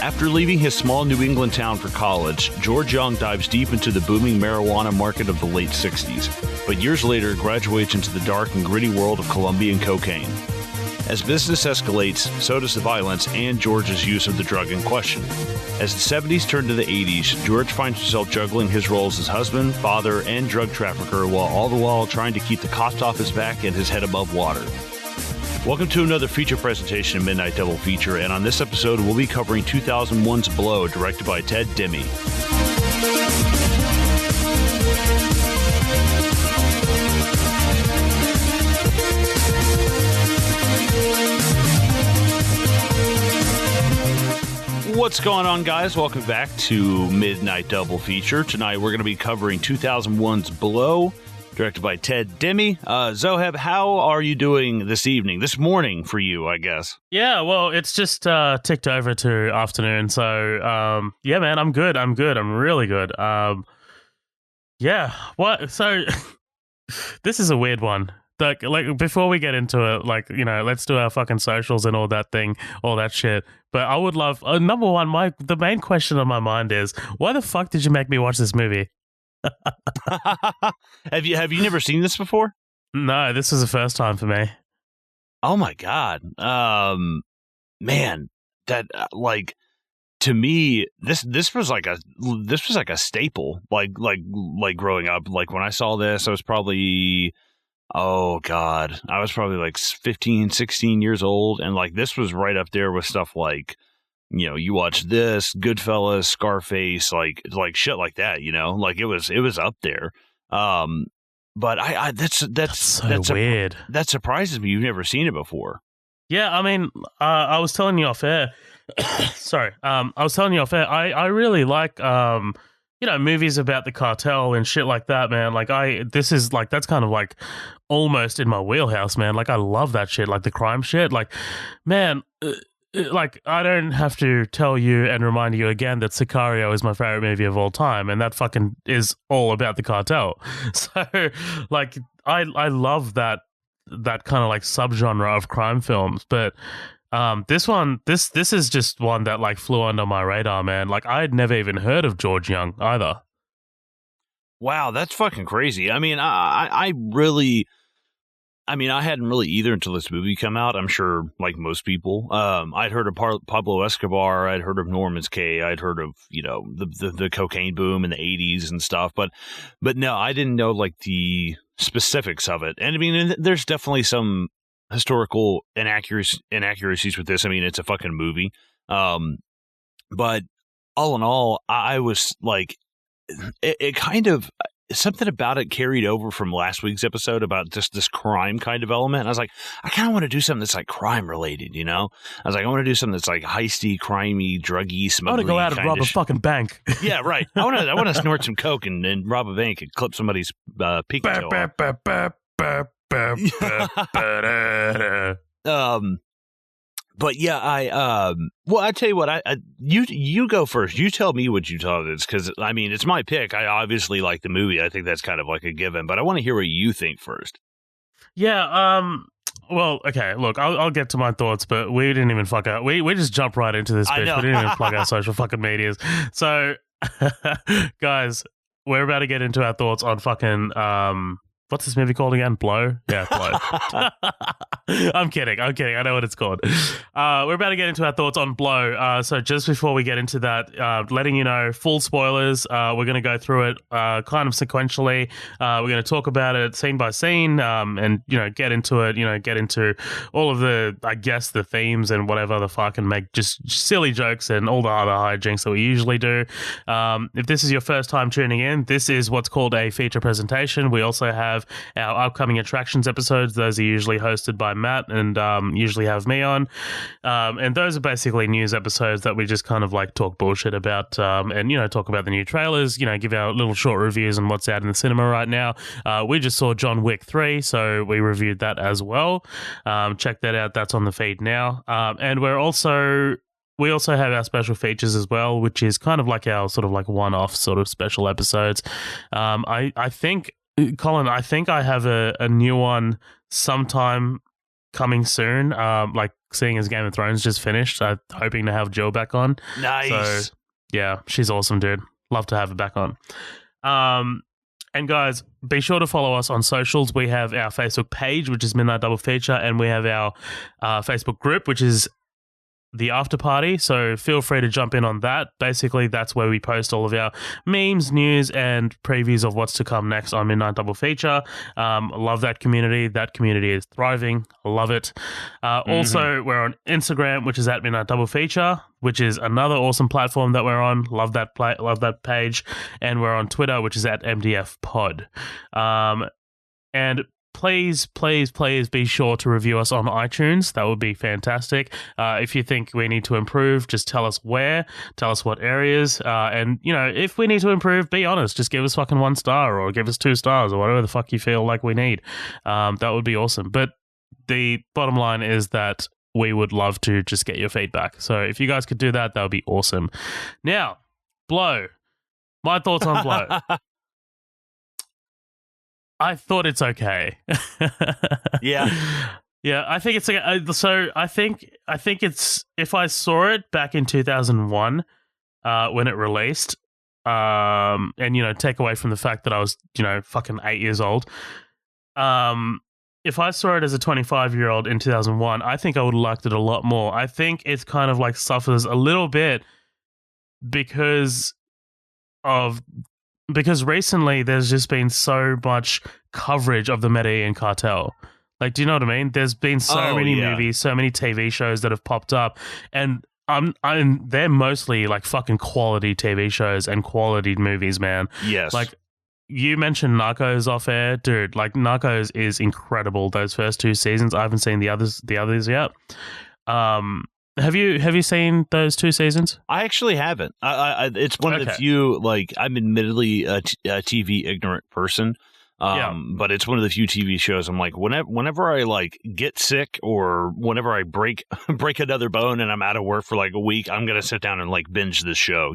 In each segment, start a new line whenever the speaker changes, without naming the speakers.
After leaving his small New England town for college, George Jung dives deep into the booming marijuana market of the late 60s, but years later graduates into the dark and gritty world of Colombian cocaine. As business escalates, so does the violence and George's use of the drug in question. As the 70s turn to the 80s, George finds himself juggling his roles as husband, father, and drug trafficker, while all the while trying to keep the cops off his back and his head above water. Welcome to another feature presentation of Midnight Double Feature, and on this episode we'll be covering 2001's Blow, directed by Ted Demme. What's going on, guys? Welcome back to Midnight Double Feature. Tonight we're going to be covering 2001's Blow, directed by Ted Demme. Zoheb, how are you doing this morning for you, I guess?
Yeah, well, it's just ticked over to afternoon, so yeah, man, I'm good. I'm really good. Yeah, what? So this is a weird one. Like before we get into it, let's do our fucking socials and all that shit. But I would love number one. The main question on my mind is, why the fuck did you make me watch this movie?
Have you never seen this before?
No, this was the first time for me.
Oh my god, man, that to me, this was like a staple. Like growing up, like when I saw this, I was probably. Oh, God. I was probably like 15, 16 years old. And like this was right up there with stuff like, you watch this, Goodfellas, Scarface, like shit like that, like it was up there. But that's so
weird.
That surprises me. You've never seen it before.
Yeah. I mean, I was telling you off air. Sorry. I was telling you off air. I really like, movies about the cartel and shit like that, man. That's kind of like almost in my wheelhouse, man. Like, I love that shit, like the crime shit. Like, man, I don't have to tell you and remind you again that Sicario is my favorite movie of all time, and that fucking is all about the cartel. So, like, I love that kind of like subgenre of crime films, but this is just one that like flew under my radar, man. Like, I had never even heard of George Jung either.
Wow, that's fucking crazy. I mean, I hadn't really either until this movie come out. I'm sure, like most people, I'd heard of Pablo Escobar, I'd heard of Norman's K, I'd heard of the cocaine boom in the 80s and stuff, but no, I didn't know like the specifics of it. And I mean, there's definitely some historical inaccuracies with this. I mean, it's a fucking movie. But all in all, I was like, it kind of, something about it carried over from last week's episode about just this crime kind of element. And I was like, I kind of want to do something that's like crime related, I was like, I want to do something that's like heisty, crimey, druggy, smuggly.
I want to go out and rob a fucking bank.
Yeah, right. I want to snort some coke and rob a bank and clip somebody's pinky toe off. But yeah, I tell you what, you go first. You tell me what you thought of this, because I mean, it's my pick. I obviously like the movie. I think that's kind of like a given, but I want to hear what you think first.
Yeah. Well, okay. Look, I'll get to my thoughts, but we didn't even fuck out. We just jumped right into this bitch. We didn't even plug our social fucking medias. So, guys, we're about to get into our thoughts on fucking what's this movie called again? Blow? Yeah, Blow. I'm kidding. I know what it's called. We're about to get into our thoughts on Blow. So just before we get into that, letting you know, full spoilers. We're going to go through it kind of sequentially. We're going to talk about it scene by scene, and get into it. Get into all of the, I guess, the themes and whatever the fuck, and make just silly jokes and all the other hijinks that we usually do. If this is your first time tuning in, this is what's called a feature presentation. We also have our upcoming attractions episodes. Those are usually hosted by Matt and usually have me on. And those are basically news episodes that we just kind of like talk bullshit about and, talk about the new trailers, give our little short reviews on what's out in the cinema right now. We just saw John Wick 3, so we reviewed that as well. Check that out. That's on the feed now. And we also have our special features as well, which is kind of like our sort of like one-off sort of special episodes. I think, Colin, I have a new one sometime coming soon, like seeing as Game of Thrones just finished, I'm hoping to have Jill back on.
Nice.
So, yeah, she's awesome, dude. Love to have her back on. And guys, be sure to follow us on socials. We have our Facebook page, which is Midnight Double Feature, and we have our Facebook group, which is The After Party. So feel free to jump in on that. Basically, that's where we post all of our memes, news, and previews of what's to come next on Midnight Double Feature. Love that community. That community is thriving. I love it. Also, we're on Instagram, which is at Midnight Double Feature, which is another awesome platform that we're on. Love that love that page. And we're on Twitter, which is at MDF Pod. And please be sure to review us on iTunes. That would be fantastic. If you think we need to improve, just tell us where, tell us what areas, and if we need to improve, be honest. Just give us fucking 1 star or give us 2 stars or whatever the fuck you feel like we need. That would be awesome. But the bottom line is that we would love to just get your feedback. So if you guys could do that, that would be awesome. Now, Blow. My thoughts on Blow. I thought it's okay.
Yeah.
Yeah, I think it's okay. So I think it's, if I saw it back in 2001 when it released, and take away from the fact that I was fucking 8 years old, if I saw it as a 25-year-old in 2001, I think I would have liked it a lot more. I think it's kind of like suffers a little bit because recently there's just been so much coverage of the Medellin cartel. Like, do you know what I mean? There's been so many movies, so many TV shows that have popped up, and they're mostly like fucking quality TV shows and quality movies, man.
Yes.
Like, you mentioned Narcos off air, dude. Like, Narcos is incredible. Those first 2 seasons. I haven't seen the others yet. Have you seen those 2 seasons?
I actually haven't. It's one of the few, like, I'm admittedly a TV ignorant person, but it's one of the few TV shows I'm like, whenever I like get sick or whenever I break another bone and I'm out of work for like a week, I'm gonna sit down and like binge this show.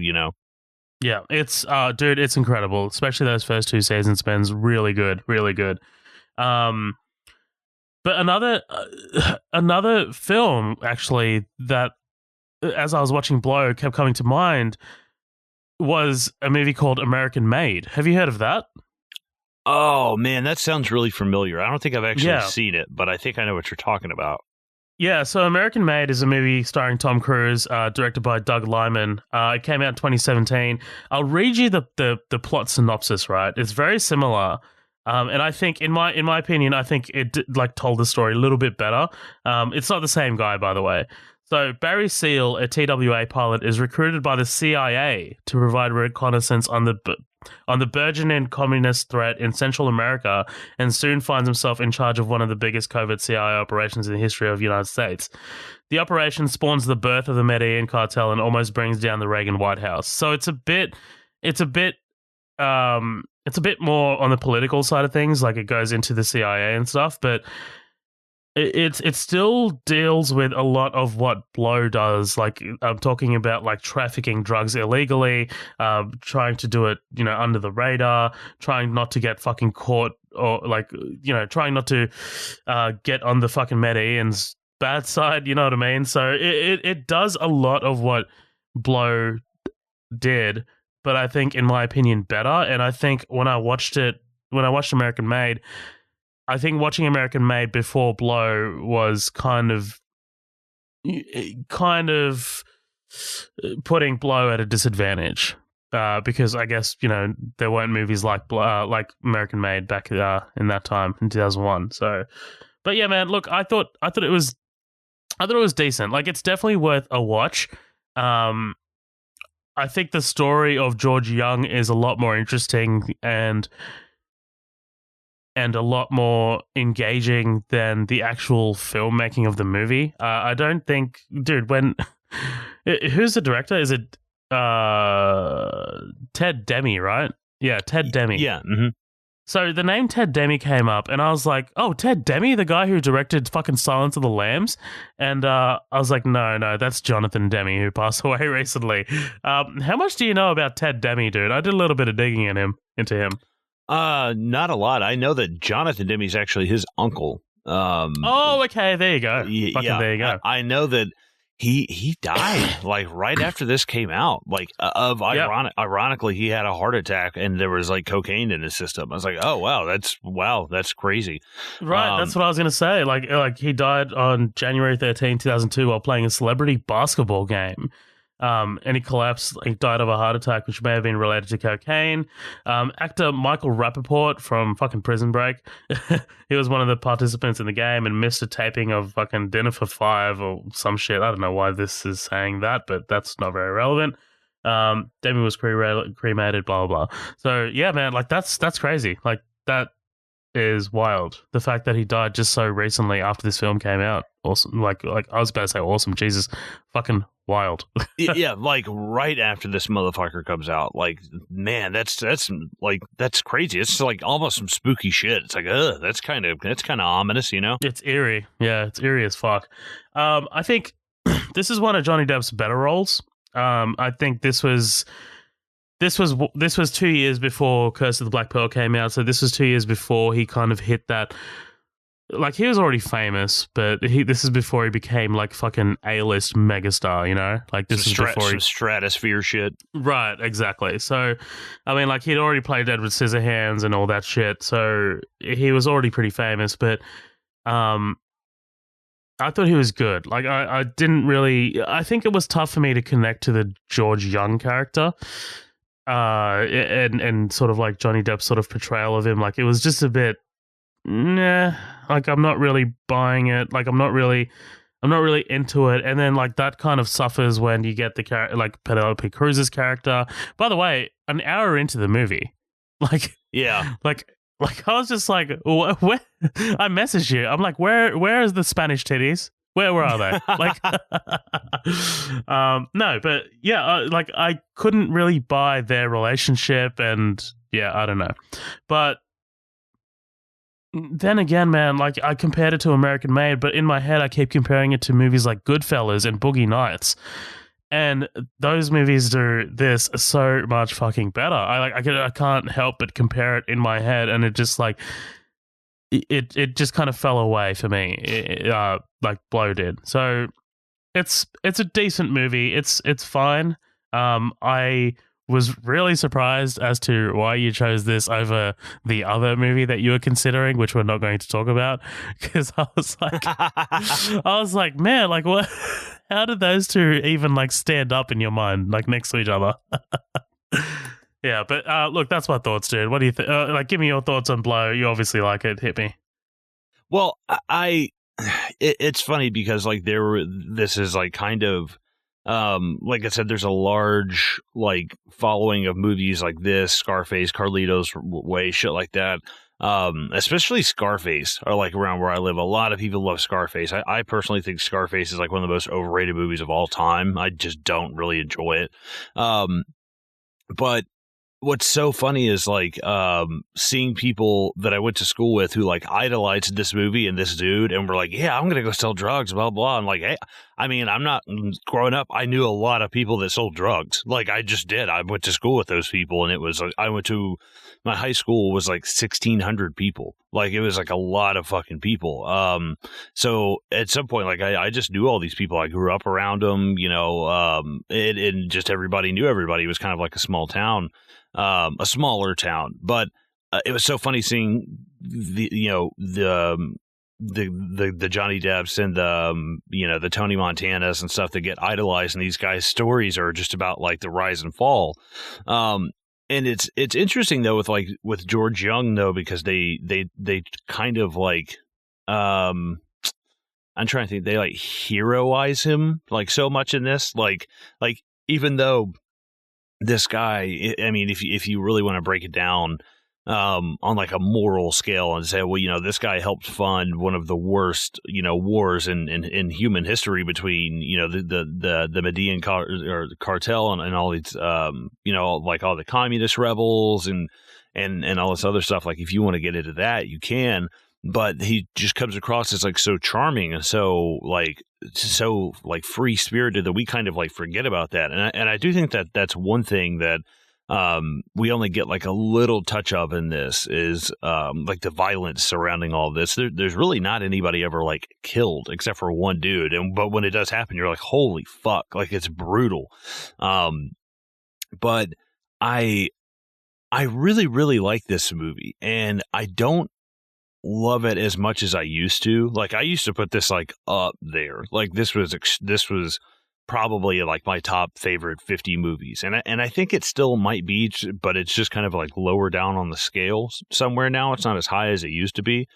Yeah, it's dude, it's incredible. Especially those first 2 seasons, Ben's really good, really good. But another film, actually, that, as I was watching Blow, kept coming to mind was a movie called American Made. Have you heard of that?
Oh, man, that sounds really familiar. I don't think I've actually seen it, but I think I know what you're talking about.
Yeah, so American Made is a movie starring Tom Cruise, directed by Doug Liman. It came out in 2017. I'll read you the plot synopsis, right? It's very similar. And I think, in my opinion, I think it told the story a little bit better. It's not the same guy, by the way. So Barry Seal, a TWA pilot, is recruited by the CIA to provide reconnaissance on the burgeoning communist threat in Central America, and soon finds himself in charge of one of the biggest covert CIA operations in the history of the United States. The operation spawns the birth of the Medellin cartel and almost brings down the Reagan White House. So it's a bit more on the political side of things, like it goes into the CIA and stuff, but it still deals with a lot of what Blow does. Like, I'm talking about like trafficking drugs illegally, trying to do it, under the radar, trying not to get fucking caught, or like, trying not to get on the fucking Medellin's bad side, you know what I mean? So it does a lot of what Blow did, but I think, in my opinion, better. And I think when I watched American Made, I think watching American Made before Blow was kind of putting Blow at a disadvantage, because I guess there weren't movies like American Made back in that time in 2001. So, but yeah, man, look, I thought it was decent. Like, it's definitely worth a watch. I think the story of George Jung is a lot more interesting and a lot more engaging than the actual filmmaking of the movie. I don't think, dude, who's the director? Is it Ted Demme, right? Yeah, Ted Demme.
Yeah. Mm-hmm.
So the name Ted Demme came up, and I was like, oh, Ted Demme, the guy who directed fucking Silence of the Lambs? And I was like, no, that's Jonathan Demme, who passed away recently. How much do you know about Ted Demme, dude? I did a little bit of digging into him.
Not a lot. I know that Jonathan Demme is actually his uncle.
Oh, okay. There you go. Fucking there you go.
I know that he died like right after this came out. Like ironically, he had a heart attack and there was like cocaine in his system. I was like, oh wow, that's crazy.
Right, that's what I was gonna say. Like he died on January 13, 2002 while playing a celebrity basketball game. And he collapsed. He died of a heart attack, which may have been related to cocaine. Actor Michael Rappaport from fucking Prison Break, he was one of the participants in the game and missed a taping of fucking Dinner for Five or some shit. I don't know why this is saying that, but that's not very relevant. Demi was cremated, blah, blah, blah. So, yeah, man, like that's crazy. Like that is wild. The fact that he died just so recently after this film came out. Awesome. Like I was about to say awesome. Jesus. Fucking wild.
Yeah, like right after this motherfucker comes out. Like, man, that's crazy. It's like almost some spooky shit. It's like, that's kind of ominous, you know?
It's eerie. Yeah, it's eerie as fuck. I think this is one of Johnny Depp's better roles. I think this was 2 years before Curse of the Black Pearl came out, so this was 2 years before he kind of hit that. Like, he was already famous, but this is before he became like fucking A-list megastar, you know? Like, this is before
some stratosphere shit.
Right, exactly. So, I mean, like, he'd already played Edward Scissorhands and all that shit, so he was already pretty famous, but I thought he was good. Like, I didn't really... I think it was tough for me to connect to the George Jung character. And sort of like Johnny Depp's sort of portrayal of him, like it was just a bit like I'm not really buying it, like I'm not really into it. And then like that kind of suffers when you get the character like Penelope Cruz's character, by the way, an hour into the movie. Like like I was just like, where I messaged you, I'm like, where is the Spanish titties? Where are they? Like, no, but yeah, like I couldn't really buy their relationship, and yeah, I don't know. But then again, man, like I compared it to American Made, but in my head, I keep comparing it to movies like Goodfellas and Boogie Nights, and those movies do this so much fucking better. I can't help but compare it in my head, and it just like. It just kind of fell away for me, like Blow did. So it's a decent movie. It's fine. I was really surprised as to why you chose this over the other movie that you were considering, which we're not going to talk about, because I was like, man, like what? How did those two even like stand up in your mind, like next to each other? Yeah, but look, that's my thoughts, dude. What do you think? Like, give me your thoughts on Blow. You obviously like it. Hit me.
Well, it's funny because like this is like kind of, like I said, there's a large like following of movies like this, Scarface, Carlito's Way, shit like that. Especially Scarface, or like around where I live, a lot of people love Scarface. I personally think Scarface is like one of the most overrated movies of all time. I just don't really enjoy it. But what's so funny is like seeing people that I went to school with who like idolized this movie and this dude and were like, yeah, I'm gonna go sell drugs, blah blah. I'm like, hey, I mean, I'm not growing up, I knew a lot of people that sold drugs. Like I just did. I went to school with those people, and it was like my high school was like 1,600 people. Like it was like a lot of fucking people. So at some point, like I just knew all these people. I grew up around them, you know, and just everybody knew everybody. It was kind of like a small town. A smaller town, but it was so funny seeing the Johnny Depps and the Tony Montanas and stuff that get idolized, and these guys' stories are just about like the rise and fall. And it's interesting though with George Jung though, because they kind of like I'm trying to think, they like heroize him like so much in this, like even though this guy, I mean, if you really want to break it down on like a moral scale and say, well, you know, this guy helped fund one of the worst, you know, wars in human history between, you know, the Median cartel and all these, you know, like all the communist rebels and all this other stuff. Like, if you want to get into that, you can. But he just comes across as like so charming and so free spirited that we kind of like forget about that. And I do think that that's one thing that we only get like a little touch of in this is like the violence surrounding all this. There's really not anybody ever like killed except for one dude, but when it does happen, you're like, holy fuck, like it's brutal. But I really, really like this movie, and I don't love it as much as I used to. Like, I used to put this like up there. Like, this was probably like my top favorite 50 movies, and I think it still might be, but it's just kind of like lower down on the scale somewhere now. It's not as high as it used to be.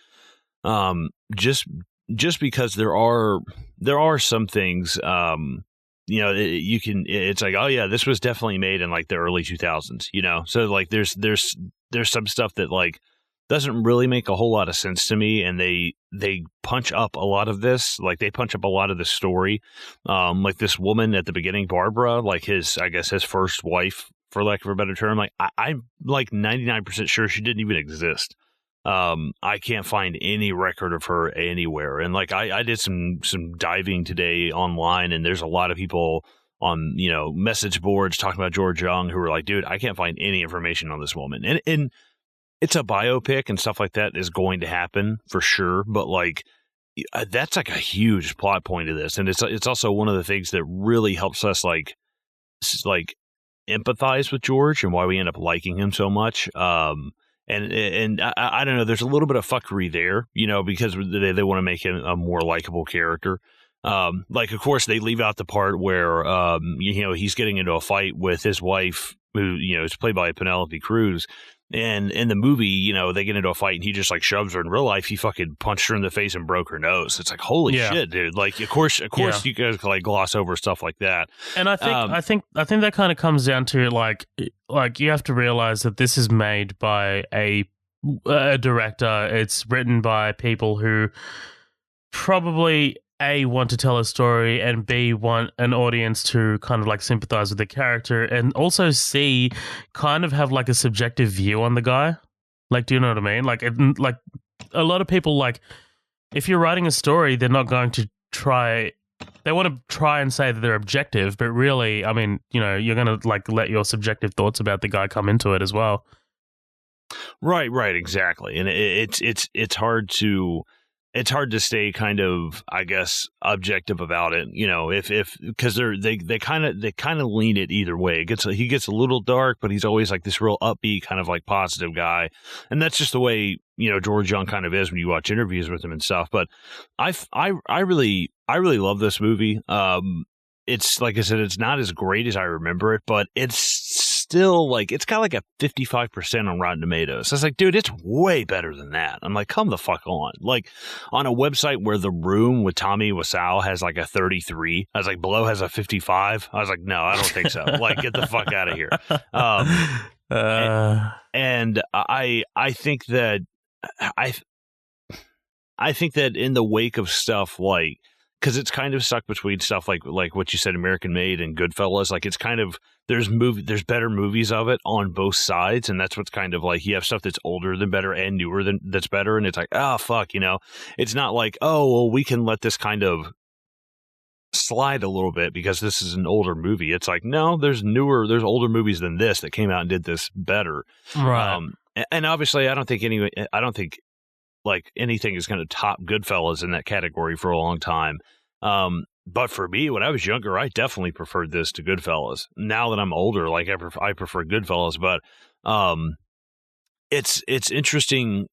Just because there are some things. It's like, oh yeah, this was definitely made in like the early 2000s, so like there's some stuff that like doesn't really make a whole lot of sense to me, and they punch up a lot of this, like they punch up a lot of the story, like this woman at the beginning, Barbara, like his first wife, for lack of a better term, like I'm like 99% sure she didn't even exist. I can't find any record of her anywhere. And like, I did some diving today online, and there's a lot of people on, message boards talking about George Jung who were like, dude, I can't find any information on this woman. And it's a biopic and stuff like that is going to happen for sure. But like, that's like a huge plot point of this. And it's also one of the things that really helps us like empathize with George and why we end up liking him so much. And I don't know, there's a little bit of fuckery there, because they want to make him a more likable character. Like, of course, they leave out the part where, he's getting into a fight with his wife, who, is played by Penelope Cruz. And in the movie, they get into a fight and he just like shoves her. In real life, he fucking punched her in the face and broke her nose. It's like, holy shit, dude. Like, of course, you guys like gloss over stuff like that.
And I think that kind of comes down to like you have to realize that this is made by a director. It's written by people who probably A, want to tell a story, and B, want an audience to kind of like sympathize with the character, and also C, kind of have like a subjective view on the guy. Like, do you know what I mean? Like a lot of people, like, if you're writing a story, they're not going to try. They want to try and say that they're objective, but really, I mean, you're going to like let your subjective thoughts about the guy come into it as well.
Right, exactly. And it's hard to. It's hard to stay kind of, I guess, objective about it, because they kind of lean it either way. He gets a little dark, but he's always like this real upbeat kind of like positive guy, and that's just the way George Jung kind of is when you watch interviews with him and stuff. But I really love this movie. It's like I said, it's not as great as I remember it, but it's still like, it's got like a 55% on Rotten Tomatoes. I was like, dude, it's way better than that. I'm like, come the fuck on. Like, on a website where The Room with Tommy Wiseau has like a 33, I was like, Below has a 55. I was like, no, I don't think so. Like, get the fuck out of here. And I think that I think that in the wake of stuff like, because it's kind of stuck between stuff like what you said, American Made and Goodfellas. Like, it's kind of, there's better movies of it on both sides, and that's what's kind of like, you have stuff that's older than better and newer than that's better, and it's like, oh fuck, it's not like, oh well, we can let this kind of slide a little bit because this is an older movie. It's like, no, there's older movies than this that came out and did this better,
right?
And obviously, I don't think like anything is going to top Goodfellas in that category for a long time. But for me, when I was younger, I definitely preferred this to Goodfellas. Now that I'm older, like I prefer Goodfellas, but it's interesting,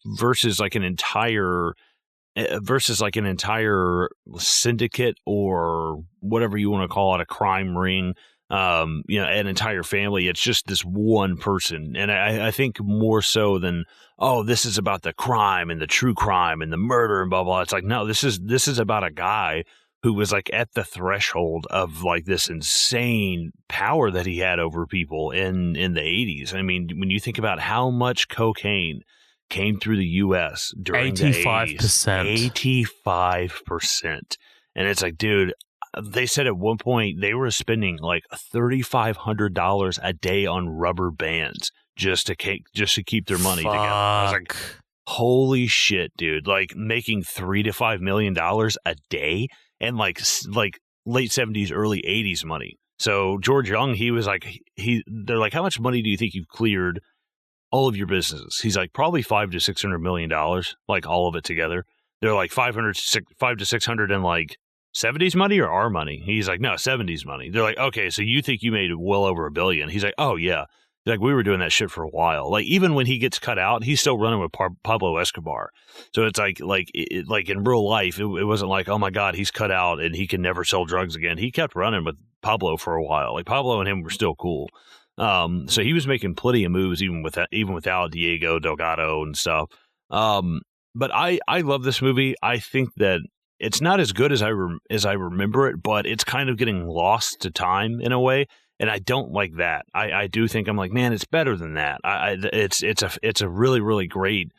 versus like an entire syndicate or whatever you want to call it, a crime ring. An entire family. It's just this one person. And I think more so than, oh, this is about the crime and the true crime and the murder and blah, blah. It's like, no, this is about a guy who was like at the threshold of like this insane power that he had over people in the 80s. I mean, when you think about how much cocaine came through the U.S. during 85%. The 80s, 85%. And it's like, dude, they said at one point they were spending like $3,500 a day on rubber bands just to keep their money together. I was like, holy shit, dude! Like making $3 to $5 million a day, and like late 70s, early 80s money. So George Jung, he was like, they're like, how much money do you think you've cleared all of your businesses? He's like, probably $500 to $600 million, like all of it together. They're like 5 to 600 in like 70s money or our money. He's like, no, 70s money. They're like, okay, so you think you made well over $1 billion? He's like, oh yeah. Like, we were doing that shit for a while. Like, even when he gets cut out, he's still running with Pablo Escobar. So it's like in real life, it wasn't like, oh my God, he's cut out and he can never sell drugs again. He kept running with Pablo for a while. Like, Pablo and him were still cool. So he was making plenty of moves even without Diego Delgado and stuff. But I love this movie. I think that it's not as good as I remember it, but it's kind of getting lost to time in a way. And I don't like that. I do think, I'm like, man, it's better than that. It's a really, really great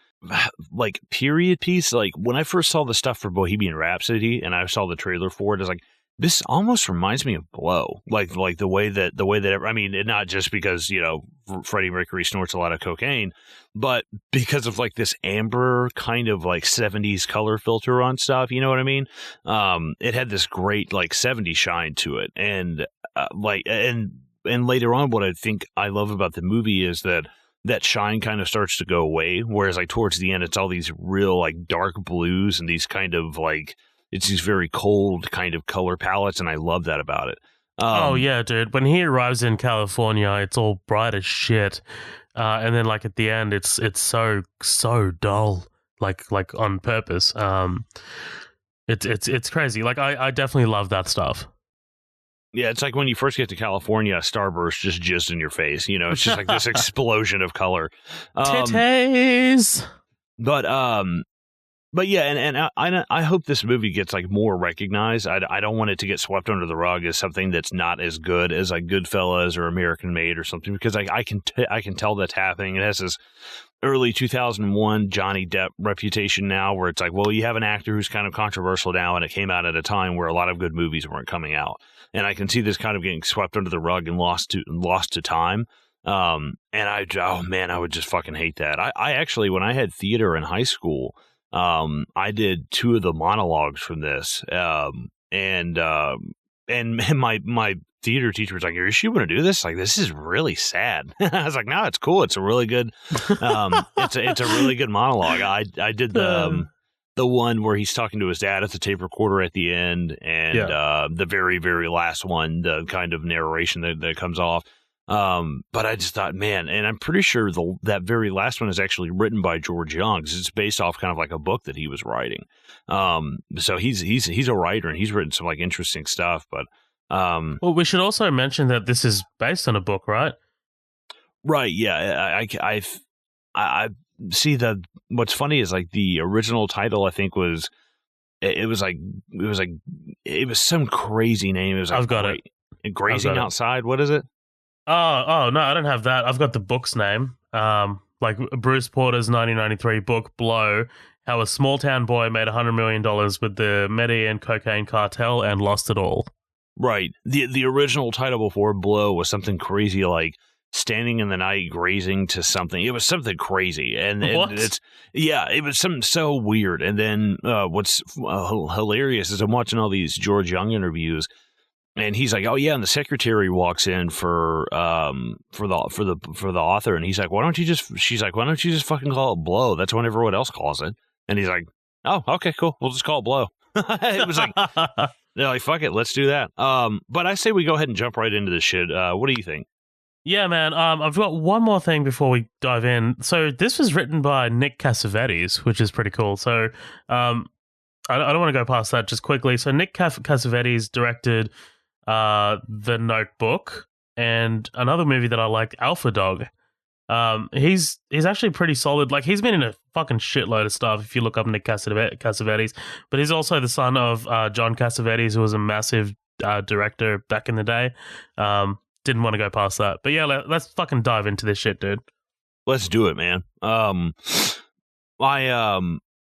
like period piece. Like, when I first saw the stuff for Bohemian Rhapsody and I saw the trailer for it, I was like, this almost reminds me of Blow. Like the way that I mean, not just because, you know, Freddie Mercury snorts a lot of cocaine, but because of like this amber kind of like 70s color filter on stuff. You know what I mean? It had this great like 70s shine to it. And and later on, what I think I love about the movie is that shine kind of starts to go away. Whereas like towards the end, it's all these real like dark blues and these kind of like, it's these very cold kind of color palettes. And I love that about it.
Oh yeah, dude. When he arrives in California, it's all bright as shit. And then like at the end, it's so dull, like on purpose. It's crazy. Like I definitely love that stuff.
Yeah, it's like when you first get to California, Starburst just jizzed in your face. You know, it's just like this explosion of color.
Titties.
But yeah, and I hope this movie gets like more recognized. I don't want it to get swept under the rug as something that's not as good as like Goodfellas or American Made or something, because I can tell that's happening. It has this early 2001 Johnny Depp reputation now, where it's like, well, you have an actor who's kind of controversial now, and it came out at a time where a lot of good movies weren't coming out, and I can see this kind of getting swept under the rug and lost to time. And I would just fucking hate that. I actually, when I had theater in high school, I did 2 of the monologues from this, and my theater teacher was like, "Are you sure you want to do this? Like, this is really sad." I was like, "No, it's cool. It's a really good, it's a really good monologue." I did the one where he's talking to his dad at the tape recorder at the end, and the very, very last one, the kind of narration that comes off. But I just thought, man, and I'm pretty sure that very last one is actually written by George Jung, because it's based off kind of like a book that he was writing. So he's a writer, and he's written some like interesting stuff. But
well, we should also mention that this is based on a book, right?
Right. Yeah. I see what's funny is like the original title, I think it was some crazy name. It was like,
I've got it.
Grazing Outside. What is it?
Oh no, I don't have that. I've got the book's name. Like Bruce Porter's 1993 book, Blow, how a small town boy made $100 million with the Medellin cocaine cartel and lost it all. Right.
The original title before Blow was something crazy like Standing in the Night Grazing to something. It was something crazy. And it was something so weird. And then what's hilarious is I'm watching all these George Jung interviews, and he's like, "Oh yeah," and the secretary walks in for the author, and he's like, she's like, "Why don't you just fucking call it Blow? That's what everyone else calls it." And he's like, "Oh, okay, cool. We'll just call it Blow." It was like, they're like, "Fuck it, let's do that." But I say we go ahead and jump right into this shit. What do you think?
Yeah, man. I've got one more thing before we dive in. So this was written by Nick Cassavetes, which is pretty cool. So I don't want to go past that just quickly. So Nick Cassavetes directed The Notebook and another movie that I like, Alpha Dog. He's actually pretty solid. Like, he's been in a fucking shitload of stuff if you look up Nick Cassavetes. But he's also the son of John Cassavetes, who was a massive director back in the day. Didn't want to go past that. But yeah, let's fucking dive into this shit, dude.
Let's do it, man. And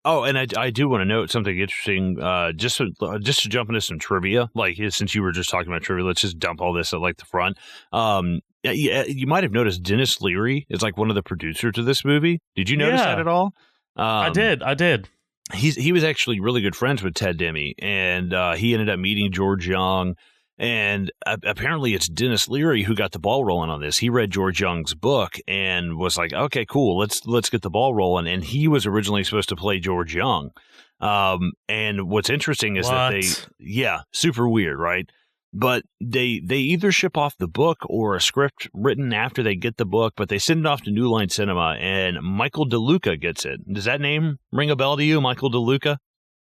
I do want to note something interesting. Just to jump into some trivia, like since you were just talking about trivia, let's just dump all this at like the front. Yeah, you might have noticed Dennis Leary is like one of the producers of this movie. Did you notice that at all?
I did.
He was actually really good friends with Ted Demme, and he ended up meeting George Jung. And apparently it's Dennis Leary who got the ball rolling on this. He read George Jung's book and was like, okay, cool, let's get the ball rolling. And he was originally supposed to play George Jung. And what's interesting is that super weird, right? But they either ship off the book or a script written after they get the book, but they send it off to New Line Cinema, and Michael DeLuca gets it. Does that name ring a bell to you, Michael DeLuca?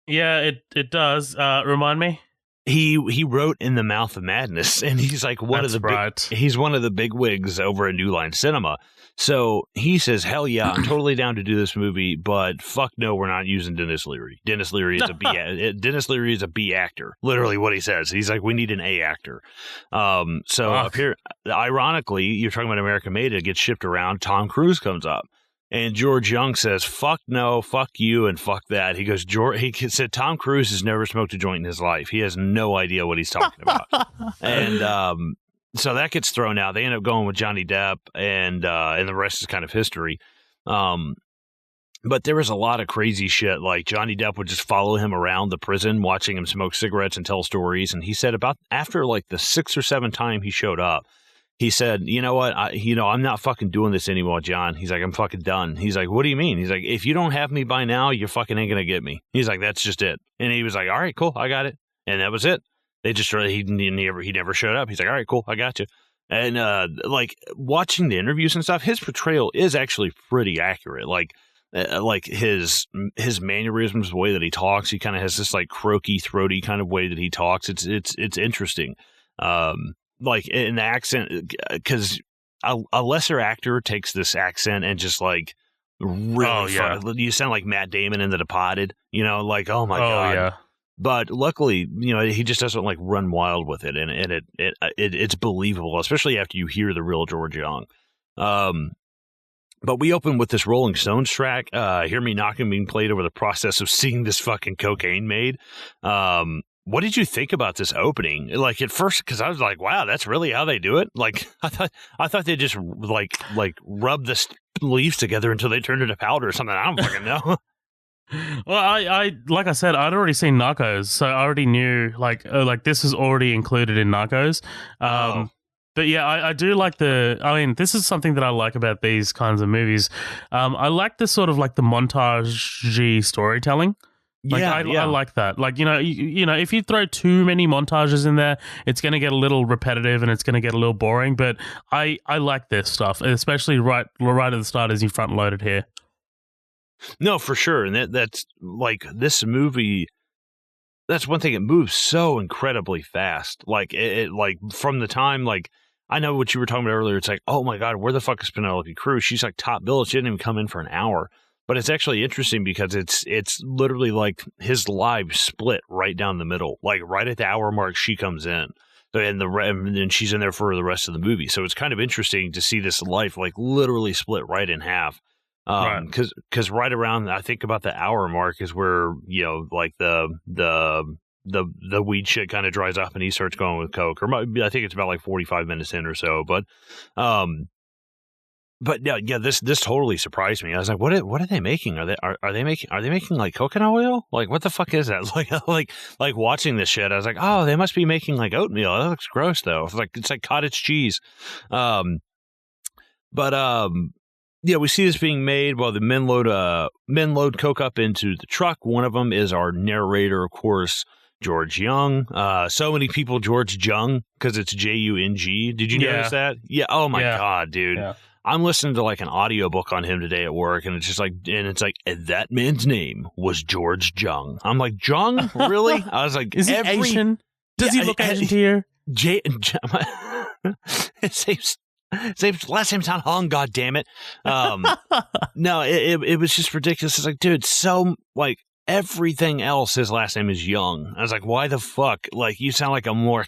Yeah, it does. Remind me.
He wrote In the Mouth of Madness, and he's like he's one of the big wigs over at New Line Cinema. So he says, hell yeah, I'm totally down to do this movie, but fuck no, we're not using Dennis Leary. Dennis Leary is a B actor. Literally what he says. He's like, we need an A actor. Up here, ironically, you're talking about American Made, it gets shipped around. Tom Cruise comes up. And George Jung says, fuck no, fuck you, and fuck that. He goes, he said, Tom Cruise has never smoked a joint in his life. He has no idea what he's talking about. And so that gets thrown out. They end up going with Johnny Depp, and the rest is kind of history. But there was a lot of crazy shit. Like Johnny Depp would just follow him around the prison, watching him smoke cigarettes and tell stories. And he said about after like the 6th or 7th time he showed up, he said, you know what, I'm not fucking doing this anymore, John. He's like, I'm fucking done. He's like, what do you mean? He's like, if you don't have me by now, you fucking ain't going to get me. He's like, that's just it. And he was like, all right, cool, I got it. And that was it. They just, he never showed up. He's like, all right, cool, I got you. And like watching the interviews and stuff, his portrayal is actually pretty accurate. Like his mannerisms, the way that he talks, he kind of has this like croaky, throaty kind of way that he talks. It's interesting. Like in the accent, because a lesser actor takes this accent and just like really you sound like Matt Damon in The Departed, like, oh my god. Yeah. But luckily, he just doesn't like run wild with it, and it's believable, especially after you hear the real George Jung. But we open with this Rolling Stones track, Hear Me Knocking, being played over the process of seeing this fucking cocaine made. What did you think about this opening? Like at first, because I was like, "Wow, that's really how they do it." Like I thought they just like rub the leaves together until they turned into powder or something. I don't fucking know.
Well, I like I said, I'd already seen Narcos, so I already knew like this is already included in Narcos. But yeah, I do like this is something that I like about these kinds of movies. I like the sort of like the montage-y storytelling. I like that. Like, if you throw too many montages in there, it's going to get a little repetitive and it's going to get a little boring. But I like this stuff, especially right at the start as you front loaded here.
No, for sure. And that's like this movie. That's one thing. It moves so incredibly fast. Like it like from the time, like, I know what you were talking about earlier. It's like, oh my God, where the fuck is Penelope Cruz? She's like top bill. She didn't even come in for an hour. But it's actually interesting because it's literally like his live split right down the middle. Like right at the hour mark, she comes in. And then she's in there for the rest of the movie. So it's kind of interesting to see this life like literally split right in half. Because right around, I think about the hour mark is where, like the weed shit kind of dries up and he starts going with coke. Or I think it's about like 45 minutes in or so. But yeah, this totally surprised me. I was like, what are they making? Are they making like coconut oil? Like, what the fuck is that? Like watching this shit, I was like, oh, they must be making like oatmeal. That looks gross though. It's like cottage cheese. Yeah, we see this being made while the men load coke up into the truck. One of them is our narrator, of course, George Jung. So many people George Jung because it's Jung. Did you notice that? Yeah. Oh my God, dude. Yeah. I'm listening to like an audiobook on him today at work, and it's just like, and that man's name was George Jung. I'm like, Jung? Really? I was like,
is he Asian? Does he look Asian to you?
His last name's not Hung, God damn it. No, it was just ridiculous. It's like, dude, so like everything else, his last name is Young. I was like, why the fuck? Like, you sound like a more,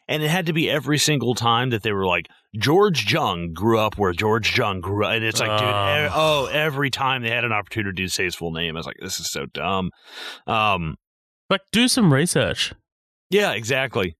and it had to be every single time that they were like, George Jung grew up where George Jung grew up. And it's like, dude, every time they had an opportunity to say his full name, I was like, this is so dumb.
Like, do some research.
Yeah, exactly.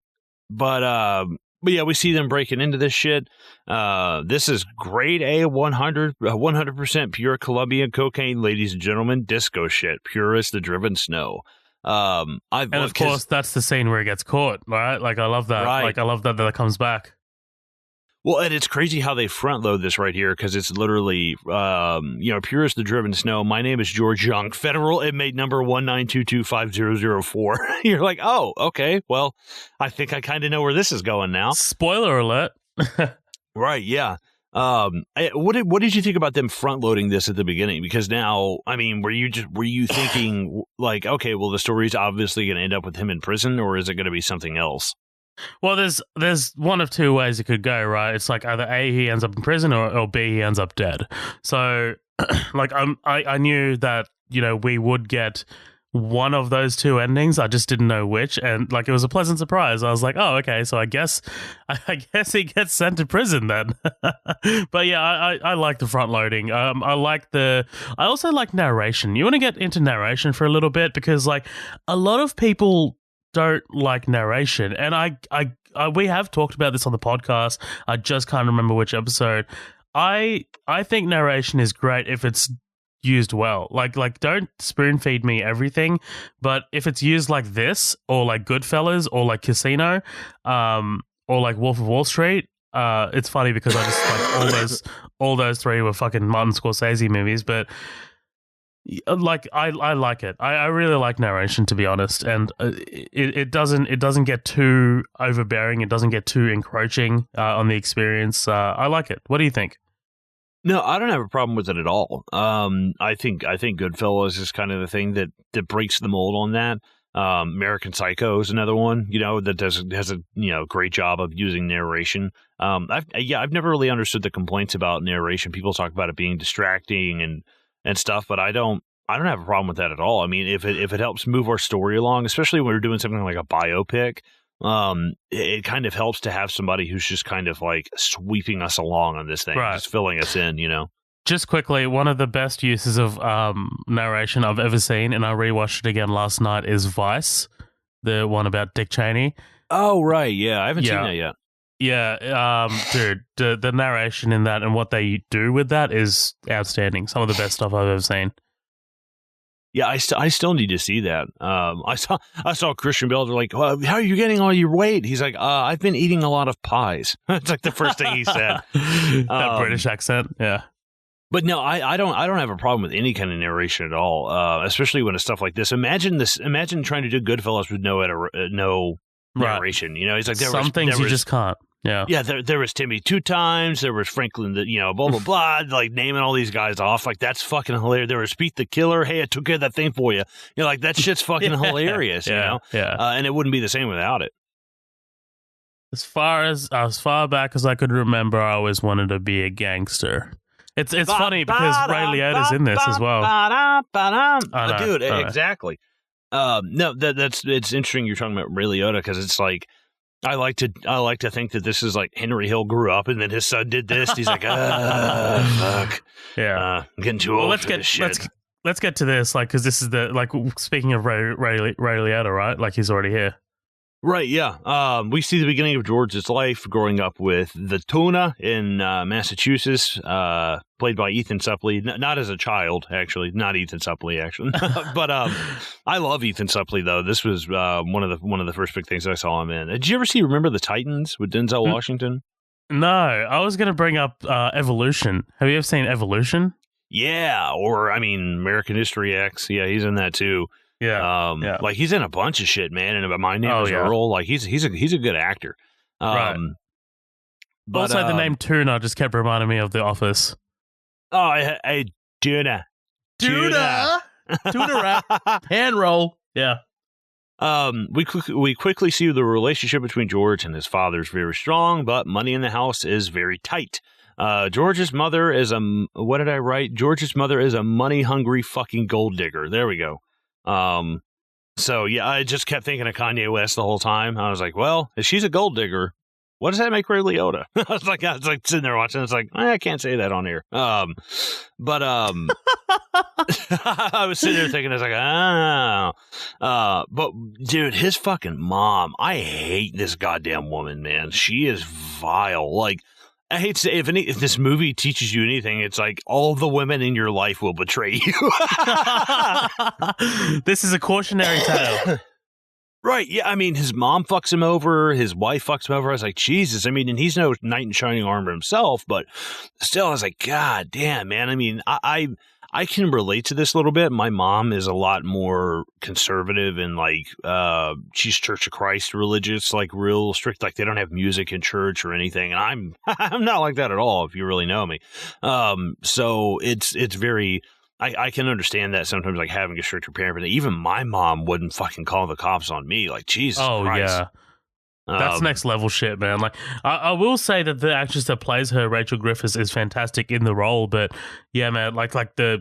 But yeah, we see them breaking into this shit. This is grade A 100% pure Colombian cocaine, ladies and gentlemen. Disco shit. Pure as the driven snow.
And of course, that's the scene where he gets caught, right? Like, I love that.
Right.
Like, I love that comes back.
Well, and it's crazy how they front load this right here, because it's literally, pure as the driven snow. My name is George Jung, federal inmate number 192250004. You're like, oh, okay. Well, I think I kind of know where this is going now.
Spoiler alert.
Right. Yeah. What did you think about them front loading this at the beginning? Because now, I mean, were you thinking like, okay, well, the story's obviously going to end up with him in prison, or is it going to be something else?
Well, there's one of two ways it could go, right? It's like either A, he ends up in prison, or B, he ends up dead. So, like, I knew that, we would get one of those two endings. I just didn't know which, and like, it was a pleasant surprise. I was like, oh, okay, so I guess he gets sent to prison then. But yeah, I like the front loading. I also like narration. You want to get into narration for a little bit, because like a lot of people don't like narration, and I we have talked about this on the podcast. I just can't remember which episode. I think narration is great if it's used well. Like don't spoon feed me everything, but if it's used like this, or like Goodfellas, or like Casino, or like Wolf of Wall Street. It's funny because I just like all those three were fucking Martin Scorsese movies, but like I like it. I really like narration, to be honest, and it doesn't get too overbearing. It doesn't get too encroaching on the experience. I like it. What do you think?
No, I don't have a problem with it at all. I think Goodfellas is kind of the thing that breaks the mold on that. American Psycho is another one, that has a great job of using narration. I've never really understood the complaints about narration. People talk about it being distracting and stuff, but I don't have a problem with that at all. I mean, if it helps move our story along, especially when we're doing something like a biopic, it kind of helps to have somebody who's just kind of like sweeping us along on this thing, right, just filling us in,
Just quickly, one of the best uses of narration I've ever seen, and I rewatched it again last night, is Vice, the one about Dick Cheney.
Oh, right. Yeah, I haven't seen that yet.
Yeah, dude, the narration in that and what they do with that is outstanding. Some of the best stuff I've ever seen.
Yeah, I still need to see that. I saw Christian Bale. They're like, well, how are you getting all your weight? He's like, I've been eating a lot of pies. It's like the first thing he said.
That British accent, yeah.
But no, I don't have a problem with any kind of narration at all. Especially when it's stuff like this. Imagine trying to do Goodfellas with no narration. He's like,
some things you just can't. Yeah.
Yeah, there was Timmy 2 times. There was Franklin, blah, blah, blah, like naming all these guys off. Like, that's fucking hilarious. There was Pete the Killer. Hey, I took care of that thing for you. Like, that shit's fucking hilarious,
Yeah.
And it wouldn't be the same without it.
As far back as I could remember, I always wanted to be a gangster. It's funny because Ray Liotta's in this as well.
Dude, exactly. No, it's interesting you're talking about Ray Liotta, because it's like, I like to think that this is like Henry Hill grew up and then his son did this. He's like, fuck.
Yeah.
I'm getting too old for this shit.
Let's get to this, like, because this is speaking of Ray Liotta, right? Like, he's already here.
Right, yeah. We see the beginning of George's life growing up with the Tuna in Massachusetts, played by Ethan Suplee. Not as a child, actually. Not Ethan Suplee, actually. But I love Ethan Suplee, though. This was one of the first big things I saw him in. Did you ever see Remember the Titans with Denzel Washington?
No, I was going to bring up Evolution. Have you ever seen Evolution?
Yeah, or, American History X. Yeah, he's in that, too.
Yeah,
like he's in a bunch of shit, man. And My Name is Earl. Like he's a good actor.
Right. But also, the name Tuna just kept reminding me of The Office.
Oh, hey, Tuna
wrap, hand roll. Yeah.
We quickly see the relationship between George and his father is very strong, but money in the house is very tight. George's mother is what did I write? George's mother is a money hungry fucking gold digger. There we go. So yeah, I just kept thinking of Kanye West the whole time. I was like, well, if she's a gold digger, what does that make Ray Liotta? I was like sitting there watching. It's like, I can't say that on here. I was sitting there thinking, I was like, but dude, his fucking mom, I hate this goddamn woman, man. She is vile. Like, I hate to say, if this movie teaches you anything, it's like all the women in your life will betray you.
This is a cautionary tale.
Right. Yeah. I mean, his mom fucks him over. His wife fucks him over. I was like, Jesus. I mean, and he's no knight in shining armor himself, but still, I was like, God damn, man. I mean, I can relate to this a little bit. My mom is a lot more conservative and like, she's Church of Christ religious, like real strict. Like they don't have music in church or anything. And I'm not like that at all, if you really know me. So it's very, I can understand that sometimes, like having a stricter parent, but even my mom wouldn't fucking call the cops on me. Like, Jesus Christ.
Yeah. That's next level shit, man. Like, I will say that the actress that plays her, Rachel Griffiths, is fantastic in the role. But yeah, man, like the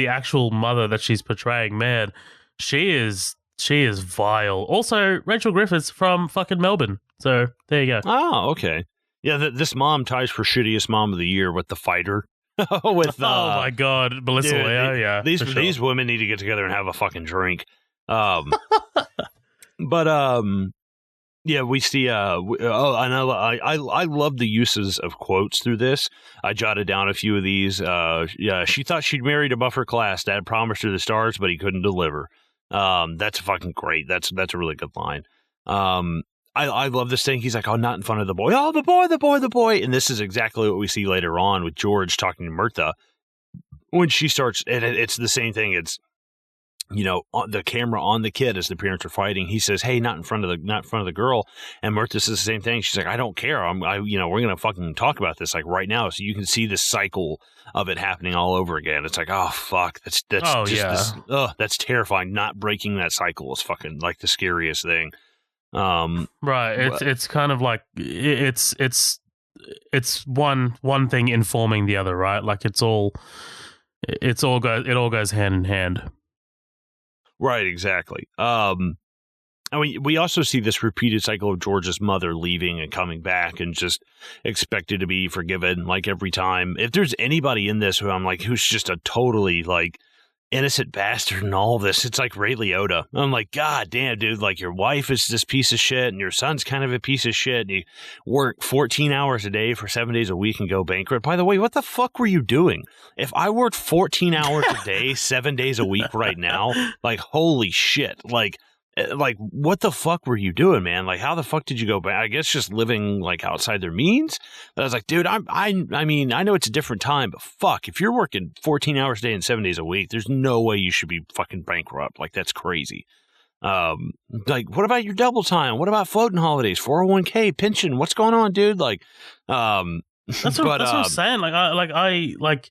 actual mother that she's portraying, man, she is vile. Also, Rachel Griffiths from fucking Melbourne. So there you go.
Oh, okay. Yeah, this mom ties for shittiest mom of the year with The Fighter. With
oh my god, Melissa Leo, yeah.
These women need to get together and have a fucking drink. But yeah, we see. I know. I love the uses of quotes through this. I jotted down a few of these. Yeah, she thought she'd married above her class. Dad promised her the stars, but he couldn't deliver. That's fucking great. That's a really good line. I love this thing. He's like, oh, not in front of the boy. Oh, the boy. And this is exactly what we see later on with George talking to Mirtha. When she starts, and it's the same thing. It's, the camera on the kid as the parents are fighting. He says, hey, not in front of the girl. And Mirtha says the same thing. She's like, I don't care. we're going to fucking talk about this like right now. So you can see the cycle of it happening all over again. It's like, oh, fuck. That's that's terrifying. Not breaking that cycle is fucking like the scariest thing.
Right. It's kind of like it's one thing informing the other, right? Like it all goes hand in hand.
Right, exactly. I mean, we also see this repeated cycle of George's mother leaving and coming back and just expected to be forgiven like every time. If there's anybody in this who I'm like, who's just a totally like innocent bastard in all this, it's like Ray Liotta. I'm like, God damn, dude, like your wife is this piece of shit and your son's kind of a piece of shit and you work 14 hours a day for 7 days a week and go bankrupt. By the way, what the fuck were you doing? If I worked 14 hours a day, 7 days a week right now, like, holy shit, like what the fuck were you doing, man? Like, how the fuck did you go back? I guess just living like outside their means. But I was like, dude, I mean, I know it's a different time, but fuck, if you're working 14 hours a day and 7 days a week, there's no way you should be fucking bankrupt. Like, that's crazy. Like, what about your double time? What about floating holidays, 401k, pension? What's going on, dude? Like,
that's what I'm saying. Like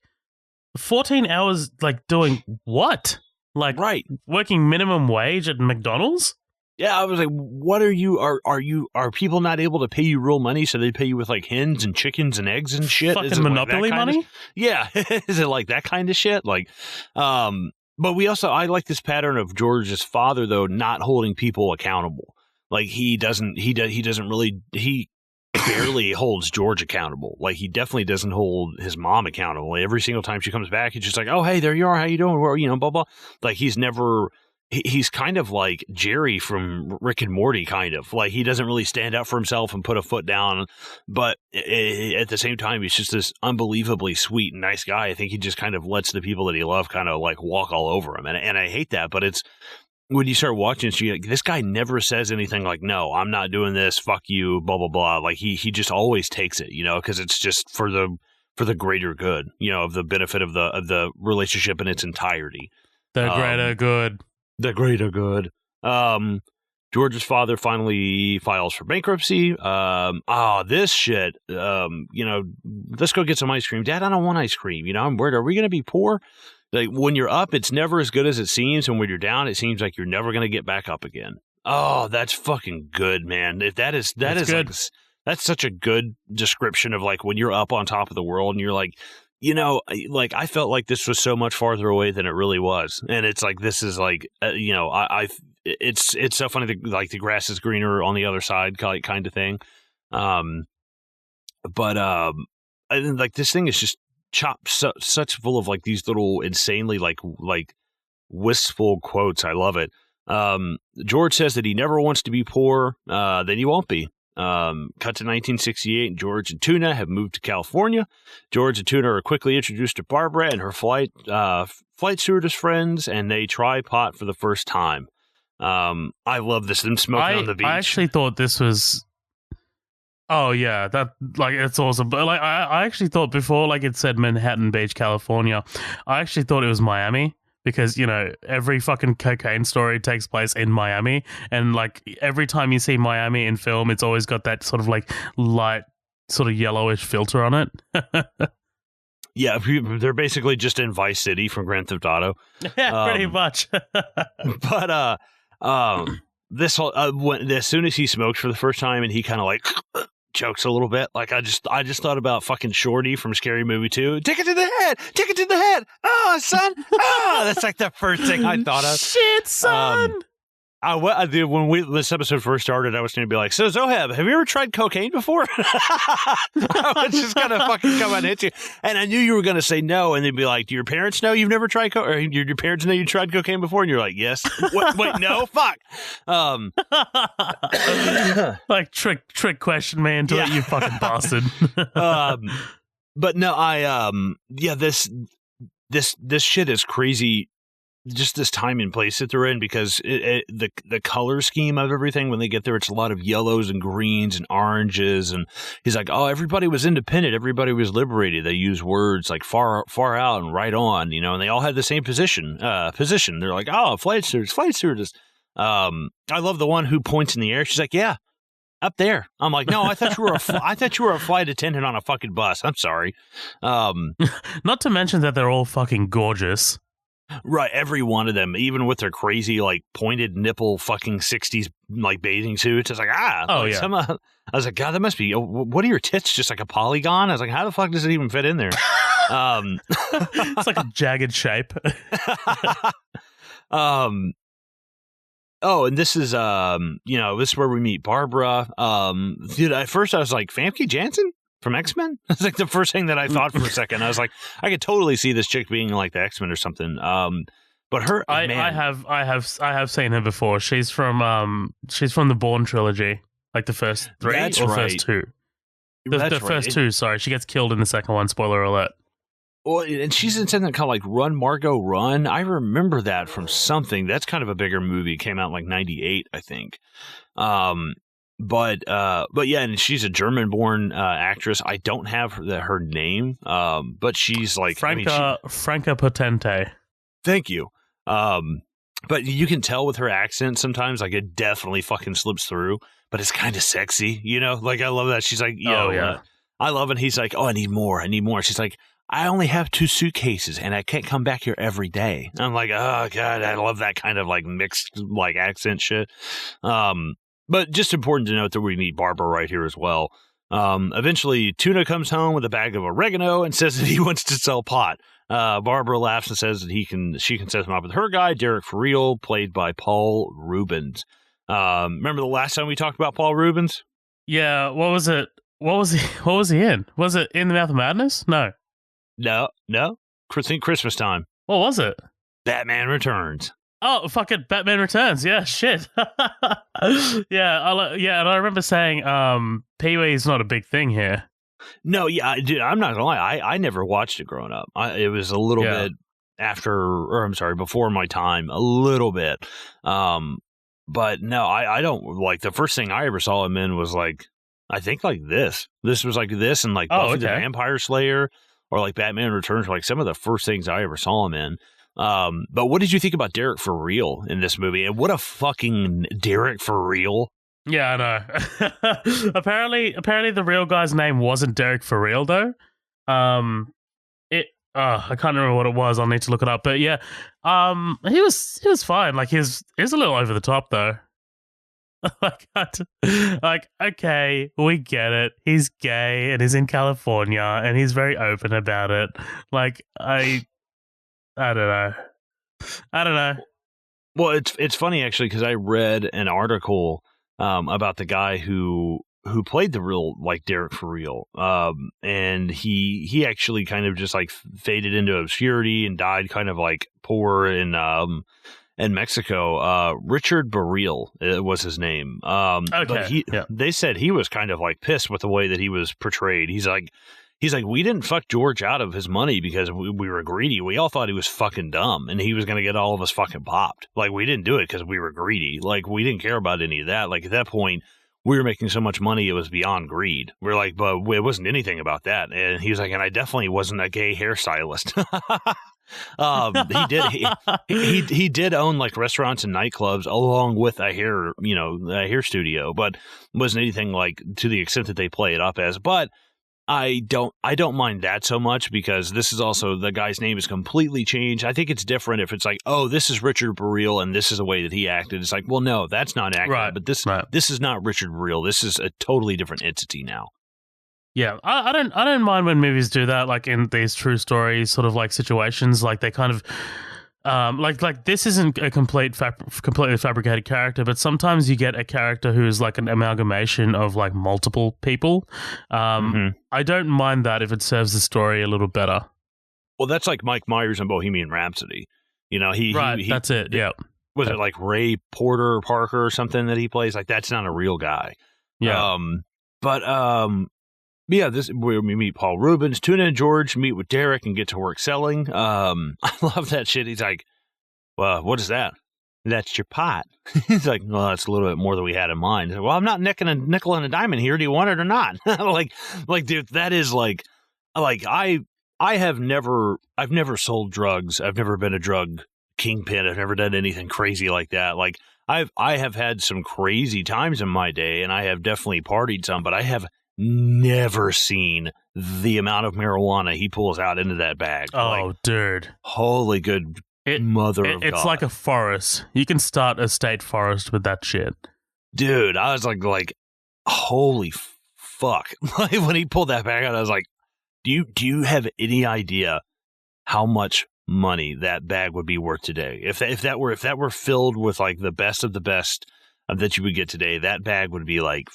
14 hours, like doing what? Like,
right,
working minimum wage at McDonald's?
Yeah, I was like, what are people not able to pay you real money, so they pay you with like hens and chickens and eggs and shit?
Fucking Monopoly money?
Yeah. Is it like that kind of shit? Like, but I like this pattern of George's father, though, not holding people accountable. Like he barely holds George accountable. Like he definitely doesn't hold his mom accountable. Every single time she comes back, he's just like, oh, hey, there you are. How you doing? Well, blah, blah. Like he's kind of like Jerry from Rick and Morty, kind of like he doesn't really stand up for himself and put a foot down. But at the same time, he's just this unbelievably sweet and nice guy. I think he just kind of lets the people that he loves kind of like walk all over him. And I hate that, but it's, when you start watching, this guy never says anything like, no, I'm not doing this, fuck you, blah, blah, blah. Like he just always takes it, because it's just for the greater good, of the benefit of the relationship in its entirety.
The greater good.
The greater good. George's father finally files for bankruptcy. This shit, let's go get some ice cream. Dad, I don't want ice cream. I'm worried. Are we going to be poor? Like when you're up, it's never as good as it seems. And when you're down, it seems like you're never going to get back up again. Oh, that's fucking good, man. If that's good. Like, that's such a good description of like when you're up on top of the world and you're like, like I felt like this was so much farther away than it really was. And it's like, this is like, it's so funny that like the grass is greener on the other side kind of thing. But I think like this thing is just chopped such full of like these little insanely like wistful quotes. I love it. George says that he never wants to be poor. Then you won't be. Cut to 1968, George and Tuna have moved to California. George and Tuna are quickly introduced to Barbara and her flight stewardess friends, and they try pot for the first time. I love this, them smoking on the beach.
I actually thought this was... Oh, yeah, that, like, it's awesome. But, like, I actually thought before, like, it said Manhattan Beach, California, I actually thought it was Miami. Because, you know, every fucking cocaine story takes place in Miami. And, like, every time you see Miami in film, it's always got that sort of, like, light, sort of yellowish filter on it.
Yeah, they're basically just in Vice City from Grand Theft Auto.
Yeah, pretty much.
But, this whole, as soon as he smokes for the first time and he kind of, like... chokes a little bit. Like I just thought about fucking Shorty from Scary Movie 2. Take it to the head. Take it to the head. Oh, son. Oh, that's like the first thing I thought of.
Shit, son.
When this episode first started, I was going to be like, so Zoheb, have you ever tried cocaine before? I was just going to fucking come and hit you. And I knew you were going to say no. And they'd be like, do your parents know you've never tried cocaine? Or your parents know you tried cocaine before? And you're like, yes. Wait, no? Fuck.
Like trick question me into it, you fucking bastard.
But no, this shit is crazy. Just this time and place that they're in, because the color scheme of everything when they get there, it's a lot of yellows and greens and oranges, and he's like, oh, everybody was independent, everybody was liberated. They use words like far out and right on, you know, and they all had the same position. They're like, oh, flight stewardess. I love the one who points in the air. She's like, yeah, up there. I'm like, no, I thought you were a flight attendant on a fucking bus. I'm sorry.
Not to mention that they're all fucking gorgeous.
Right, every one of them, even with their crazy, like, pointed nipple fucking 60s, like, bathing suits. It's like, I was like, God, that must be, what are your tits, just like a polygon? I was like, how the fuck does it even fit in there?
It's like a jagged shape.
And this is, this is where we meet Barbara. Dude, at first I was like, Famke Janssen? From X-Men? That's like the first thing that I thought for a second. I was like, I could totally see this chick being like the X-Men or something. But her,
I have seen her before. She's from the Bourne trilogy, like the first three first two. The first two. Sorry, she gets killed in the second one. Spoiler alert.
Well, and she's in something called like Run Margot Run. I remember that from something. That's kind of a bigger movie. It came out in like 98, I think. But yeah, and she's a German-born actress. I don't have her name, but she's like
Franca Potente.
Thank you. But you can tell with her accent sometimes, like it definitely fucking slips through. But it's kind of sexy, you know. Like I love that she's like, I love it. He's like, oh, I need more. She's like, I only have 2 suitcases, and I can't come back here every day. I'm like, oh god, I love that kind of like mixed like accent shit. But just important to note that we meet Barbara right here as well. Eventually, Tuna comes home with a bag of oregano and says that he wants to sell pot. Barbara laughs and says that she can set him up with her guy, Derek For Real, played by Paul Rubens. Remember the last time we talked about Paul Rubens?
Yeah, what was it? What was he in? Was it In the Mouth of Madness? No.
I think Christmas time.
What was it?
Batman Returns.
Oh, fucking Batman Returns. Yeah, shit. Yeah, and I remember saying Pee-wee's not a big thing here.
No, yeah, dude, I'm not gonna lie. I never watched it growing up. It was a little bit before my time, a little bit. But no, I don't, like, the first thing I ever saw him in was, like, I think, like, this. This was, like, this and, like, Buffy the Vampire Slayer or, like, Batman Returns were, like, some of the first things I ever saw him in. But what did you think about Derek For Real in this movie? And what a fucking Derek For Real.
Yeah, I know. apparently the real guy's name wasn't Derek For Real, though. I can't remember what it was. I'll need to look it up. But yeah, he was fine. Like, he was a little over the top, though. Like, okay, we get it. He's gay and he's in California and he's very open about it. Like, I don't know.
Well, it's funny actually, because I read an article about the guy who played the real, like, Derek For Real, and he actually kind of just like faded into obscurity and died kind of like poor and in Mexico. Richard Burriel was his name. But they said he was kind of like pissed with the way that he was portrayed. He's like, we didn't fuck George out of his money because we were greedy. We all thought he was fucking dumb and he was going to get all of us fucking popped. Like, we didn't do it because we were greedy. Like, we didn't care about any of that. Like, at that point, we were making so much money, it was beyond greed. We're like, but it wasn't anything about that. And he was like, and I definitely wasn't a gay hairstylist. He did own like restaurants and nightclubs along with a hair studio, but wasn't anything like to the extent that they play it up as. But I don't mind that so much because this is also the guy's name is completely changed. I think it's different if it's like, oh, this is Richard Burriel and this is the way that he acted. It's like, well, no, that's not accurate. Right. But this is not Richard Burriel. This is a totally different entity now.
Yeah, I don't mind when movies do that, like in these true story sort of like situations, like they kind of. Like this isn't a completely fabricated character, but sometimes you get a character who's like an amalgamation of like multiple people. I don't mind that if it serves the story a little better.
Well, that's like Mike Myers in Bohemian Rhapsody. You know, he
that's it. Yeah.
Was it like Ray Parker or something that he plays? Like, that's not a real guy.
Yeah.
Yeah, this where we meet Paul Rubens, tune in George, meet with Derek, and get to work selling. I love that shit. He's like, well, what is that? That's your pot. He's like, well, that's a little bit more than we had in mind. Well, I'm not nicking a nickel and a diamond here. Do you want it or not? like, dude, that is like I've never sold drugs. I've never been a drug kingpin. I've never done anything crazy like that. Like, I have had some crazy times in my day, and I have definitely partied some, but I have never seen the amount of marijuana he pulls out into that bag.
Oh, like, dude.
Holy good mother of God.
It's like a forest. You can start a state forest with that shit.
Dude, I was like, holy fuck. Like, when he pulled that bag out, I was like, do you have any idea how much money that bag would be worth today? If that were filled with like the best of the best that you would get today, that bag would be like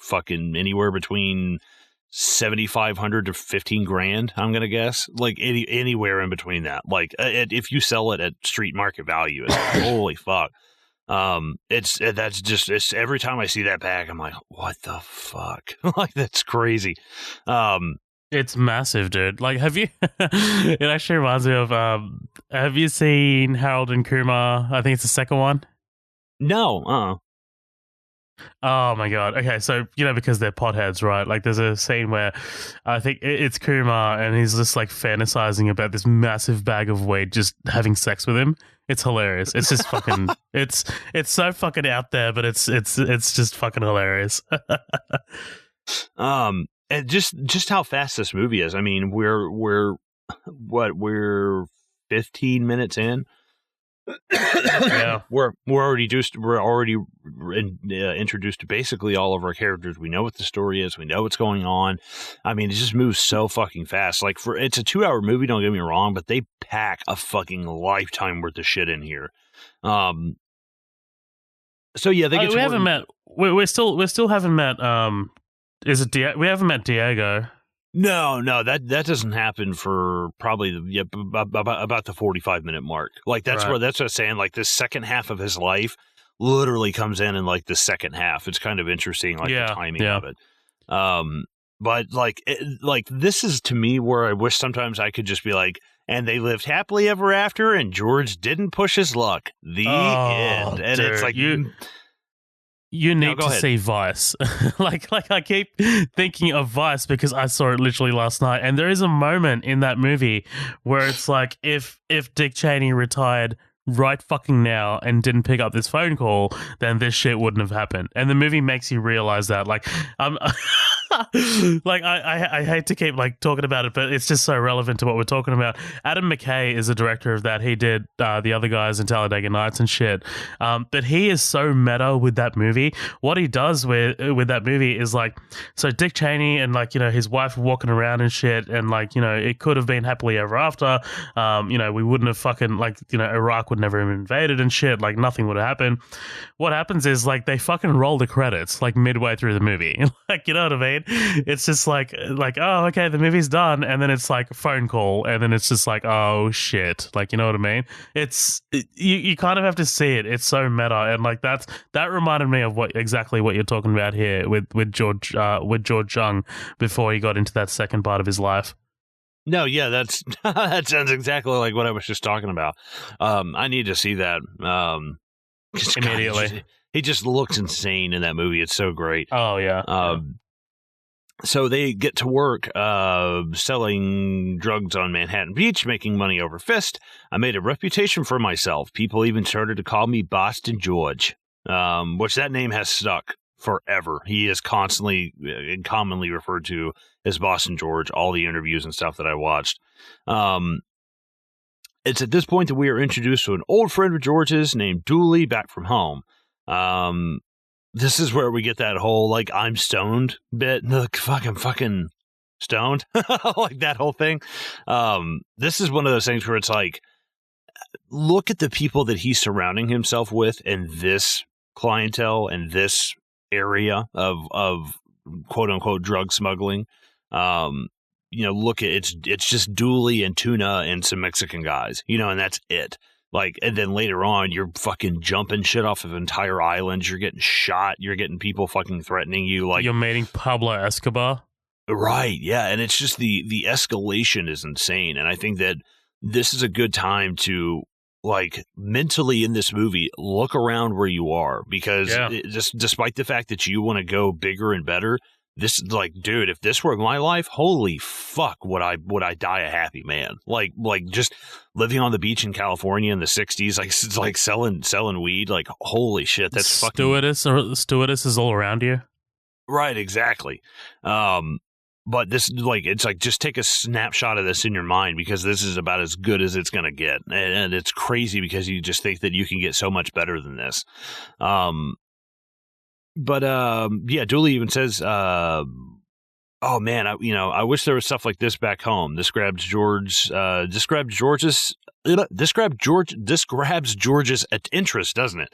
fucking anywhere between $7,500 to $15,000. I'm gonna guess, like anywhere in between that. Like, if you sell it at street market value, it's like, holy fuck. It's every time I see that bag, I'm like, what the fuck? Like, that's crazy.
It's massive, dude. Like, have you? It actually reminds me of. Have you seen Harold and Kumar? I think it's the second one.
No.
Oh my God. Okay, so because they're potheads, right? Like, there's a scene where I think it's Kumar, and he's just like fantasizing about this massive bag of weed, just having sex with him. It's hilarious. It's just fucking. it's so fucking out there, but it's just fucking hilarious.
And just how fast this movie is. I mean, we're 15 minutes in.
Yeah,
we're already introduced to basically all of our characters. We know what the story is. We know what's going on. I mean, it just moves so fucking fast. Like, it's a 2-hour movie. Don't get me wrong, but they pack a fucking lifetime worth of shit in here. So yeah, they get.
We haven't met. We still haven't met. Is it we haven't met Diego?
No, that doesn't happen for probably about the 45-minute mark. Like, that's where that's what I'm saying. Like, the second half of his life literally comes in like the second half. It's kind of interesting, like the timing of it. But like this is to me where I wish sometimes I could just be like, and they lived happily ever after, and George didn't push his luck. The end. And
dude,
it's like
You need to see Vice. like I keep thinking of Vice because I saw it literally last night, and there is a moment in that movie where it's like, if Dick Cheney retired right fucking now and didn't pick up this phone call, then this shit wouldn't have happened. And the movie makes you realize that. Like, like I hate to keep like talking about it, but it's just so relevant to what we're talking about. Adam McKay is the director of that. He did The Other Guys in Talladega Nights and shit. But he is so meta with that movie. What he does with that movie is like, so Dick Cheney and like, his wife walking around and shit, and like, it could have been happily ever after. We wouldn't have fucking like, Iraq would never have invaded and shit. Like, nothing would have happened. What happens is like they fucking roll the credits like midway through the movie. Like, you know what I mean? right? It's just like, oh, okay, the movie's done, and then it's like a phone call, and then it's just like, oh shit, like, you know what I mean? You kind of have to see it. It's so meta, and like that reminded me of exactly what you're talking about here with George Jung before he got into that second part of his life.
No, yeah, that sounds exactly like what I was just talking about. I need to see that
immediately.
God, he just looks insane in that movie. It's so great.
Oh yeah.
So they get to work selling drugs on Manhattan Beach, making money over fist. I made a reputation for myself. People even started to call me Boston George, which that name has stuck forever. He is constantly and commonly referred to as Boston George, all the interviews and stuff that I watched. It's at this point that we are introduced to an old friend of George's named Dooley, back from home. This is where we get that whole, like, I'm stoned bit. Like, fucking stoned. Like, that whole thing. This is one of those things where it's like, look at the people that he's surrounding himself with in this clientele and this area of quote unquote drug smuggling. Look at it's just Dooley and Tuna and some Mexican guys, and that's it. Like, and then later on, you're fucking jumping shit off of entire islands. You're getting shot. You're getting people fucking threatening you. Like,
you're meeting Pablo Escobar.
Right. Yeah. And it's just the escalation is insane. And I think that this is a good time to, like, mentally in this movie, look around where you are, because just despite the fact that you want to go bigger and better, this is like, dude, if this were my life, holy fuck, would I die a happy man? Like just living on the beach in California in the 60s, like selling weed, like, holy shit, that's fucking
stewardesses all around you.
Right, exactly. But this, like, it's like, just take a snapshot of this in your mind, because this is about as good as it's going to get. And it's crazy because you just think that you can get so much better than this. Dooley even says, oh man, I wish there was stuff like this back home. This grabs George's interest, doesn't it?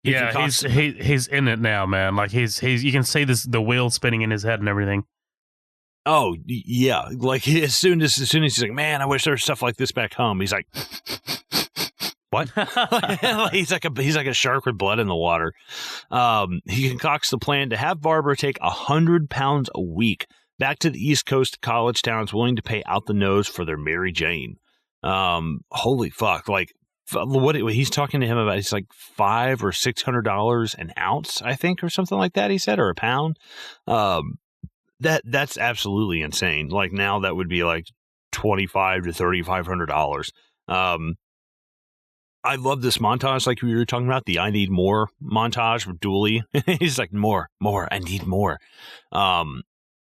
He's in it now, man. Like, he's you can see the wheel spinning in his head and everything.
Oh yeah, like as soon as he's like, man, I wish there was stuff like this back home. He's like, what? he's like a shark with blood in the water. He concocts the plan to have Barbara take 100 pounds a week back to the East Coast college towns willing to pay out the nose for their Mary Jane. Holy fuck! Like, what he's talking to him about, it's like $500 or $600 an ounce, I think, or something like that. He said, or a pound. That's absolutely insane. Like, now that would be like $2,500 to $3,500. I love this montage, like we were talking about, the I need more montage with Dooley. He's like, more, I need more.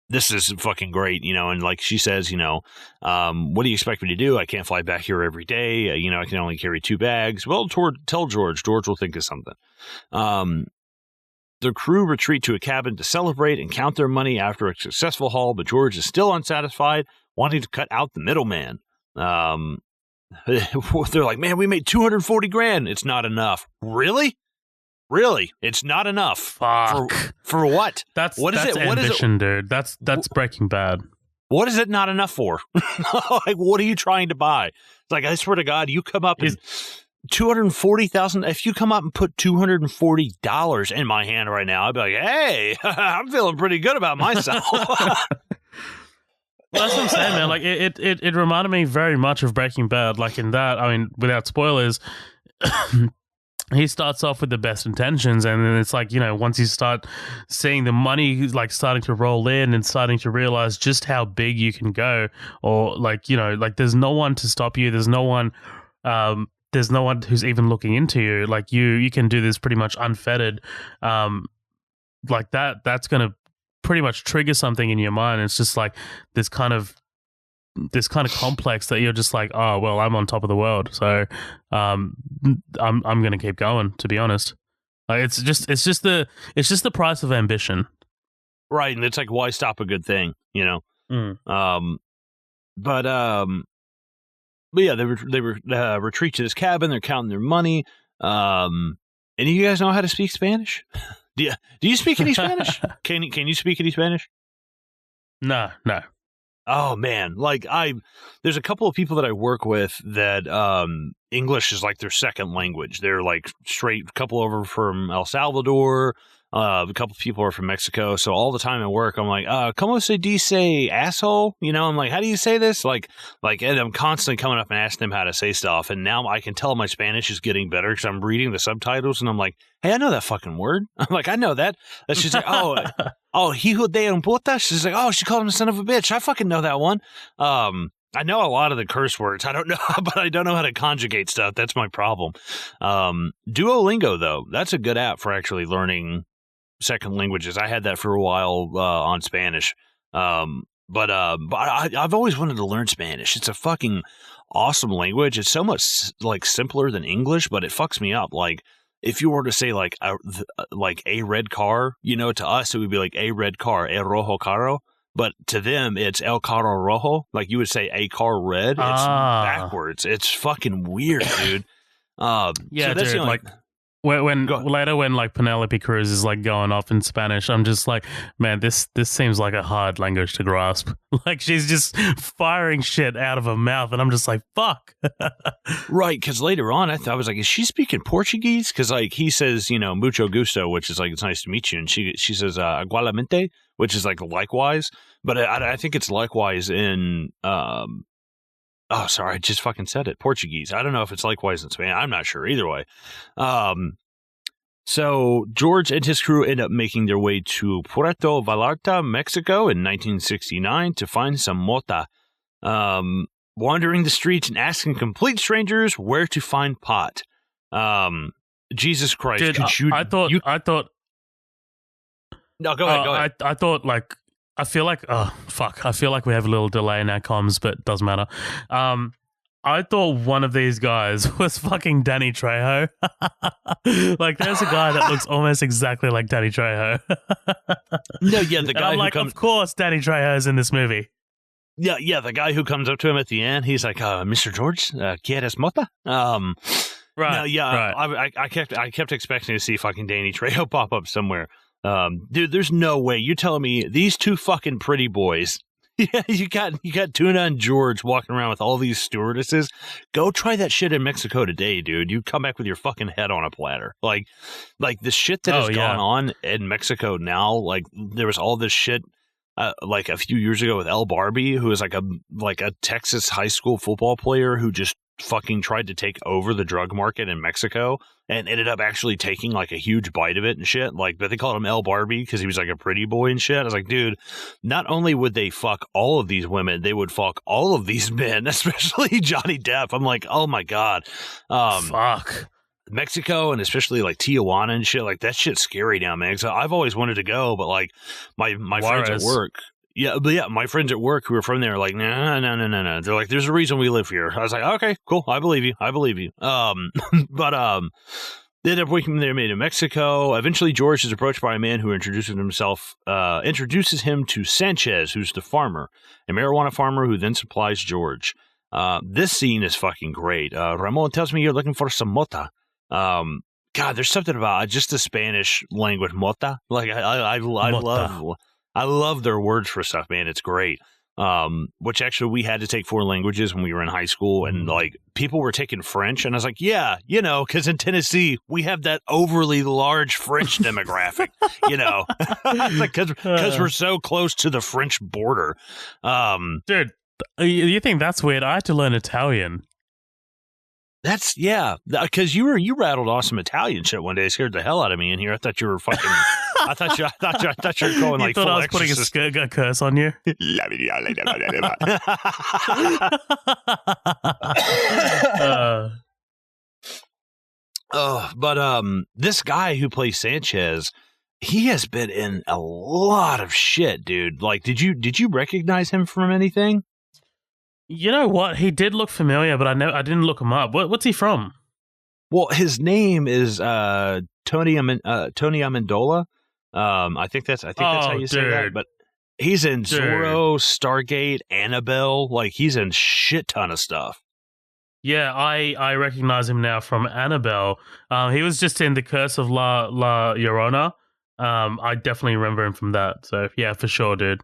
This is fucking great, and like she says, what do you expect me to do? I can't fly back here every day. I can only carry 2 bags. Well, tell George. George will think of something. The crew retreat to a cabin to celebrate and count their money after a successful haul, but George is still unsatisfied, wanting to cut out the middleman. They're like, man, we made $240,000. It's not enough. Really? It's not enough.
Fuck.
For what?
That's ambition, dude. That's Breaking Bad.
What is it not enough for? Like, what are you trying to buy? It's like, I swear to God, you come up and $240,000. If you come up and put $240 in my hand right now, I'd be like, hey, I'm feeling pretty good about myself.
Well, that's what I'm saying, man. Like, it reminded me very much of Breaking Bad. Like, in that, I mean, without spoilers, he starts off with the best intentions, and then it's like, once you start seeing the money, like, starting to roll in and starting to realize just how big you can go, or like, like, there's no one to stop you. There's no one who's even looking into you. Like, you can do this pretty much unfettered. Like, that's going to pretty much trigger something in your mind. It's just like this kind of complex that you're just like, oh well, I'm on top of the world, so I'm gonna keep going. To be honest, like, it's just the price of ambition,
right? And it's like, why stop a good thing, But yeah, they retreat to this cabin. They're counting their money. And you guys know how to speak Spanish? Do you speak any Spanish? Can you speak any Spanish?
No.
Oh man, there's a couple of people that I work with that English is like their second language. They're like straight couple over from El Salvador. A couple of people are from Mexico. So all the time at work, I'm like, "Como se dice asshole?" You know, I'm like, "How do you say this?" And I'm constantly coming up and asking them how to say stuff. And now I can tell my Spanish is getting better because I'm reading the subtitles and I'm like, "Hey, I know that fucking word." I'm like, "I know that." And she's like, "Oh, hijo de un puta." She's like, "Oh, she called him a son of a bitch." I fucking know that one. I know a lot of the curse words. I don't know, but I don't know how to conjugate stuff. That's my problem. Duolingo, though, that's a good app for actually learning second languages. I had that for a while on Spanish. But I've always wanted to learn Spanish. It's a fucking awesome language. It's so much like simpler than English, but it fucks me up. Like if you were to say like a red car, you know, to us it would be like a red car, el rojo carro. But to them, it's el carro rojo. Like you would say a car red. It's backwards. It's fucking weird, dude.
Yeah, so that's dude. Like when like Penelope Cruz is like going off in Spanish, I'm just like, man, this seems like a hard language to grasp. Like she's just firing shit out of her mouth, and I'm just like, fuck.
Right, because later on, I was like, is she speaking Portuguese? Because like he says, you know, mucho gusto, which is like it's nice to meet you, and she says igualmente, which is like likewise. But I think it's likewise in oh, sorry, I just fucking said it. Portuguese. I don't know if it's likewise in Spanish. I'm not sure. Either way. So George and his crew end up making their way to Puerto Vallarta, Mexico in 1969 to find some mota. Wandering the streets and asking complete strangers where to find pot. Jesus Christ.
Dude, I thought...
No, go ahead.
I thought like... I feel like, I feel like we have a little delay in our comms, but it doesn't matter. I thought one of these guys was fucking Danny Trejo. Like, there's a guy that looks almost exactly like Danny Trejo.
No, yeah, the guy
who like, of course, Danny Trejo's in this movie.
Yeah, the guy who comes up to him at the end, he's like, Mr. George, ¿quieres mota?
Right.
No, yeah,
right.
I kept expecting to see fucking Danny Trejo pop up somewhere. Dude, there's no way. You're telling me these two fucking pretty boys. Yeah, you got Tuna and George walking around with all these stewardesses. Go try that shit in Mexico today, dude. You come back with your fucking head on a platter. Like the shit that has gone on in Mexico now. Like there was all this shit. Like a few years ago with El Barbie, who was like a Texas high school football player who just fucking tried to take over the drug market in Mexico and ended up actually taking like a huge bite of it and shit. Like, but they called him El Barbie because he was like a pretty boy and shit. I was like, dude, not only would they fuck all of these women, they would fuck all of these men, especially Johnny Depp. I'm like, oh my God.
Fuck.
Mexico and especially like Tijuana and shit, like that shit's scary now, man. So I've always wanted to go, but like my friends at work, my friends at work who are from there are like, no. They're like, there's a reason we live here. I was like, okay, cool, I believe you. But they ended up waking their way to Mexico. Eventually, George is approached by a man who introduces him to Sanchez, who's the farmer, a marijuana farmer who then supplies George. This scene is fucking great. Ramon tells me you're looking for some mota. God, there's something about just the Spanish language mota. Like I love their words for stuff, man. It's great. Which actually we had to take 4 languages when we were in high school, and like people were taking French, and I was like, yeah, you know, because in Tennessee we have that overly large French demographic, you know, because we're so close to the French border.
Dude, you think that's weird? I had to learn Italian.
That's because you rattled off some Italian shit one day. It scared the hell out of me in here. I thought you were fucking. I thought you were going like.
You thought
full
I was
exorcist.
putting a curse on you.
But this guy who plays Sanchez, he has been in a lot of shit, dude. Like, did you recognize him from anything?
You know what? He did look familiar, but I didn't look him up. What's he from?
Well, his name is Tony Amendola. I think that's how you say that. But he's in Zorro, Stargate, Annabelle. Like he's in shit ton of stuff.
Yeah, I recognize him now from Annabelle. He was just in The Curse of La Llorona. I definitely remember him from that. So yeah, for sure, dude.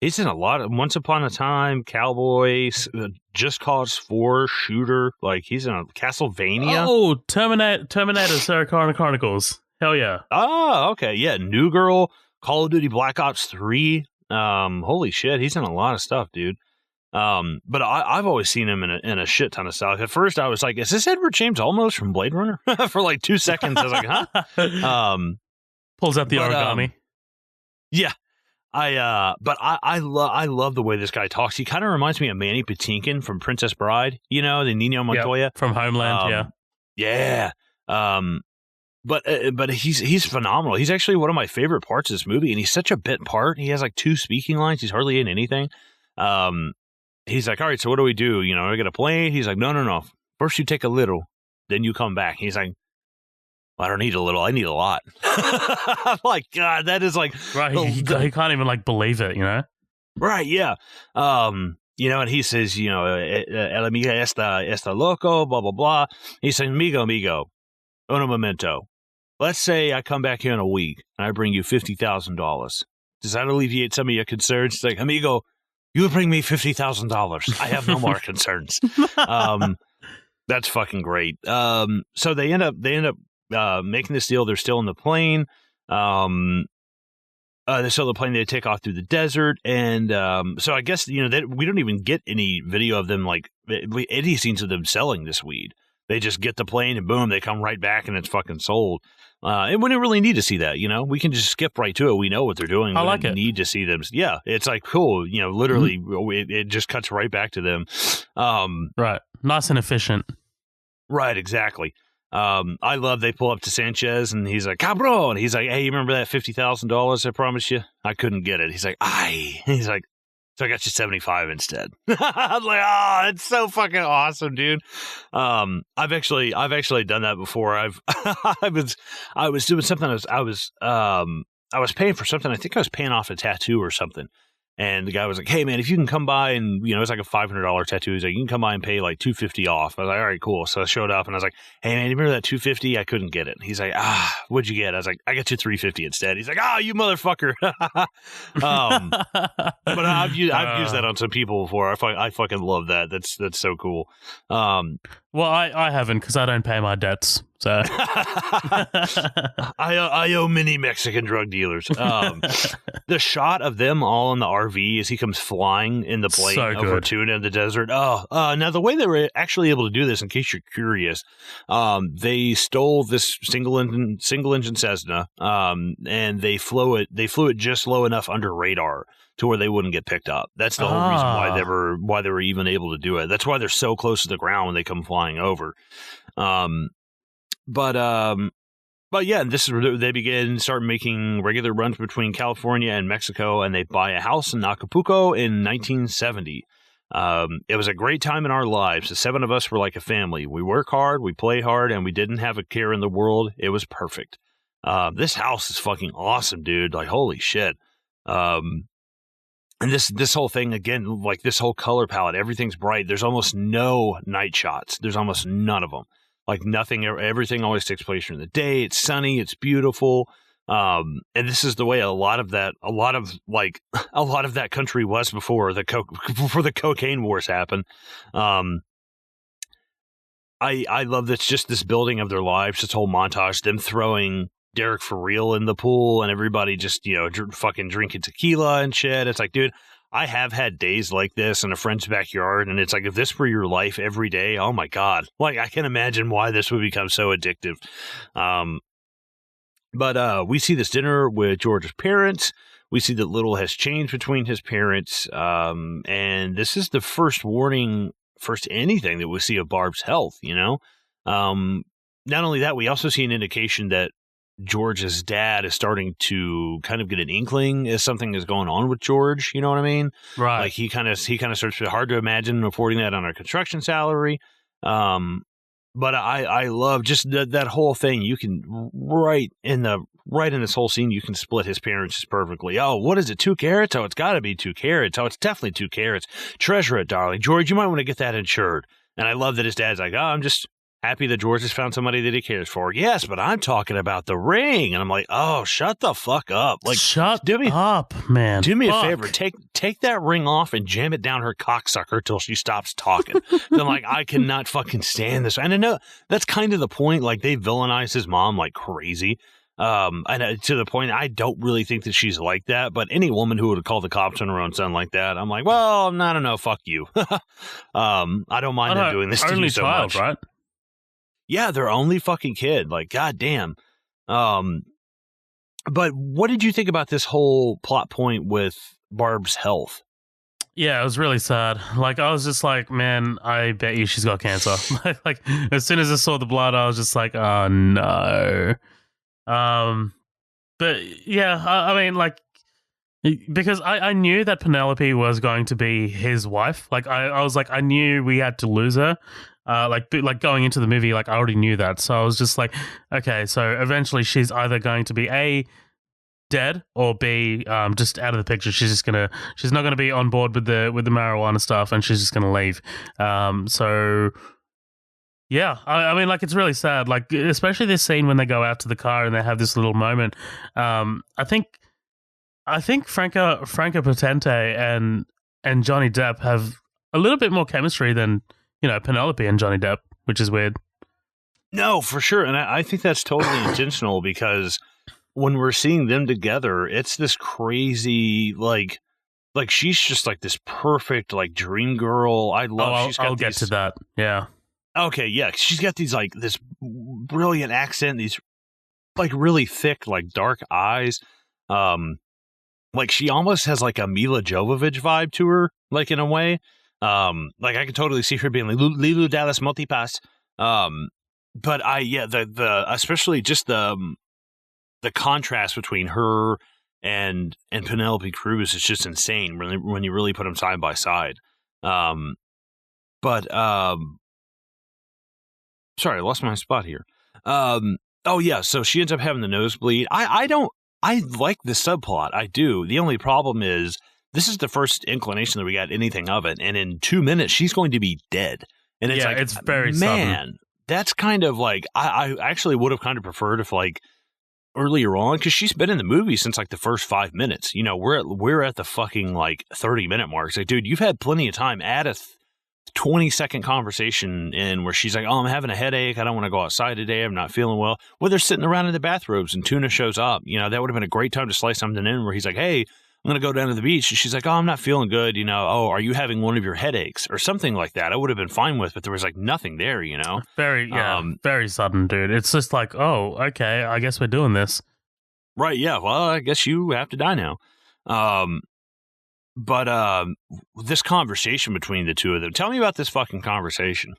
He's in a lot of Once Upon a Time, Cowboys, Just Cause 4, Shooter. Like, he's in a Castlevania.
Oh, Terminator, Sarah Connor Chronicles. Hell yeah.
Oh, okay. Yeah, New Girl, Call of Duty Black Ops 3. Holy shit, he's in a lot of stuff, dude. But I've always seen him in a shit ton of stuff. At first, I was like, is this Edward James Olmos from Blade Runner? For like 2 seconds, I was like, huh?
Pulls out the origami.
Yeah. I love the way this guy talks. He kind of reminds me of Manny Patinkin from Princess Bride, the Nino Montoya
from Homeland.
Yeah. But he's phenomenal. He's actually one of my favorite parts of this movie, and he's such a bit part. He has like 2 speaking lines. He's hardly in anything. He's like, all right, so what do we do? I got a plane. He's like, no. First you take a little, then you come back. He's like, I don't need a little. I need a lot. I'm like, God, that is like...
Right, he can't even, like, believe it,
Right, yeah. And he says, el amigo está loco, blah, blah, blah. He says, amigo, uno momento. Let's say I come back here in a week, and I bring you $50,000. Does that alleviate some of your concerns? It's like, amigo, you bring me $50,000. I have no more concerns. That's fucking great. So they end up making this deal. They're still in the plane. They're still in the plane. They take off through the desert, and so I guess we don't even get any video of them, like any scenes of them selling this weed. They just get the plane and boom, they come right back and it's fucking sold. And we didn't really need to see that. We can just skip right to it. We know what they're doing.
I
we
like
don't
it.
Need to see them. Yeah, it's like cool. Literally, it just cuts right back to them.
Right, nice and efficient.
Right, exactly. I love they pull up to Sanchez and he's like, cabron. And he's like, hey, you remember that $50,000 I promised you? I couldn't get it. He's like, aye. He's like, so I got you 75 instead. I'm like, oh, it's so fucking awesome, dude. I've actually done that before. I was doing something. I was paying for something. I think I was paying off a tattoo or something. And the guy was like, hey, man, if you can come by and, it's like a $500 tattoo. He's like, you can come by and pay like $250 off. I was like, all right, cool. So I showed up and I was like, hey, man, you remember that $250? I couldn't get it. He's like, what'd you get? I was like, I got you $350 instead. He's like, you motherfucker. But I've used that on some people before. I fucking love that. That's so cool.
Well, I haven't because I don't pay my debts. So
I owe many Mexican drug dealers. The shot of them all in the RV as he comes flying in the plane over Tuna in the desert. Now the way they were actually able to do this, in case you're curious, they stole this single engine Cessna, and they flew it just low enough under radar to where they wouldn't get picked up. That's the whole reason why they were even able to do it. That's why they're so close to the ground when they come flying over. But yeah, this is where they start making regular runs between California and Mexico, and they buy a house in Acapulco in 1970. It was a great time in our lives. The 7 of us were like a family. We work hard, we play hard, and we didn't have a care in the world. It was perfect. This house is fucking awesome, dude. Like, holy shit. And this whole thing, again, like this whole color palette, everything's bright. There's almost no night shots. There's almost none of them. Like nothing, everything always takes place during the day. It's sunny, it's beautiful. And this is the way a lot of that country was before the cocaine wars happened. I love this, just this building of their lives, this whole montage, them throwing Derek for real in the pool and everybody just, fucking drinking tequila and shit. It's like, dude, I have had days like this in a friend's backyard, and it's like, if this were your life every day, oh my God. Like, I can imagine why this would become so addictive. But we see this dinner with George's parents. We see that little has changed between his parents. And this is the first anything that we see of Barb's health, Not only that, we also see an indication that George's dad is starting to kind of get an inkling as something is going on with George. You know what I mean?
Right.
Like he kind of starts to hard to imagine affording that on a construction salary. But I love just that whole thing. You can right in this whole scene, you can split his parents perfectly. Oh, what is it? 2 carats? Oh, it's got to be 2 carats. Oh, it's definitely 2 carats. Treasure it, darling. George, you might want to get that insured. And I love that his dad's like, oh, I'm just happy that George has found somebody that he cares for. Yes, but I'm talking about the ring. And I'm like, oh, shut the fuck up. Like,
shut up, man.
Do me a favor. Take that ring off and jam it down her cocksucker till she stops talking. I'm like, I cannot fucking stand this. And I know that's kind of the point. Like, they villainize his mom like crazy. And to the point, I don't really think that she's like that, but any woman who would have called the cops on her own son like that, I'm like, well, I don't know, fuck you. I don't mind them doing this to you so much.
Right?
Yeah, their only fucking kid. Like, goddamn. But what did you think about this whole plot point with Barb's health?
Yeah, it was really sad. Like, I was just like, man, I bet you she's got cancer. Like, as soon as I saw the blood, I was just like, oh no. But yeah, I mean, like, because I knew that Penelope was going to be his wife. Like, I was like, I knew we had to lose her. Like going into the movie, like, I already knew that. So I was just like, okay, so eventually she's either going to be A, dead, or B, just out of the picture. She's not gonna be on board with the marijuana stuff, and she's just gonna leave. So yeah, I mean, like, it's really sad. Like, especially this scene when they go out to the car and they have this little moment. I think Franca Potente and Johnny Depp have a little bit more chemistry than, you know, Penelope and Johnny Depp, which is weird.
No, for sure, and I think that's totally intentional, because when we're seeing them together, it's this crazy, like she's just like this perfect, like, dream girl. I love.
I'll get to that. Yeah.
Okay, yeah, she's got these, like, this brilliant accent, these, like, really thick, like, dark eyes. Like, she almost has, like, a Mila Jovovich vibe to her, like, in a way. Like, I could totally see her being like Lilu Dallas Multipass. But especially just the contrast between her and Penelope Cruz is just insane when you really put them side by side. Sorry, I lost my spot here. Oh yeah, so she ends up having the nosebleed. I like the subplot. I do. The only problem is this is the first inclination that we got anything of it, and in 2 minutes she's going to be dead. And it's like,
it's very
man,
sudden.
That's kind of like I actually would have kind of preferred if, like, earlier on, because she's been in the movie since, like, the first 5 minutes. You know, we're at the fucking, like, 30-minute mark. It's like, dude, you've had plenty of time. Add a 20-second conversation in where she's like, oh, I'm having a headache. I don't want to go outside today. I'm not feeling well. Well, they're sitting around in the bathrobes and Tuna shows up. You know, that would have been a great time to slice something in where he's like, hey, I'm going to go down to the beach. And she's like, oh, I'm not feeling good. You know, oh, are you having one of your headaches or something like that? I would have been fine with, but there was, like, nothing there, you know?
Very sudden, dude. It's just like, oh, okay, I guess we're doing this.
Right, yeah. Well, I guess you have to die now. But this conversation between the two of them, tell me about this fucking conversation.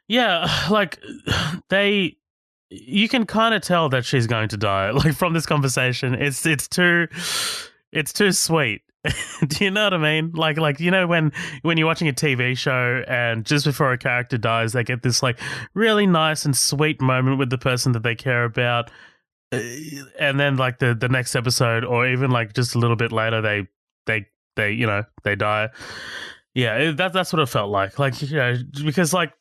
Yeah, like, you can kind of tell that she's going to die, like, from this conversation. It's too sweet. Do you know what I mean? Like, you know, when you're watching a TV show and just before a character dies, they get this, like, really nice and sweet moment with the person that they care about. And then, like, the next episode, or even, like, just a little bit later, they you know, they die. Yeah, that's what it felt like. Like, you know, because, like,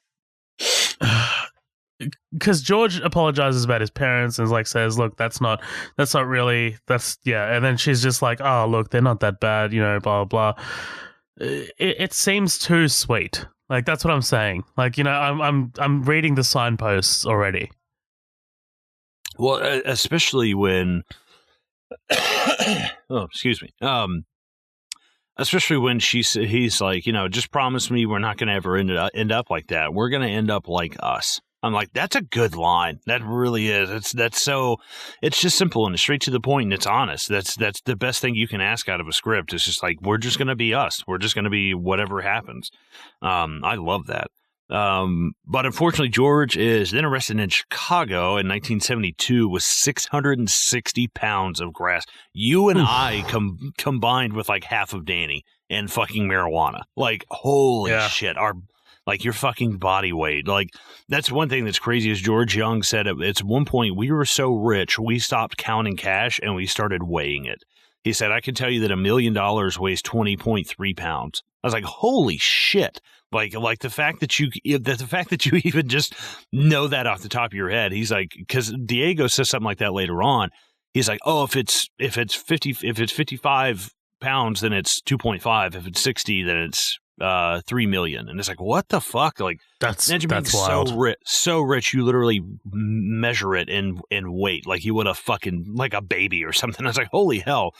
because George apologizes about his parents and, like, says, look, that's not really, and then she's just like, oh, look, they're not that bad, you know, blah blah blah. It seems too sweet. Like, that's what I'm saying. Like, you know, I'm reading the signposts already.
Well, especially when, oh, excuse me. Especially when he's like, you know, just promise me we're not going to ever end up like that. We're going to end up like us. I'm like, that's a good line. That really is. It's just simple and straight to the point, and it's honest. That's the best thing you can ask out of a script. It's just like, we're just going to be us. We're just going to be whatever happens. I love that. But unfortunately, George is then arrested in Chicago in 1972 with 660 pounds of grass. You and I combined with, like, half of Danny and fucking marijuana. Like, holy shit. Your fucking body weight. Like, that's one thing that's crazy is George Jung said at one point, we were so rich, we stopped counting cash and we started weighing it. He said, I can tell you that $1 million weighs 20.3 pounds. I was like, holy shit. Like the fact that you even just know that off the top of your head. He's like, because Diego says something like that later on. He's like, oh, if it's 55 pounds, then it's 2.5. If it's 60, then it's 3 million. And it's like, what the fuck? Like,
that's
wild. So rich, you literally measure it in weight, like you would a fucking like a baby or something. I was like, holy hell.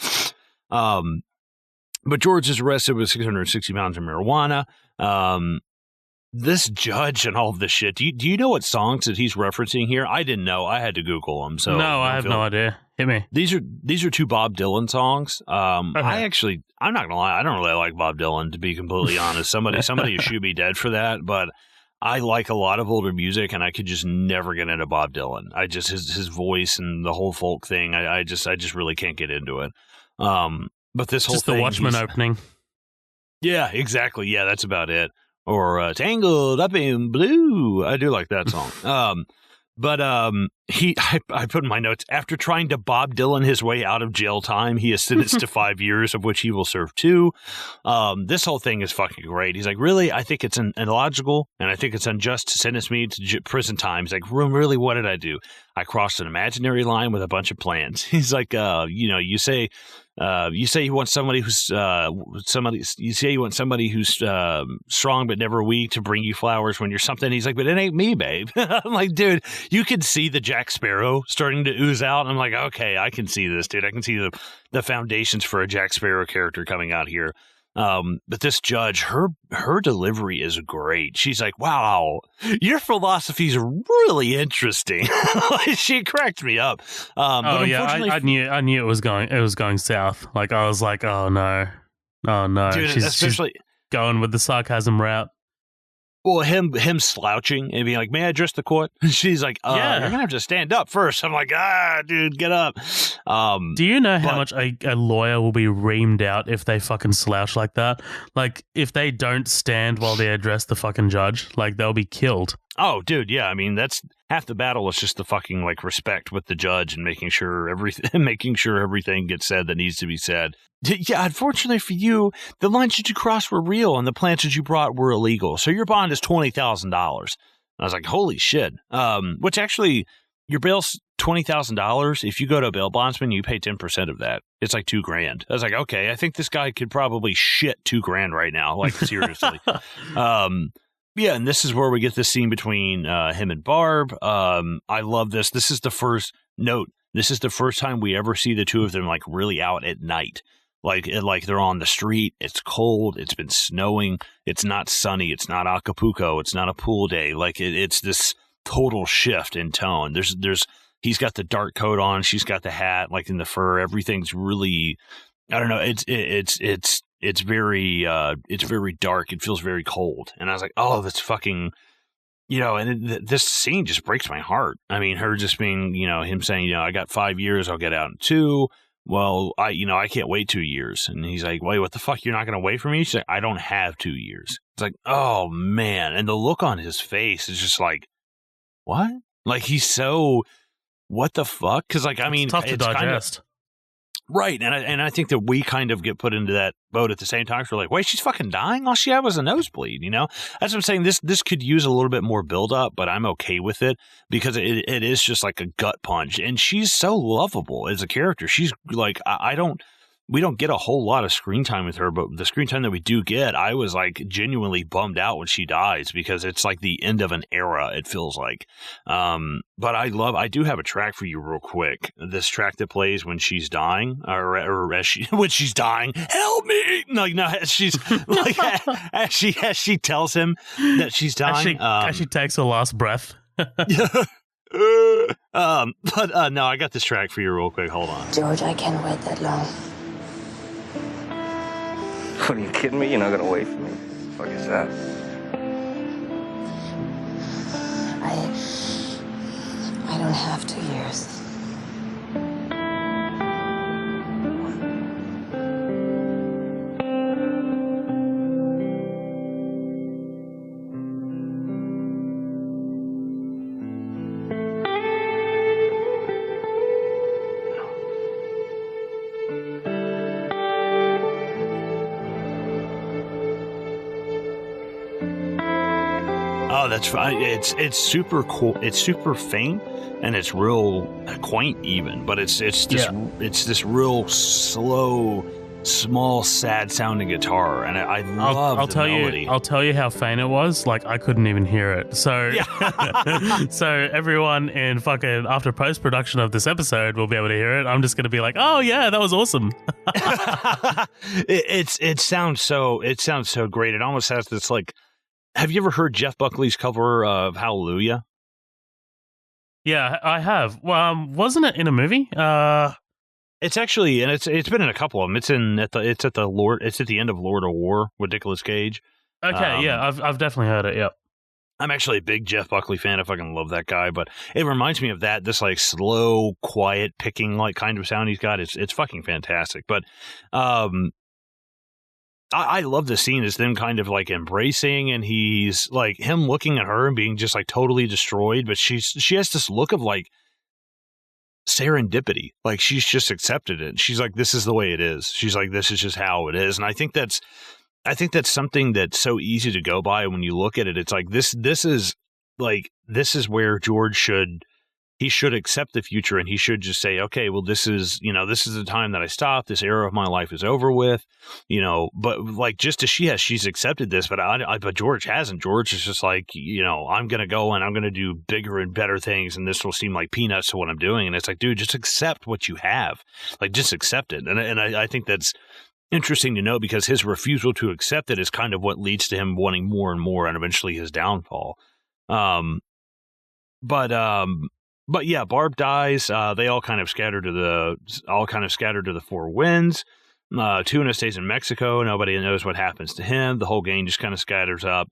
But George is arrested with 660 pounds of marijuana. This judge and all of this shit. Do you know what songs that he's referencing here? I didn't know. I had to Google them. So
no, I have no idea. Hit me.
These are two Bob Dylan songs. Okay. I'm not gonna lie. I don't really like Bob Dylan, to be completely honest. Somebody should be dead for that. But I like a lot of older music, and I could just never get into Bob Dylan. I just his voice and the whole folk thing. I just really can't get into it. But this whole
just
thing,
the Watchmen opening. Yeah,
exactly. Yeah, that's about it. Or Tangled Up in Blue. I do like that song. But I put in my notes, after trying to Bob Dylan his way out of jail time, he is sentenced to 5 years, of which he will serve 2. This whole thing is fucking great. He's like, really? I think it's illogical, and I think it's unjust to sentence me to prison time. He's like, really, what did I do? I crossed an imaginary line with a bunch of plans. He's like, you say you want somebody who's strong but never weak to bring you flowers when you're something. He's like, but it ain't me, babe. I'm like, dude, you could see the Jack Sparrow starting to ooze out. I'm like, okay, I can see this, dude. I can see the foundations for a Jack Sparrow character coming out here. But this judge, her delivery is great. She's like, wow, your philosophy is really interesting. She cracked me up. But
yeah, I knew it was going south. Like, I was like, oh no,
dude,
she's going with the sarcasm route.
Well, him slouching and being like, may I address the court? She's like, you're going to have to stand up first. I'm like, dude, get up.
Do you know how much a lawyer will be reamed out if they fucking slouch like that? Like, if they don't stand while they address the fucking judge, like, they'll be killed.
Oh, dude, yeah. I mean, that's half the battle is just the fucking, like, respect with the judge and making sure everything gets said that needs to be said. Yeah, unfortunately for you, the lines that you crossed were real and the plants that you brought were illegal. So your bond is $20,000. I was like, holy shit. Which actually, your bail's $20,000. If you go to a bail bondsman, you pay 10% of that. It's like $2,000. I was like, okay, I think this guy could probably shit $2,000 right now. Like, seriously. Yeah, and this is where we get this scene between him and Barb. I love this. This is the first time we ever see the two of them like really out at night. Like they're on the street. It's cold. It's been snowing. It's not sunny. It's not Acapulco. It's not a pool day. Like it's this total shift in tone. He's got the dark coat on. She's got the hat, like in the fur. Everything's really, I don't know. It's very dark. It feels very cold. And I was like, oh, that's fucking, and this scene just breaks my heart. I mean, her just being, him saying, I got 5 years, I'll get out in 2. Well, I can't wait 2 years. And he's like, wait, what the fuck? You're not going to wait for me? She's like, I don't have 2 years. It's like, oh man. And the look on his face is just like, what? Like, he's so, what the fuck? Cause like, I mean,
it's tough to digest.
Right, and I think that we kind of get put into that boat at the same time. So we're like, wait, she's fucking dying? All she had was a nosebleed, That's what I'm saying. This could use a little bit more build-up, but I'm okay with it because it is just like a gut punch. And she's so lovable as a character. She's like, we don't get a whole lot of screen time with her, but the screen time that we do get, I was like genuinely bummed out when she dies because it's like the end of an era, it feels like. But I do have a track for you real quick. This track that plays when she's dying, or when she's dying, help me! No, she's like, as she tells him that she's dying.
As she takes her last breath.
But no, I got this track for you real quick. Hold on.
George, I can't wait that long.
What, are you kidding me? You're not gonna wait for me. What the fuck is that?
I don't have 2 years.
Oh, that's fine. It's super cool. It's super faint and it's real quaint even, but it's this real slow, small, sad sounding guitar, and I love the melody.
I'll tell you how faint it was. Like I couldn't even hear it. So so everyone in fucking after post production of this episode will be able to hear it. I'm just gonna be like, oh yeah, that was awesome.
it sounds so great. It almost has this like. Have you ever heard Jeff Buckley's cover of Hallelujah?
Yeah, I have. Well, wasn't it in a movie?
It's actually, and it's been in a couple of them. It's at the end of Lord of War with Nicolas Cage.
Okay, yeah, I've definitely heard it. Yep.
I'm actually a big Jeff Buckley fan. I fucking love that guy, but it reminds me of this like slow, quiet picking like kind of sound he's got. It's fucking fantastic. But I love the scene as them kind of like embracing, and he's like him looking at her and being just like totally destroyed, but she has this look of like serendipity, like she's just accepted it. She's like, this is the way it is. She's like, this is just how it is. And I think that's something that's so easy to go by when you look at it. It's like this is where George should accept the future, and he should just say, okay, well, this is the time that I stop. This era of my life is over with, but like just as she's accepted this, but but George hasn't. George is just like, I'm going to go and I'm going to do bigger and better things. And this will seem like peanuts to what I'm doing. And it's like, dude, just accept what you have. Like, just accept it. And I think that's interesting to know, because his refusal to accept it is kind of what leads to him wanting more and more, and eventually his downfall. But yeah, Barb dies. They all kind of scatter to the four winds. Tuna stays in Mexico. Nobody knows what happens to him. The whole gang just kind of scatters up.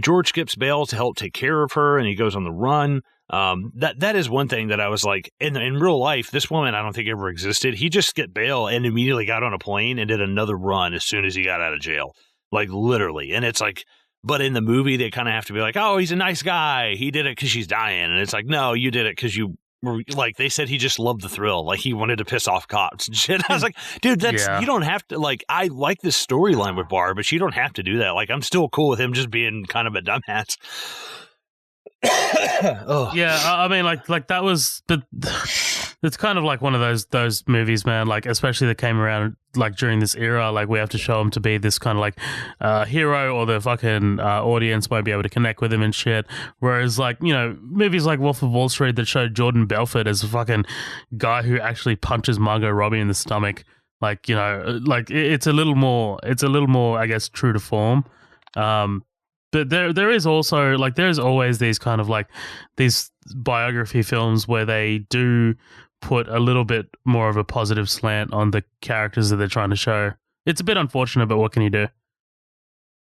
George skips bail to help take care of her, and he goes on the run. That is one thing that I was like, in real life, this woman I don't think ever existed. He just skipped bail and immediately got on a plane and did another run as soon as he got out of jail, like literally. And it's like. But in the movie, they kind of have to be like, oh, he's a nice guy. He did it because she's dying. And it's like, no, you did it because you were, like, they said he just loved the thrill. Like, he wanted to piss off cops and shit. I was like, dude, you don't have to, like, I like this storyline with Barb, but you don't have to do that. Like, I'm still cool with him just being kind of a dumbass.
Yeah, I mean, like that was it's kind of like one of those movies, man, like especially that came around like during this era, like we have to show him to be this kind of like hero, or the fucking audience might be able to connect with him and shit. Whereas like, movies like Wolf of Wall Street that showed Jordan Belfort as a fucking guy who actually punches Margot Robbie in the stomach, like, like it's a little more, I guess, true to form. But there is also, like, there's always these kind of, like, these biography films where they do put a little bit more of a positive slant on the characters that they're trying to show. It's a bit unfortunate, but what can you do?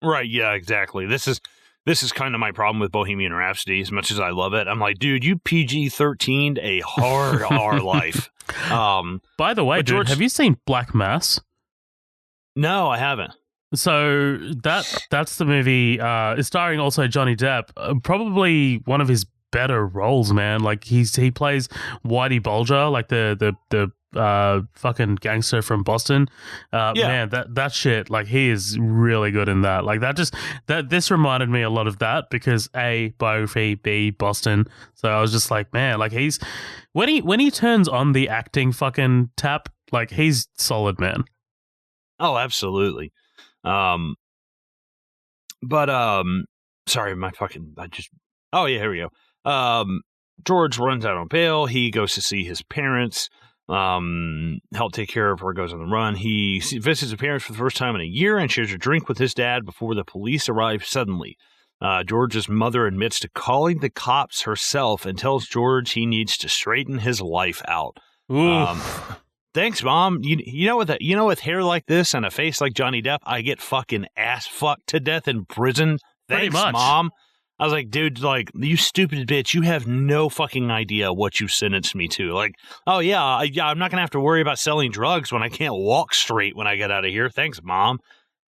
Right, yeah, exactly. This is kind of my problem with Bohemian Rhapsody. As much as I love it, I'm like, dude, you PG-13'd a hard R life.
By the way, George, have you seen Black Mass?
No, I haven't.
So that's the movie. It's starring also Johnny Depp. Probably one of his better roles, man. Like he plays Whitey Bulger, like the fucking gangster from Boston. Man, that shit. Like he is really good in that. Like this reminded me a lot of that, because A, biography, B, Boston. So I was just like, man, like he's when he turns on the acting fucking tap, like he's solid, man.
Oh, absolutely. Sorry, oh yeah, here we go. George runs out on bail. He goes to see his parents, help take care of her, goes on the run. He visits his parents for the first time in a year and shares a drink with his dad before the police arrive suddenly. George's mother admits to calling the cops herself and tells George he needs to straighten his life out. Thanks, Mom. You know with hair like this and a face like Johnny Depp, I get fucking ass fucked to death in prison. Thanks, Mom. I was like, dude, like, you stupid bitch, you have no fucking idea what you sentenced me to. Like, oh yeah, I'm not gonna have to worry about selling drugs when I can't walk straight when I get out of here. Thanks, Mom.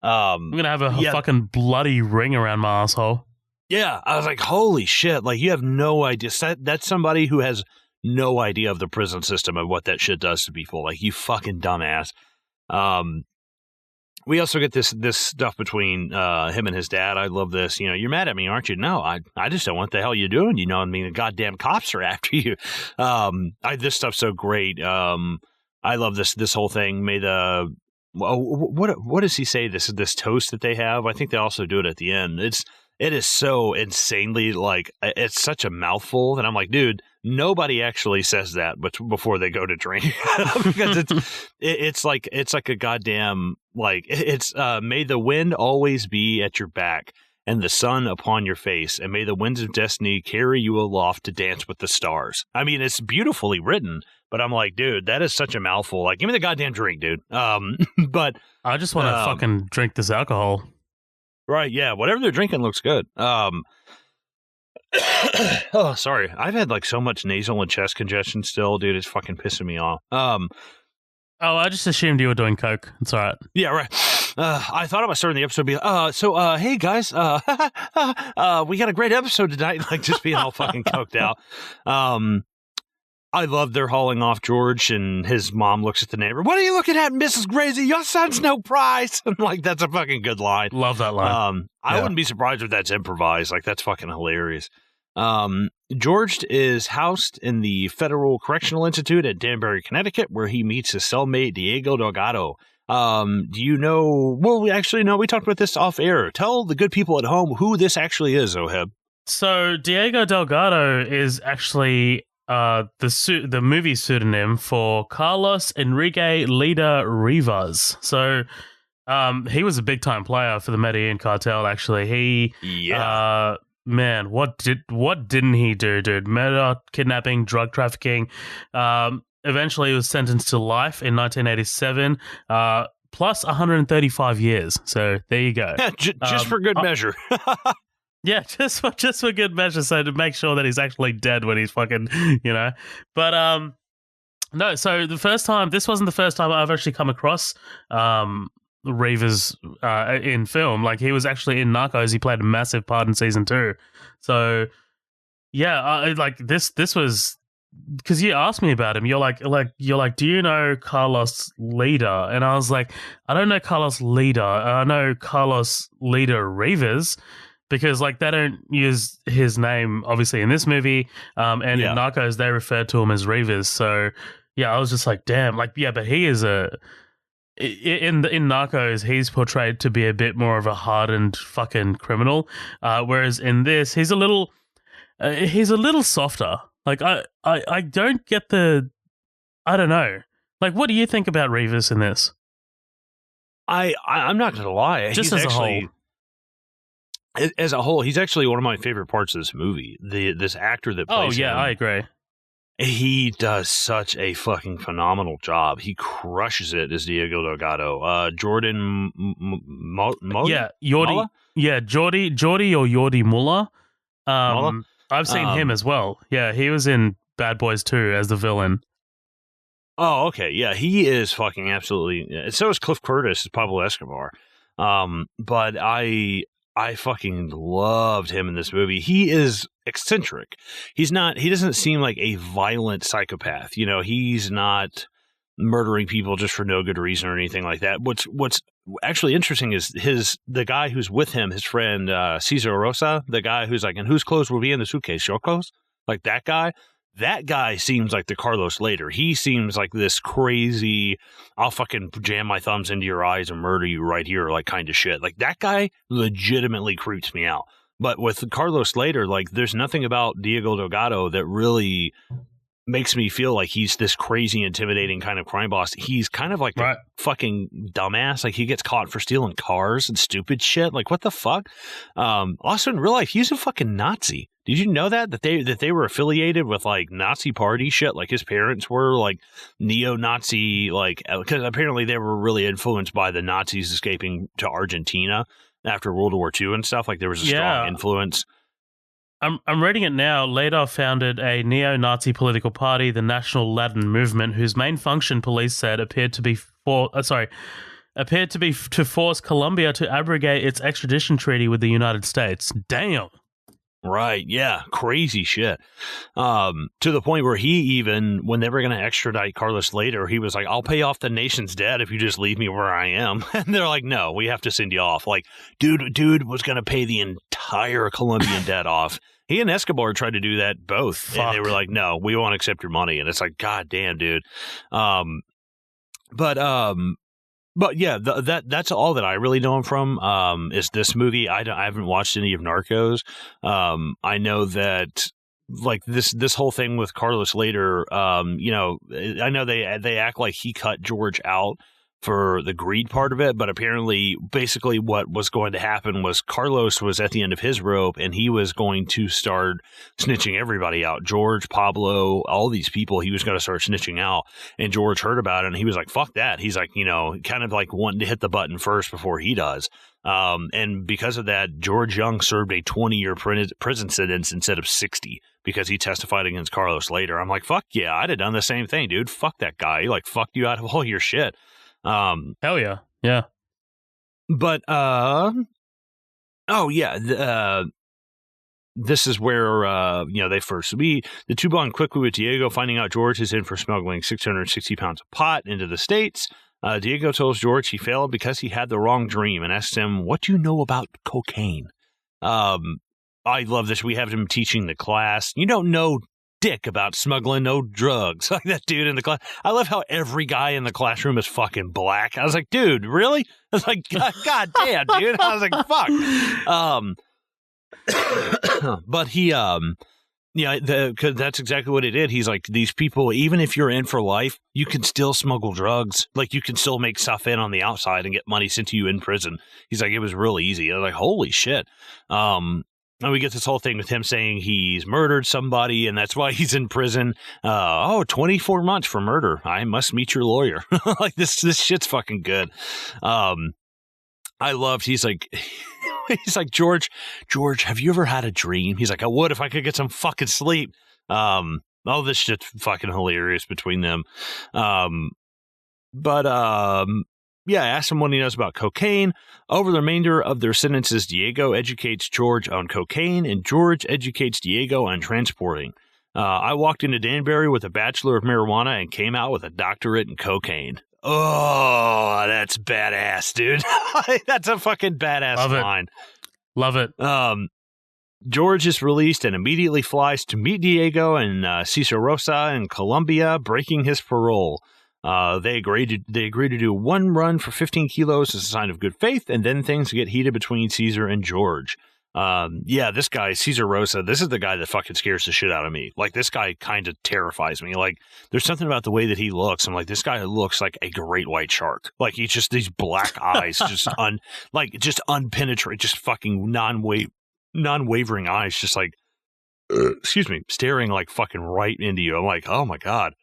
I'm gonna have a fucking bloody ring around my asshole.
Yeah, I was like, holy shit, like, you have no idea. That's somebody who has no idea of the prison system and what that shit does to people. Like, you fucking dumbass. we also get this stuff between him and his dad. I love this. You know, you're mad at me, aren't you? No, I just don't. What the hell you doing? You know, I mean, the goddamn cops are after you. This stuff's so great. I love this whole thing. May the what does he say? This toast that they have. I think they also do it at the end. It is so insanely like it's such a mouthful that I'm like, dude, nobody actually says that, but before they go to drink, because it's like a goddamn like it's may the wind always be at your back and the sun upon your face, and may the winds of destiny carry you aloft to dance with the stars. I mean, it's beautifully written, but I'm like, dude, that is such a mouthful. Like, give me the goddamn drink, dude. But
I just want to fucking drink this alcohol.
Right, yeah. Whatever they're drinking looks good. Oh, sorry. I've had like so much nasal and chest congestion still, dude. It's fucking pissing me off.
Oh, I just assumed you were doing coke. It's all right.
Yeah, right. I thought about starting the episode being, hey guys, we got a great episode tonight. Like just being all fucking coked out. I love they're hauling off George, and his mom looks at the neighbor. What are you looking at, Mrs. Gracie? Your son's no prize. I'm like, that's a fucking good line.
Love that line.
I wouldn't be surprised if that's improvised. Like, that's fucking hilarious. George is housed in the Federal Correctional Institute at Danbury, Connecticut, where he meets his cellmate, Diego Delgado. Do you know? Well, we actually know. We talked about this off air. Tell the good people at home who this actually is, Oheb.
So, Diego Delgado is actually the movie pseudonym for Carlos Enrique Lida Rivas. So he was a big time player for the Medellin cartel. Actually, man, what didn't he do, dude? Murder, kidnapping, drug trafficking. Eventually, he was sentenced to life in 1987. Plus 135 years. So there you go.
Yeah, just for good measure.
Yeah, just for good measure, so to make sure that he's actually dead when he's fucking, you know. But no, so this wasn't the first time I've actually come across Rivas in film. Like, he was actually in Narcos. He played a massive part in season 2. So yeah, like this was because you asked me about him. You're like, do you know Carlos Lida? And I was like, I don't know Carlos Lida. I know Carlos Lida Rivas. Because, like, they don't use his name, obviously, in this movie. And in Narcos, they refer to him as Rivas. So, yeah, I was just like, damn. Like, yeah, but he is in Narcos, he's portrayed to be a bit more of a hardened fucking criminal. Whereas in this, he's a little softer. Like, I don't get I don't know. Like, what do you think about Rivas in this?
I'm not going to lie.
Just as a whole.
As a whole, he's actually one of my favorite parts of this movie. This actor that plays him,
I agree.
He does such a fucking phenomenal job. He crushes it as Diego Delgado. Jordan
Jordi or Jordi Muller. I've seen him as well. Yeah, he was in Bad Boys 2 as the villain.
Oh, okay. Yeah, he is fucking absolutely. So is Cliff Curtis as Pablo Escobar. But I fucking loved him in this movie. He is eccentric. He doesn't seem like a violent psychopath. You know, he's not murdering people just for no good reason or anything like that. What's actually interesting is the guy who's with him, his friend Cesar Rosa, the guy who's like, and whose clothes will be in the suitcase? Your clothes? Like that guy? That guy seems like the Carlos later. He seems like this crazy, I'll fucking jam my thumbs into your eyes and murder you right here, like kind of shit. Like that guy legitimately creeps me out. But with Carlos later, like there's nothing about Diego Delgado that really makes me feel like he's this crazy, intimidating kind of crime boss. He's kind of like a fucking dumbass. Like he gets caught for stealing cars and stupid shit. Like what the fuck? Also in real life, he's a fucking Nazi. Did you know that they were affiliated with like Nazi party shit? Like his parents were like neo-Nazi, like because apparently they were really influenced by the Nazis escaping to Argentina after World War II and stuff. Like there was a strong influence.
I'm reading it now. Leda founded a neo-Nazi political party, the National Latin Movement, whose main function, police said, appeared to be to force Colombia to abrogate its extradition treaty with the United States. Damn.
Right. Yeah. Crazy shit. To the point where he even, when they were going to extradite Carlos later, he was like, I'll pay off the nation's debt if you just leave me where I am. And they're like, no, we have to send you off. Like, dude was going to pay the entire Colombian debt off. He and Escobar tried to do that both.
Fuck.
And they were like, no, we won't accept your money. And it's like, God damn, dude. But yeah, that's all that I really know him from. Is this movie? I haven't watched any of Narcos. I know that like this whole thing with Carlos later. You know, I know they act like he cut George out for the greed part of it, but apparently, basically, what was going to happen was Carlos was at the end of his rope, and he was going to start snitching everybody out. George, Pablo, all these people, he was going to start snitching out. And George heard about it, and he was like, "Fuck that!" He's like, you know, kind of like wanting to hit the button first before he does. And because of that, George Jung served a 20-year prison sentence instead of 60 because he testified against Carlos later. I'm like, fuck yeah, I'd have done the same thing, dude. Fuck that guy. He like fucked you out of all your shit.
Hell yeah. Yeah.
But oh yeah, this is where you know, they first meet. The two bond quickly with Diego, finding out George is in for smuggling 660 pounds of pot into the States. Diego tells George he failed because he had the wrong dream and asks him, "What do you know about cocaine?" I love this. We have him teaching the class. You don't know dick about smuggling no drugs. Like that dude in the class. I love how every guy in the classroom is fucking black. I was like, dude, really? I was like, God damn, dude. I was like, fuck. But he, yeah, cause that's exactly what he did. He's like, these people, even if you're in for life, you can still smuggle drugs. Like, you can still make stuff in on the outside and get money sent to you in prison. He's like, it was really easy. I was like, holy shit. And we get this whole thing with him saying he's murdered somebody, and that's why he's in prison. 24 months for murder. I must meet your lawyer. Like, this shit's fucking good. I loved, he's like, George, have you ever had a dream? He's like, I would if I could get some fucking sleep. All this shit's fucking hilarious between them. Yeah, I asked him what he knows about cocaine. Over the remainder of their sentences, Diego educates George on cocaine, and George educates Diego on transporting. I walked into Danbury with a bachelor of marijuana and came out with a doctorate in cocaine. Oh, that's badass, dude. That's a fucking badass line.
Love it.
George is released and immediately flies to meet Diego in Cisarosa in Colombia, breaking his parole. They agree to do one run for 15 kilos as a sign of good faith, and then things get heated between Caesar and George. Yeah, this guy, Cisarosa, this is the guy that fucking scares the shit out of me. Like, this guy kind of terrifies me. Like, there's something about the way that he looks. I'm like, this guy looks like a great white shark. Like, he's just these black eyes, just unpenetrated, just fucking non-wavering eyes, just like, excuse me, staring like fucking right into you. I'm like, oh my God.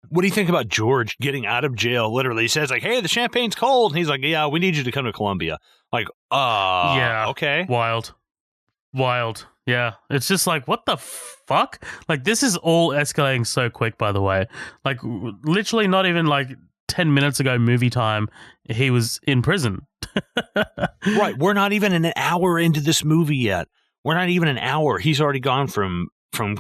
What do you think about George getting out of jail? Literally, he says like, "Hey, the champagne's cold." And he's like, "Yeah, we need you to come to Colombia." Like, yeah, okay,
wild. Yeah, it's just like, what the fuck? Like, this is all escalating so quick. By the way, like, literally, not even like 10 minutes ago, movie time, he was in prison.
Right, we're not even an hour into this movie yet. We're not even an hour. He's already gone from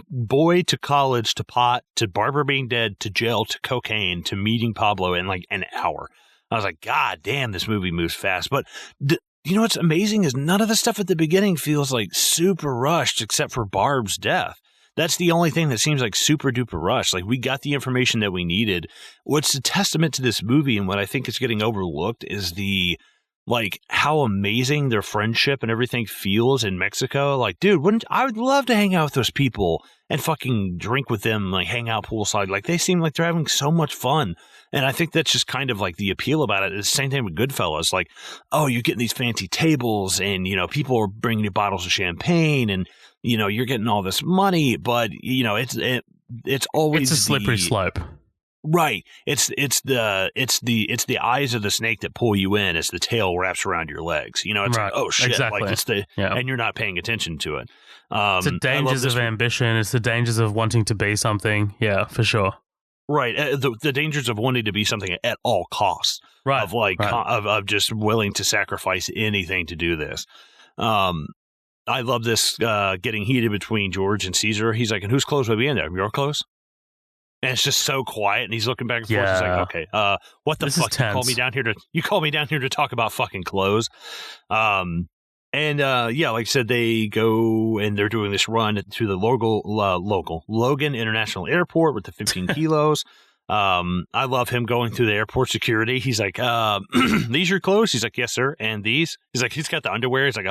boy to college to pot to Barbara being dead to jail to cocaine to meeting Pablo in like an hour. I was like, God damn, this movie moves fast. But you know what's amazing is none of the stuff at the beginning feels like super rushed except for Barb's death. That's the only thing that seems like super duper rushed. Like, we got the information that we needed. What's a testament to this movie and what I think is getting overlooked is like how amazing their friendship and everything feels in Mexico. Like, dude, I would love to hang out with those people and fucking drink with them, like hang out poolside. Like, they seem like they're having so much fun. And I think that's just kind of like the appeal about it. It's the same thing with Goodfellas. Like, oh, you're getting these fancy tables and, you know, people are bringing you bottles of champagne and, you know, you're getting all this money, but, you know, it's always
a slippery slope.
Right. It's the eyes of the snake that pull you in as the tail wraps around your legs. You know, it's
right.
Like, oh shit.
Exactly.
Like, and you're not paying attention to it.
It's the dangers of ambition. It's the dangers of wanting to be something. Yeah, for sure.
Right. The dangers of wanting to be something at all costs.
Right.
Of like, of just willing to sacrifice anything to do this. I love this getting heated between George and Caesar. He's like, and whose clothes would be in there? Your clothes? And it's just so quiet, and he's looking back and forth. He's like, okay, what the
this
fuck? You called me down here to talk about fucking clothes. And like I said, they go and they're doing this run to the local Logan International Airport with the 15 kilos. I love him going through the airport security. He's like, these your clothes? He's like, yes, sir. And these? He's like, he's got the underwear. He's like,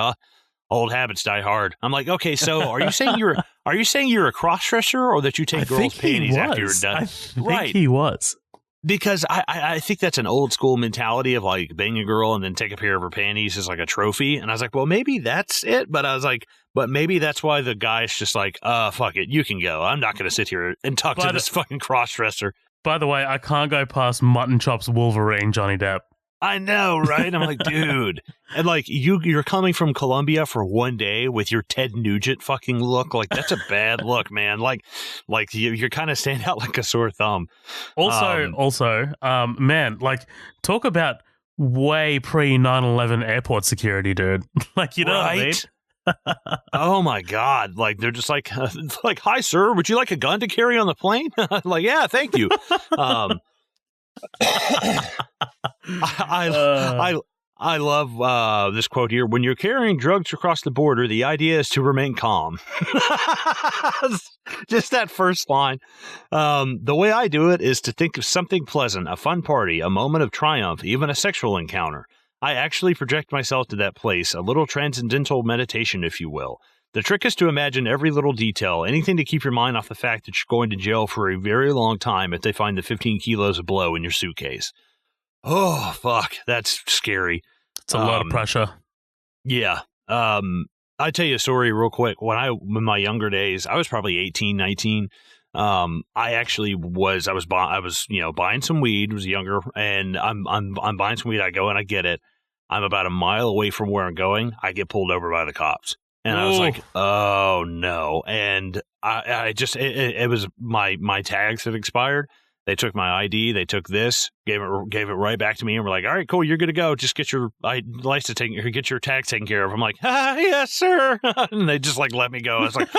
old habits die hard. I'm like, okay, so are you saying you're a cross-dresser, or that you take girls' panties after you're done?
I think he was.
Because I think that's an old school mentality of like bang a girl and then take a pair of her panties as like a trophy. And I was like, well, maybe that's it. But I was like, but maybe that's why the guy's just like, fuck it, you can go. I'm not going to sit here and talk to this fucking cross-dresser.
By the way, I can't go past Mutton Chops Wolverine, Johnny Depp.
I know, right? I'm like, dude. And like, you're coming from Colombia for one day with your Ted Nugent fucking look. Like, that's a bad look, man. Like you're kind of standing out like a sore thumb.
Also, man, like, talk about way pre 9/11 airport security, dude. Like, you know what I mean?
Oh my God. Like, they're just like, hi, sir, would you like a gun to carry on the plane? Like, yeah, thank you. I love this quote here. When you're carrying drugs across the border, the idea is to remain calm. Just that first line. The way I do it is to think of something pleasant, a fun party, a moment of triumph, even a sexual encounter. I actually project myself to that place, a little transcendental meditation, if you will. The trick is to imagine every little detail, anything to keep your mind off the fact that you're going to jail for a very long time if they find the 15 kilos of blow in your suitcase. Oh, fuck. That's scary.
It's a lot of pressure.
Yeah. I'll tell you a story real quick. In my younger days, I was probably 18, 19. I was buying some weed, was younger, and I'm buying some weed. I go and I get it. I'm about a mile away from where I'm going. I get pulled over by the cops. And I was like, oh no. And I just, it was my tags had expired. They took my ID. They took this, gave it right back to me, and were like, all right, cool, you're good to go. Just get your license get your tags taken care of. I'm like, yes, sir. And they just like let me go. I was like,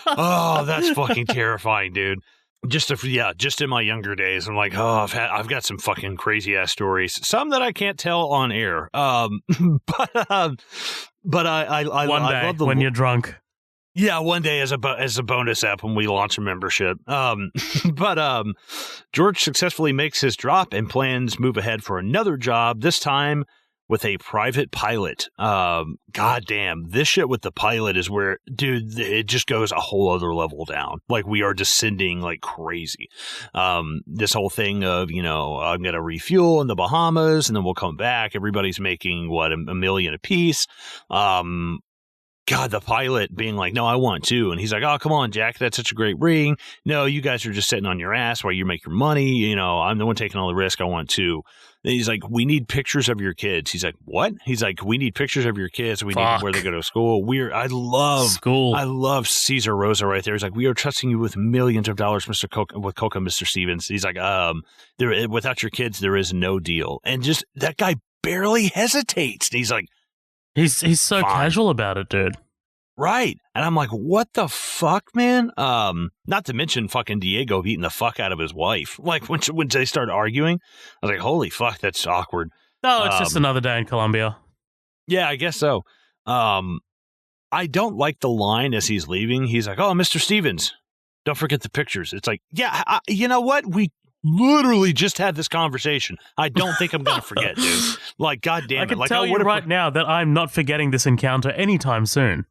oh, that's fucking terrifying, dude. Just in my younger days, I'm like, oh, I've got some fucking crazy ass stories, some that I can't tell on air. But I love
when you're drunk.
Yeah, one day as a bonus app when we launch a membership. But George successfully makes his drop and plans move ahead for another job, this time with a private pilot. Goddamn, this shit with the pilot is where, dude, it just goes a whole other level down. Like, we are descending like crazy. This whole thing of, I'm going to refuel in the Bahamas and then we'll come back. Everybody's making, $1 million a piece. God, the pilot being like, no, I want to. And he's like, oh, come on, Jack, that's such a great ring. No, you guys are just sitting on your ass while you make your money. I'm the one taking all the risk. I want to. And he's like, we need pictures of your kids. He's like, what? He's like, we need pictures of your kids. We need where they go to school. I love Cesar Rosa right there. He's like, we are trusting you with millions of dollars, Mr. Mr. Stevens. He's like, without your kids, there is no deal. And just that guy barely hesitates. He's like,
He's so
fine.
Casual about it, dude.
Right. And I'm like, what the fuck, man? Not to mention fucking Diego beating the fuck out of his wife. Like, when they started arguing, I was like, holy fuck, that's awkward.
No, it's just another day in Colombia.
Yeah, I guess so. I don't like the line as he's leaving. He's like, oh, Mr. Stevens, don't forget the pictures. It's like, yeah, you know what? We literally just had this conversation. I don't think I'm going to forget, dude. Like, goddamn it.
I can tell you right now that I'm not forgetting this encounter anytime soon.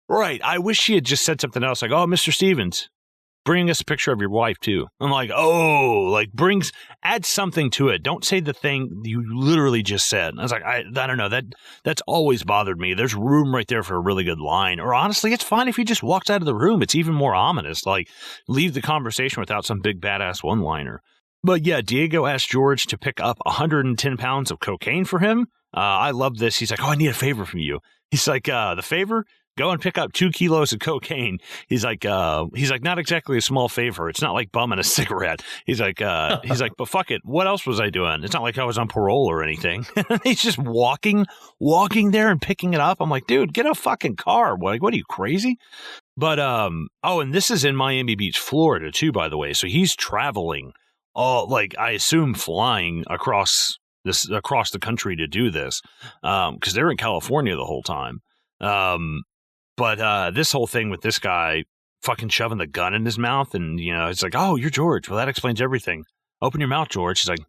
Right. I wish she had just said something else like, oh, Mr. Stevens, bring us a picture of your wife, too. I'm like, add something to it. Don't say the thing you literally just said. I was like, I don't know. That's always bothered me. There's room right there for a really good line. Or honestly, it's fine if he just walks out of the room. It's even more ominous. Like, leave the conversation without some big badass one-liner. But yeah, Diego asked George to pick up 110 pounds of cocaine for him. I love this. He's like, oh, I need a favor from you. He's like, the favor? go and pick up 2 kilos of cocaine. He's like, not exactly a small favor. It's not like bumming a cigarette. He's like, but fuck it. What else was I doing? It's not like I was on parole or anything. He's just walking there and picking it up. I'm like, dude, get a fucking car. Like, what are you, crazy? But, and this is in Miami Beach, Florida too, by the way. So he's traveling, I assume flying across the country to do this, because they're in California the whole time. But this whole thing with this guy fucking shoving the gun in his mouth, and it's like, oh, you're George. Well, that explains everything. Open your mouth, George. He's like,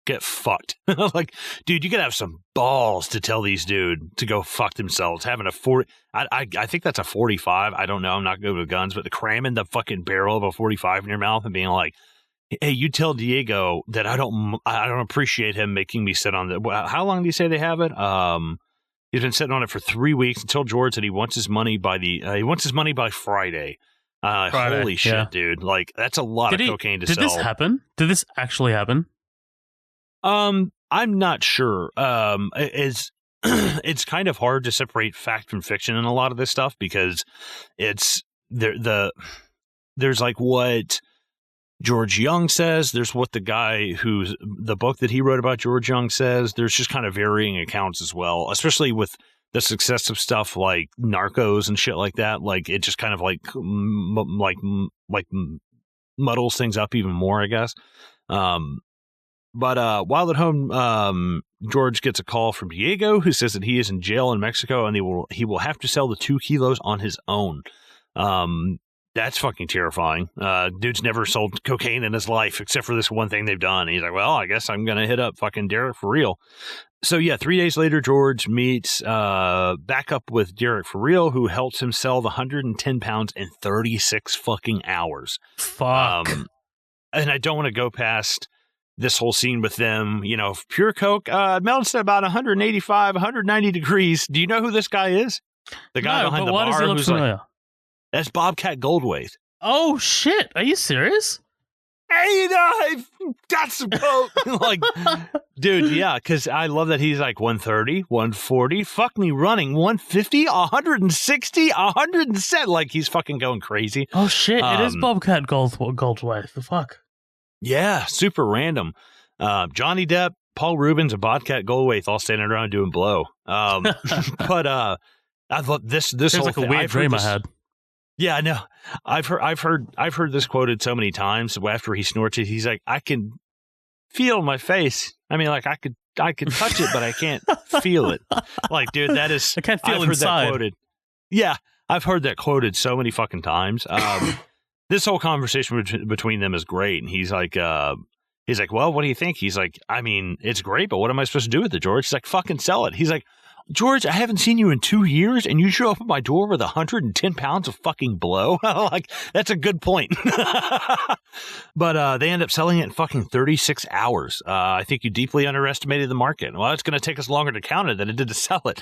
get fucked. Like, dude, you gotta have some balls to tell these dude to go fuck themselves. Having a 40, I think that's a 45. I don't know. I'm not good with guns, but cramming the fucking barrel of a 45 in your mouth and being like, hey, you tell Diego that I don't appreciate him making me sit on the. How long do you say they have it? He's been sitting on it for 3 weeks until George said he wants his money by Friday. Holy shit, yeah. Dude! Like, that's a lot of cocaine to sell.
Did this happen? Did this actually happen?
I'm not sure. It's kind of hard to separate fact from fiction in a lot of this stuff, because it's there's like what George Jung says. There's what the guy the book that he wrote about George Jung says. There's just kind of varying accounts as well, especially with the success of stuff like Narcos and shit like that. Like, it just kind of like muddles things up even more, I guess. But while at home, George gets a call from Diego, who says that he is in jail in Mexico and he will have to sell the 2 kilos on his own. That's fucking terrifying. Dude's never sold cocaine in his life except for this one thing they've done. And he's like, well, I guess I'm going to hit up fucking Derek for real. So yeah, 3 days later, George meets back up with Derek for real, who helps him sell the 110 pounds in 36 fucking hours.
Fuck.
And I don't want to go past this whole scene with them, pure coke, melts at about 185, 190 degrees. Do you know who this guy is? The guy behind the bar.
Does he look familiar?
That's Bobcat Goldthwait.
Oh, shit. Are you serious?
Hey, I've got some coke. Like, dude, yeah, because I love that he's like 130, 140, fuck me running, 150, 160, 107. Like, he's fucking going crazy.
Oh, shit. It is Bobcat Goldthwait. The fuck?
Yeah, super random. Johnny Depp, Paul Rubens, and Bobcat Goldthwait all standing around doing blow. But I thought this whole
like
thing,
a weird dream I had.
Yeah, I know. I've heard this quoted so many times. After he snorts it, he's like, I can feel my face. I mean, like, I could touch it, but I can't feel it. Like, dude, that is.
I can't feel
I've
inside.
heard that quoted. Yeah, I've heard that quoted so many fucking times. This whole conversation between them is great, and he's like, well, what do you think? He's like, I mean, it's great, but what am I supposed to do with it, George? He's like, fucking sell it. He's like, George, I haven't seen you in 2 years, and you show up at my door with 110 pounds of fucking blow. Like, that's a good point. But they end up selling it in fucking 36 hours. I think you deeply underestimated the market. Well, it's going to take us longer to count it than it did to sell it.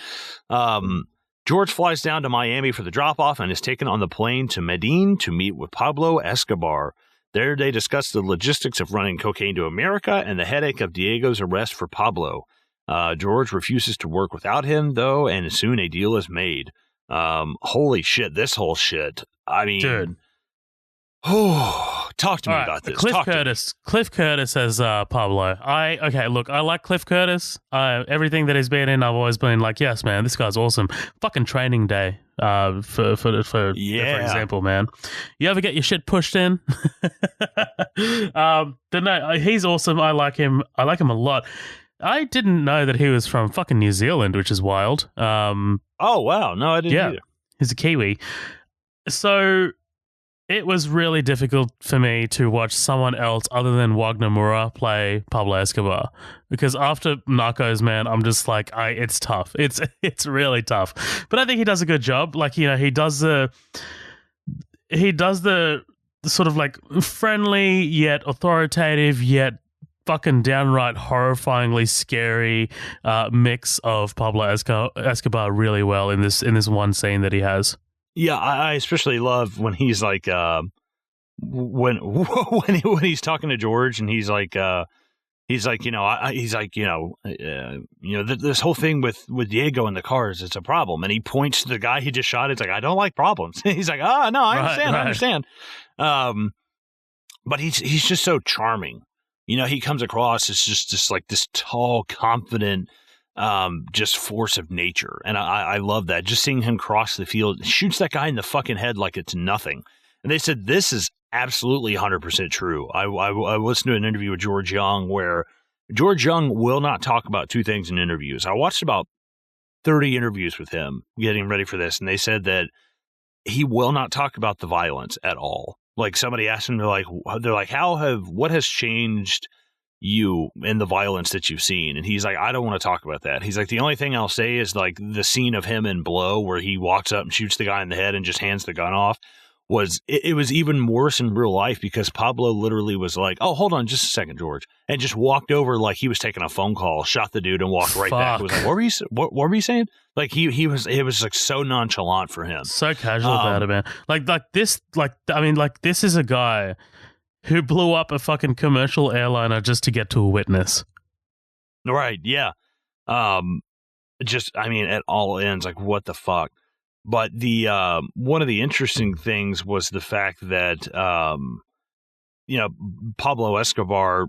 George flies down to Miami for the drop-off and is taken on the plane to Medellin to meet with Pablo Escobar. There they discuss the logistics of running cocaine to America and the headache of Diego's arrest for Pablo. George refuses to work without him, though, and soon a deal is made. Holy shit, this whole shit. I mean... Dude. Talk to me about this.
Cliff Curtis as Pablo. I like Cliff Curtis. Everything that he's been in, I've always been like, yes, man, this guy's awesome. Fucking Training Day, for example, man. You ever get your shit pushed in? No, he's awesome. I like him a lot. I didn't know that he was from fucking New Zealand, which is wild.
Oh, wow. No, I didn't either.
He's a Kiwi. So it was really difficult for me to watch someone else other than Wagner Moura play Pablo Escobar, because after Narcos, man, I'm just like, it's tough. It's really tough. But I think he does a good job. Like, he does the sort of like friendly yet authoritative yet fucking downright horrifyingly scary mix of Pablo Escobar really well in this one scene that he has.
Yeah, I especially love when he's like when he's talking to George and he's like He's like, this whole thing with Diego in the cars, it's a problem. And he points to the guy he just shot. It's like, I don't like problems. He's like, oh, no, I understand. I understand. But he's just so charming. He comes across as just like this tall, confident, just force of nature. And I love that. Just seeing him cross the field, shoots that guy in the fucking head like it's nothing. And they said, this is absolutely 100% true. I listened to an interview with George Jung where George Jung will not talk about two things in interviews. I watched about 30 interviews with him getting ready for this, and they said that he will not talk about the violence at all. Like somebody asked him, they're like, what has changed you in the violence that you've seen? And he's like, I don't want to talk about that. He's like, the only thing I'll say is like the scene of him in Blow where he walks up and shoots the guy in the head and just hands the gun off. It was even worse in real life because Pablo literally was like, oh, hold on just a second, George, and just walked over like he was taking a phone call, shot the dude, and walked right back. It was like, what were you saying? Like it was like so nonchalant for him,
so casual about it, man. This is a guy who blew up a fucking commercial airliner just to get to a witness.
Right? Yeah. It all ends like, what the fuck. But the one of the interesting things was the fact that Pablo Escobar,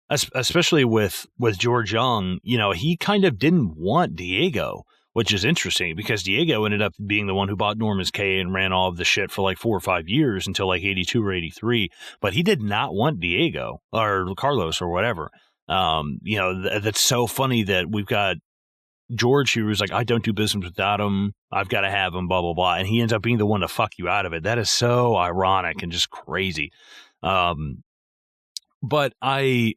especially with George Jung, he kind of didn't want Diego, which is interesting because Diego ended up being the one who bought Norman's Cay and ran all of the shit for like 4 or 5 years until like 82 or 83. But he did not want Diego or Carlos or whatever. That's so funny that we've got George, who was like, I don't do business without him. I've got to have him, blah, blah, blah. And he ends up being the one to fuck you out of it. That is so ironic and just crazy. But I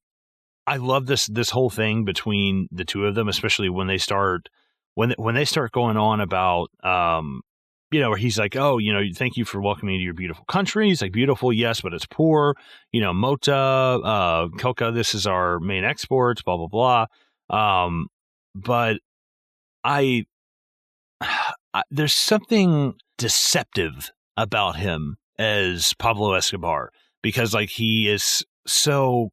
love this whole thing between the two of them, especially when they start going on about, where he's like, oh, thank you for welcoming me to your beautiful country. He's like, beautiful, yes, but it's poor. Mota, coca, this is our main exports, blah, blah, blah. But there's something deceptive about him as Pablo Escobar because like he's so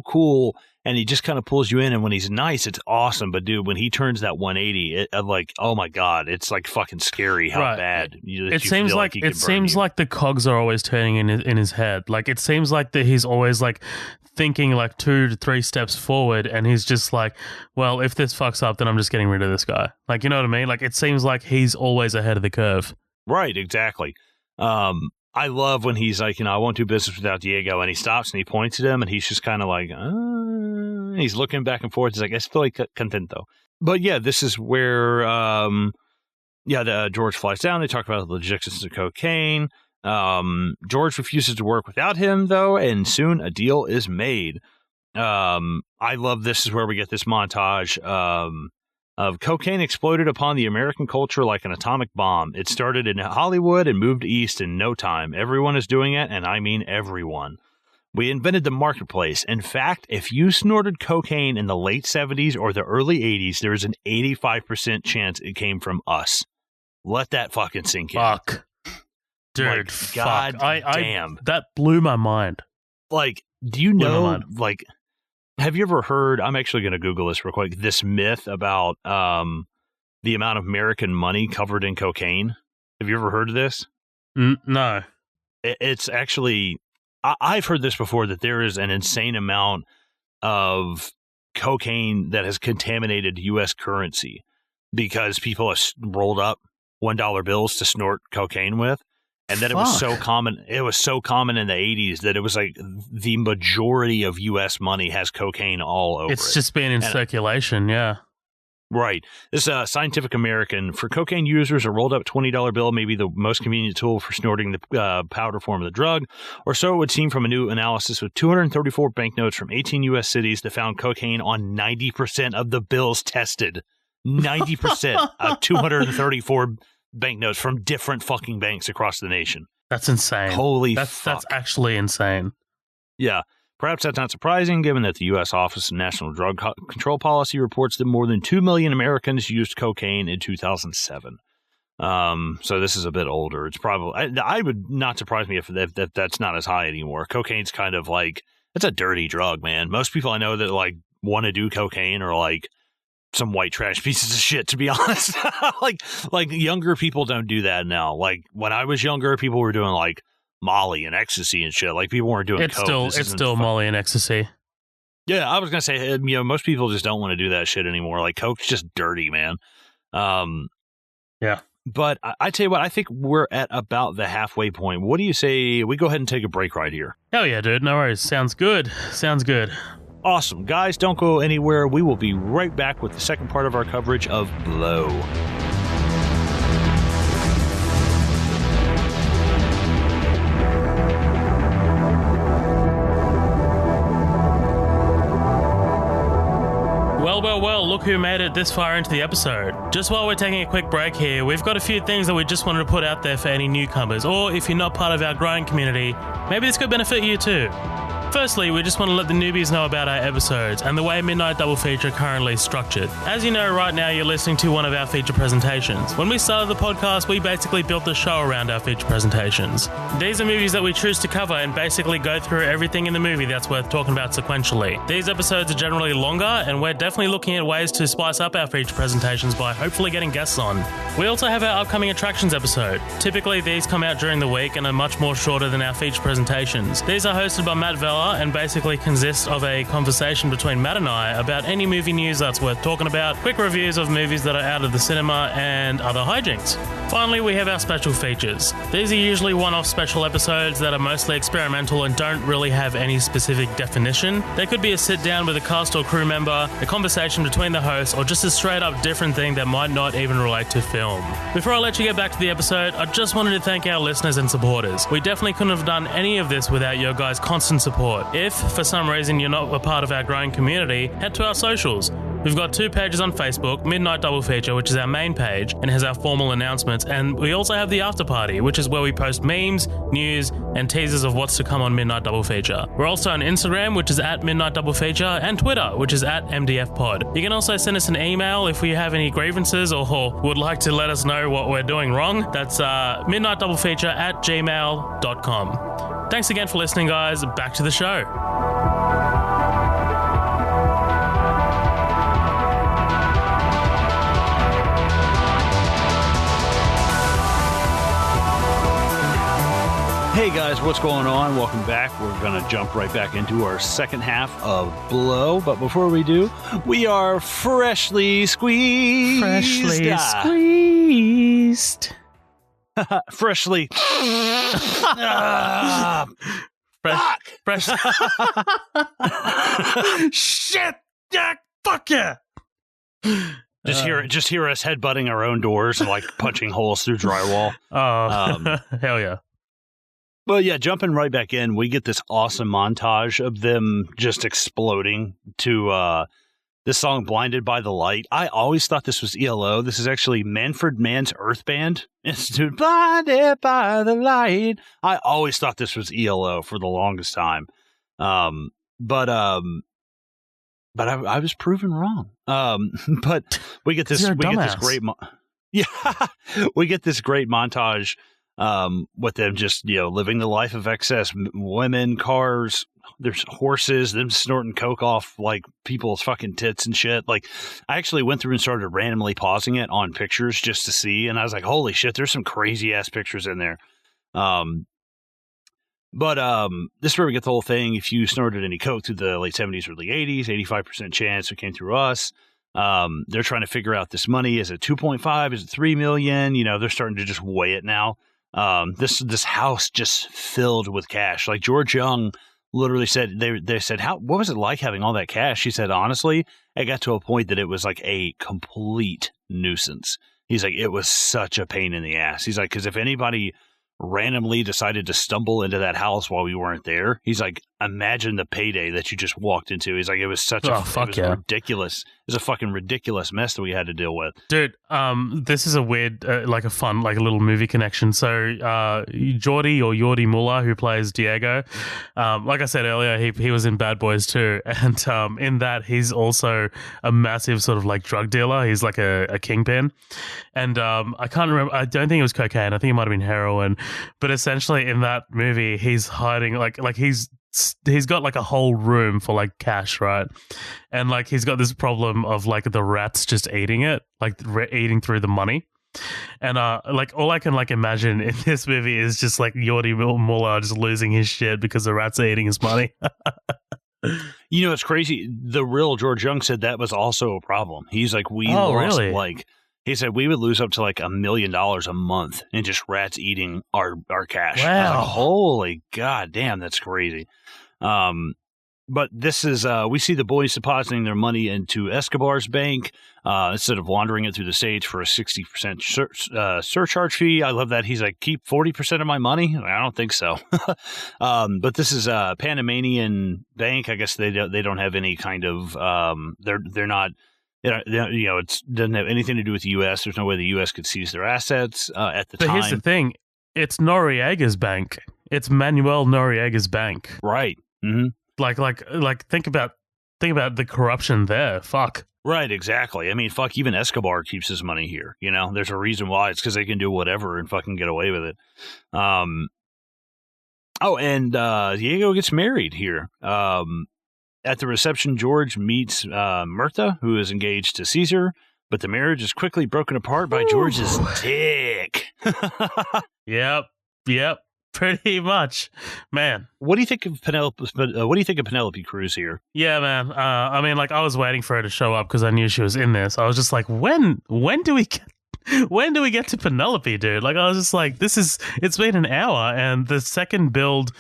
cool and he just kind of pulls you in, and when he's nice, it's awesome. But dude, when he turns that 180, like, oh my god, it's like fucking scary how bad.
It seems like the cogs are always turning in his head. Like it seems like that he's always like thinking like 2 to 3 steps forward, and he's just like, well, if this fucks up, then I'm just getting rid of this guy. Like, you know what I mean? Like it seems like he's always ahead of the curve.
Right, exactly. I love when he's like, I won't do business without Diego, and he stops and he points at him, and he's just kind of like, he's looking back and forth. He's like, estoy contento. But yeah, this is where, the George flies down. They talk about the logistics of cocaine. George refuses to work without him, though, and soon a deal is made. I love this is where we get this montage of cocaine exploded upon the American culture like an atomic bomb. It started in Hollywood and moved east in no time. Everyone is doing it, and I mean everyone. We invented the marketplace. In fact, if you snorted cocaine in the late 70s or the early 80s, there's an 85% chance it came from us. Let that fucking sink in.
Fuck. Dude,
like,
fuck.
Damn.
That blew my mind.
Like, do you know, like, have you ever heard, I'm actually going to Google this real quick, this myth about the amount of American money covered in cocaine? Have you ever heard of this?
No.
It's actually, I've heard this before, that there is an insane amount of cocaine that has contaminated U.S. currency because people have rolled up $1 bills to snort cocaine with. And then it was so common. It was so common in the 80s that it was like the majority of U.S. money has cocaine all over it.
It's just been in circulation, yeah.
Right. This Scientific American, for cocaine users, a rolled up $20 bill may be the most convenient tool for snorting the powder form of the drug, or so it would seem from a new analysis with 234 banknotes from 18 U.S. cities that found cocaine on 90% of the bills tested. 90% of 234 banknotes from different fucking banks across the nation.
That's insane.
Holy fuck.
That's actually insane.
Yeah. Perhaps that's not surprising, given that the U.S. Office of National Drug Control Policy reports that more than 2 million Americans used cocaine in 2007. So this is a bit older. It's probably, I would not surprise me if that's not as high anymore. Cocaine's kind of like, that's a dirty drug, man. Most people I know that like want to do cocaine are like some white trash pieces of shit, to be honest. like younger people don't do that now. Like when I was younger, people were doing like Molly and ecstasy and shit. Like people weren't doing coke.
It's still Molly and ecstasy.
Yeah, I was gonna say, most people just don't want to do that shit anymore. Like coke's just dirty, man.
Yeah.
But I tell you what, I think we're at about the halfway point. What do you say we go ahead and take a break right here?
Hell yeah, dude. No worries. Sounds good.
Awesome. Guys, don't go anywhere. We will be right back with the second part of our coverage of Blow.
Well, look who made it this far into the episode. Just while we're taking a quick break here, we've got a few things that we just wanted to put out there for any newcomers, or if you're not part of our growing community, maybe this could benefit you too. Firstly, we just want to let the newbies know about our episodes and the way Midnight Double Feature currently is structured. As you know, right now you're listening to one of our feature presentations. When we started the podcast, we basically built the show around our feature presentations. These are movies that we choose to cover and basically go through everything in the movie that's worth talking about sequentially. These episodes are generally longer, and we're definitely looking at ways to spice up our feature presentations by hopefully getting guests on. We also have our upcoming attractions episode. Typically, these come out during the week and are much more shorter than our feature presentations. These are hosted by Matt Vella and basically consist of a conversation between Matt and I about any movie news that's worth talking about, quick reviews of movies that are out of the cinema, and other hijinks. Finally, we have our special features. These are usually one-off special episodes that are mostly experimental and don't really have any specific definition. They could be a sit-down with a cast or crew member, a conversation between the hosts, or just a straight-up different thing that might not even relate to film. Before I let you get back to the episode, I just wanted to thank our listeners and supporters. We definitely couldn't have done any of this without your guys' constant support. If, for some reason, you're not a part of our growing community, head to our socials. We've got 2 pages on Facebook, Midnight Double Feature, which is our main page and has our formal announcements, and we also have the After Party, which is where we post memes, news, and teasers of what's to come on Midnight Double Feature. We're also on Instagram, which is at Midnight Double Feature, and Twitter, which is at MDF Pod. You can also send us an email if you have any grievances or would like to let us know what we're doing wrong. That's midnightdoublefeature@gmail.com. Thanks again for listening, guys. Back to the show.
Hey guys, what's going on? Welcome back. We're going to jump right back into our second half of Blow. But before we do, we are freshly squeezed.
Freshly squeezed.
Freshly.
Fresh. Shit. Yeah, fuck yeah.
Just hear us headbutting our own doors and like punching holes through drywall.
Hell yeah.
Well, yeah, jumping right back in, we get this awesome montage of them just exploding to this song, Blinded by the Light. I always thought this was ELO. This is actually Manfred Mann's Earth Band Institute, Blinded by the Light. I always thought this was ELO for the longest time. But I was proven wrong. But we get this great we get this great montage with them just, living the life of excess, women, cars, there's horses, them snorting coke off like people's fucking tits and shit. Like, I actually went through and started randomly pausing it on pictures just to see, and I was like, holy shit, there's some crazy ass pictures in there. But this is where we get the whole thing. If you snorted any coke through the late 70s, early 80s, 85% chance it came through us. They're trying to figure out this money. Is it 2.5? Is it 3 million? They're starting to just weigh it now. This house just filled with cash. Like George Jung literally said, they said, what was it like having all that cash? He said, honestly, it got to a point that it was like a complete nuisance. He's like, it was such a pain in the ass. He's like, because if anybody randomly decided to stumble into that house while we weren't there, he's like, imagine the payday that you just walked into. He's like, it was such ridiculous. It was a fucking ridiculous mess that we had to deal with.
Dude, this is a weird, like a fun, like a little movie connection. So Jordi Muller, who plays Diego, like I said earlier, he was in Bad Boys too. And in that, he's also a massive sort of like drug dealer. He's like a kingpin. And I can't remember, I don't think it was cocaine. I think it might have been heroin. But essentially in that movie, he's hiding, like he's he's got like a whole room for like cash, right? And like he's got this problem of like the rats just eating it, like eating through the money. And like all I can like imagine in this movie is just like Yordi Muller just losing his shit because the rats are eating his money.
You know, it's crazy. The real George Jung said that was also a problem. He's like, we lost like, he said we would lose up to like $1 million a month in just rats eating our cash.
Wow.
Like, holy god damn, that's crazy. But this is, we see the boys depositing their money into Escobar's bank instead of laundering it through the stage for a 60% surcharge fee. I love that. He's like, keep 40% of my money? I don't think so. But this is a Panamanian bank. I guess they don't have any kind of, they're not, you know, it doesn't have anything to do with the U.S. There's no way the U.S. could seize their assets at the time.
But here's the thing. It's Noriega's bank. It's Manuel Noriega's bank.
Right. Mm-hmm.
Like think about the corruption there. Fuck.
Right, exactly. I mean, fuck, even Escobar keeps his money here. You know, there's a reason why. It's because they can do whatever and fucking get away with it. And Diego gets married here. At the reception, George meets Mirtha, who is engaged to Caesar, but the marriage is quickly broken apart by George's dick.
Yep. Pretty much, man.
What do you think of Penelope Cruz here?
Yeah, man. I mean, like, I was waiting for her to show up because I knew she was in this. I was just like, when do we get to Penelope, dude? Like, I was just like, it's been an hour, and the second build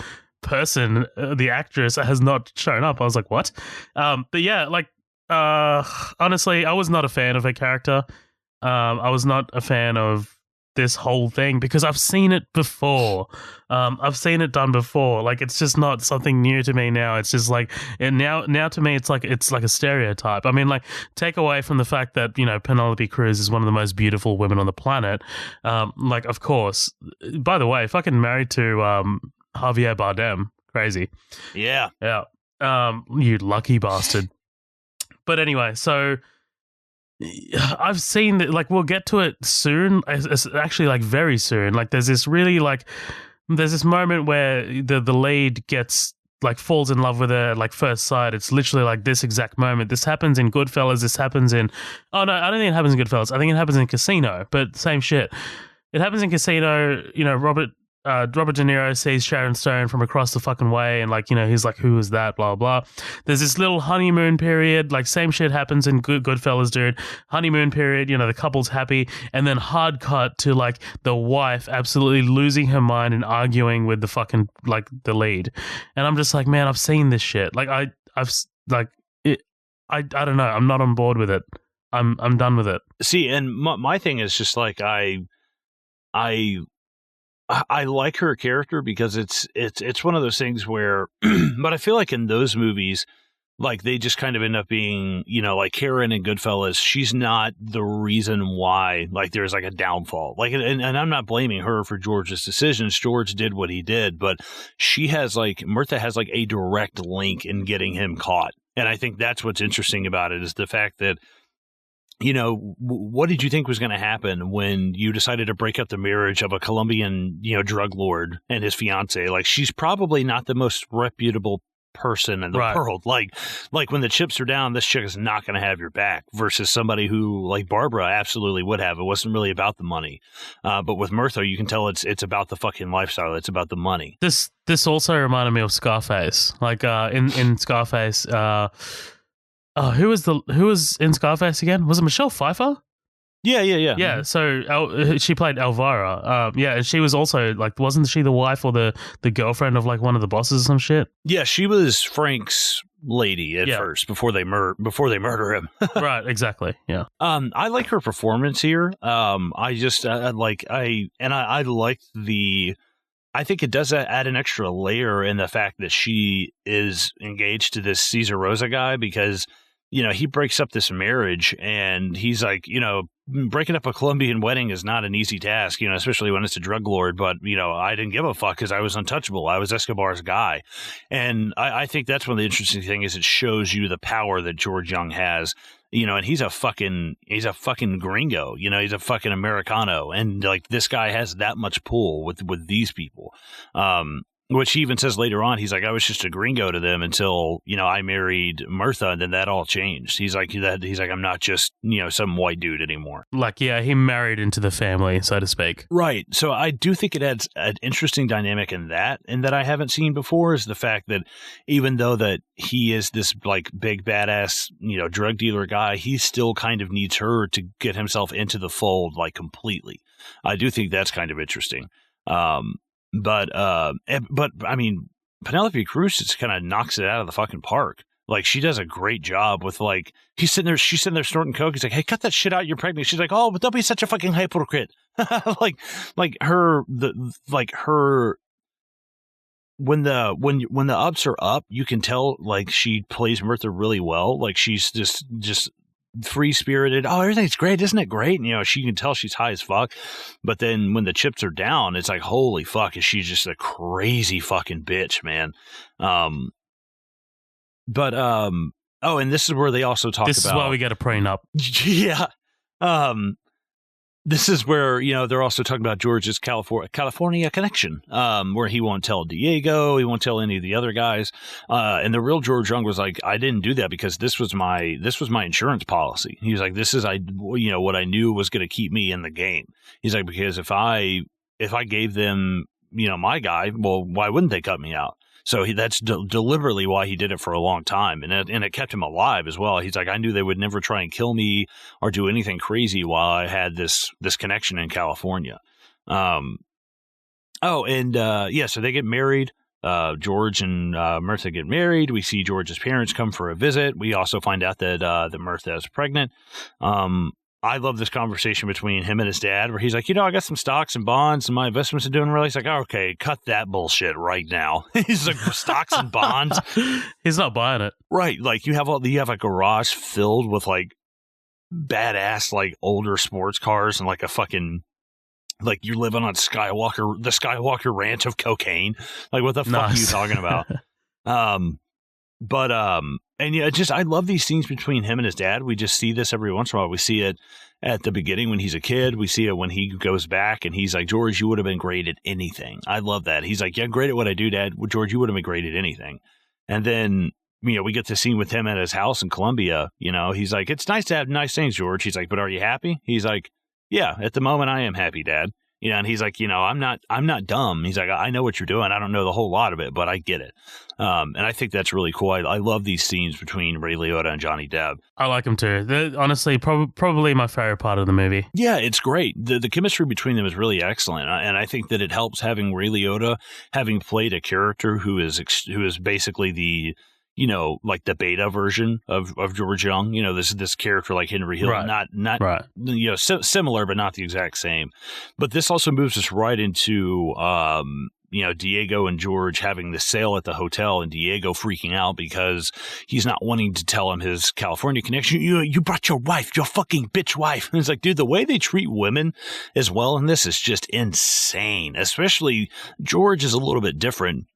person, the actress, has not shown up. I was like, what? But yeah, like, honestly, I was not a fan of her character. I was not a fan of this whole thing because I've seen it before. I've seen it done before. Like, it's just not something new to me now. It's just like, and now to me, it's like a stereotype. I mean, like, take away from the fact that, you know, Penelope Cruz is one of the most beautiful women on the planet. Like, of course, by the way, fucking married to Javier Bardem. Crazy.
Yeah.
You lucky bastard. But anyway, so I've seen that, like, we'll get to it soon. It's actually, like, very soon. Like, there's this moment where the lead gets, like, falls in love with her at, like, first sight. It's literally, like, this exact moment. This happens in Goodfellas. This happens in... Oh, no, I don't think it happens in Goodfellas. I think it happens in Casino, but same shit. It happens in Casino. You know, Robert De Niro sees Sharon Stone from across the fucking way, and, like, you know, he's like, who is that, blah, blah. There's this little honeymoon period, like, same shit happens in Goodfellas, dude. Honeymoon period, you know, the couple's happy, and then hard cut to, like, the wife absolutely losing her mind and arguing with the fucking, like, the lead. And I'm just like, man, I've seen this shit. Like, I don't know. I'm not on board with it. I'm done with it.
See, and my thing is just, like, I like her character because it's one of those things where, but I feel like in those movies, like, they just kind of end up being, you know, like Karen in Goodfellas, she's not the reason why, like, there's like a downfall. Like, and I'm not blaming her for George's decisions. George did what he did, but Mirtha has like a direct link in getting him caught. And I think that's what's interesting about it, is the fact that, you know, what did you think was going to happen when you decided to break up the marriage of a Colombian, you know, drug lord and his fiance? Like, she's probably not the most reputable person in the world. Like when the chips are down, this chick is not going to have your back, versus somebody who, like Barbara, absolutely would have. It wasn't really about the money. But with Mirtha, you can tell it's about the fucking lifestyle. It's about the money.
This also reminded me of Scarface. Like, in Scarface, who was in Scarface again? Was it Michelle Pfeiffer?
Yeah.
Yeah, so she played Elvira. Yeah, and she was also, like, wasn't she the wife or the girlfriend of, like, one of the bosses or some shit?
Yeah, she was Frank's lady at first before they murder him.
Right, exactly. Yeah.
I like her performance here. I think it does add an extra layer in the fact that she is engaged to this Cesar Rosa guy, because, you know, he breaks up this marriage, and he's like, you know, breaking up a Colombian wedding is not an easy task, you know, especially when it's a drug lord. But, you know, I didn't give a fuck because I was untouchable. I was Escobar's guy. And I think that's one of the interesting things, is it shows you the power that George Jung has, you know, and he's a fucking gringo, you know, he's a fucking Americano. And, like, this guy has that much pull with these people. Which he even says later on, he's like, I was just a gringo to them until, I married Mirtha, and then that all changed. He's like, I'm not just, some white dude anymore.
Like, yeah, he married into the family, so to speak.
Right. So I do think it adds an interesting dynamic in that, and that I haven't seen before, is the fact that even though that he is this like big badass, drug dealer guy, he still kind of needs her to get himself into the fold, like, completely. I do think that's kind of interesting. But I mean, Penelope Cruz just kind of knocks it out of the fucking park. Like, she does a great job with, like, she's sitting there snorting coke. He's like, hey, cut that shit out. You're pregnant. She's like, oh, but don't be such a fucking hypocrite. like her, when the ups are up, you can tell, like, she plays Mirtha really well. Like, she's just free spirited. Oh, everything's great, isn't it great? And, she can tell she's high as fuck. But then when the chips are down, it's like, holy fuck, is she just a crazy fucking bitch, man. And this is where they also talk about.
This is why we got a prenup.
Yeah. This is where, they're also talking about George's California connection, where he won't tell Diego, he won't tell any of the other guys. And the real George Jung was like, I didn't do that because this was my insurance policy. He was like, this is, what I knew was going to keep me in the game. He's like, because if I gave them, my guy, well, why wouldn't they cut me out? So that's deliberately why he did it for a long time, and it kept him alive as well. He's like, I knew they would never try and kill me or do anything crazy while I had this connection in California. So they get married. George and Mirtha get married. We see George's parents come for a visit. We also find out that Mirtha is pregnant. I love this conversation between him and his dad, where he's like, I got some stocks and bonds and my investments are doing really. He's like, oh, okay, cut that bullshit right now. He's like, stocks and bonds.
He's not buying it.
Right. Like, you have a garage filled with, like, badass, like, older sports cars and, like, a fucking, like, you're living on the Skywalker Ranch of cocaine. Like, what the fuck are you talking about? And yeah, I love these scenes between him and his dad. We just see this every once in a while. We see it at the beginning when he's a kid. We see it when he goes back and he's like, George, you would have been great at anything. I love that. He's like, yeah, great at what I do, Dad. Well, George, you would have been great at anything. And then, we get the scene with him at his house in Colombia. He's like, it's nice to have nice things, George. He's like, but are you happy? He's like, yeah, at the moment I am happy, Dad. And he's like, I'm not dumb. He's like, I know what you're doing. I don't know the whole lot of it, but I get it. And I think that's really cool. I love these scenes between Ray Liotta and Johnny Depp.
I like them too. They're honestly probably my favorite part of the movie.
Yeah, it's great. The chemistry between them is really excellent. And I think that it helps having Ray Liotta having played a character who is basically the, like the beta version of George Jung, this character like Henry Hill,
right.
not
right.
Similar, but not the exact same. But this also moves us right into, Diego and George having the sale at the hotel, and Diego freaking out because he's not wanting to tell him his California connection. You brought your wife, your fucking bitch wife. And it's like, dude, the way they treat women as well in this is just insane. Especially George is a little bit different.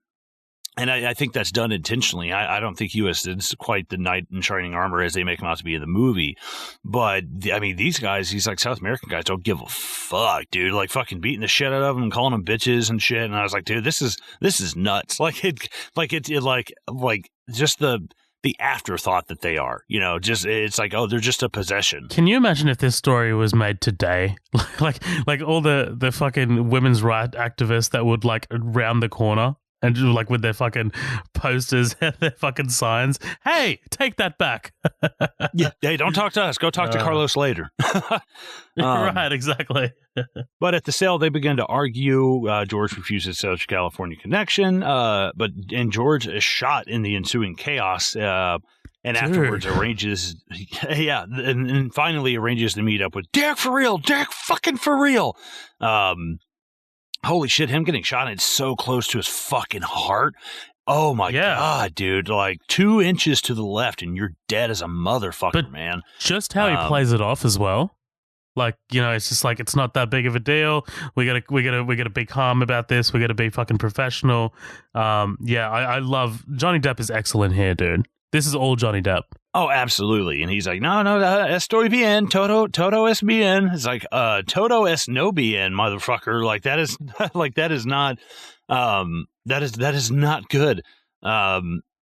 And I think that's done intentionally. I don't think he was quite the knight in shining armor as they make him out to be in the movie. But, these guys, these like South American guys don't give a fuck, dude. Like fucking beating the shit out of them and calling them bitches and shit. And I was like, dude, this is nuts. Just the afterthought that they are, it's like, oh, they're just a possession.
Can you imagine if this story was made today? like all the fucking women's rights activists that would like round the corner and just like with their fucking posters and their fucking signs. Hey, take that back.
Yeah. Hey, don't talk to us. Go talk to Carlos later.
Right, exactly.
But at the sale, they begin to argue. George refuses to sell his California connection. And George is shot in the ensuing chaos. And afterwards arranges, and finally arranges to meet up with Derek for real. Derek fucking for real. Holy shit, him getting shot, it's so close to his fucking heart. Oh my God, dude. Like 2 inches to the left and you're dead as a motherfucker, man.
Just how he plays it off as well. Like, it's just like, it's not that big of a deal. We gotta be calm about this. We gotta be fucking professional. I love, Johnny Depp is excellent here, dude. This is all Johnny Depp.
Oh, absolutely. And he's like, no, estoy bien, todo es bien. It's like, todo es no bien, motherfucker. Like that is not, That is not good.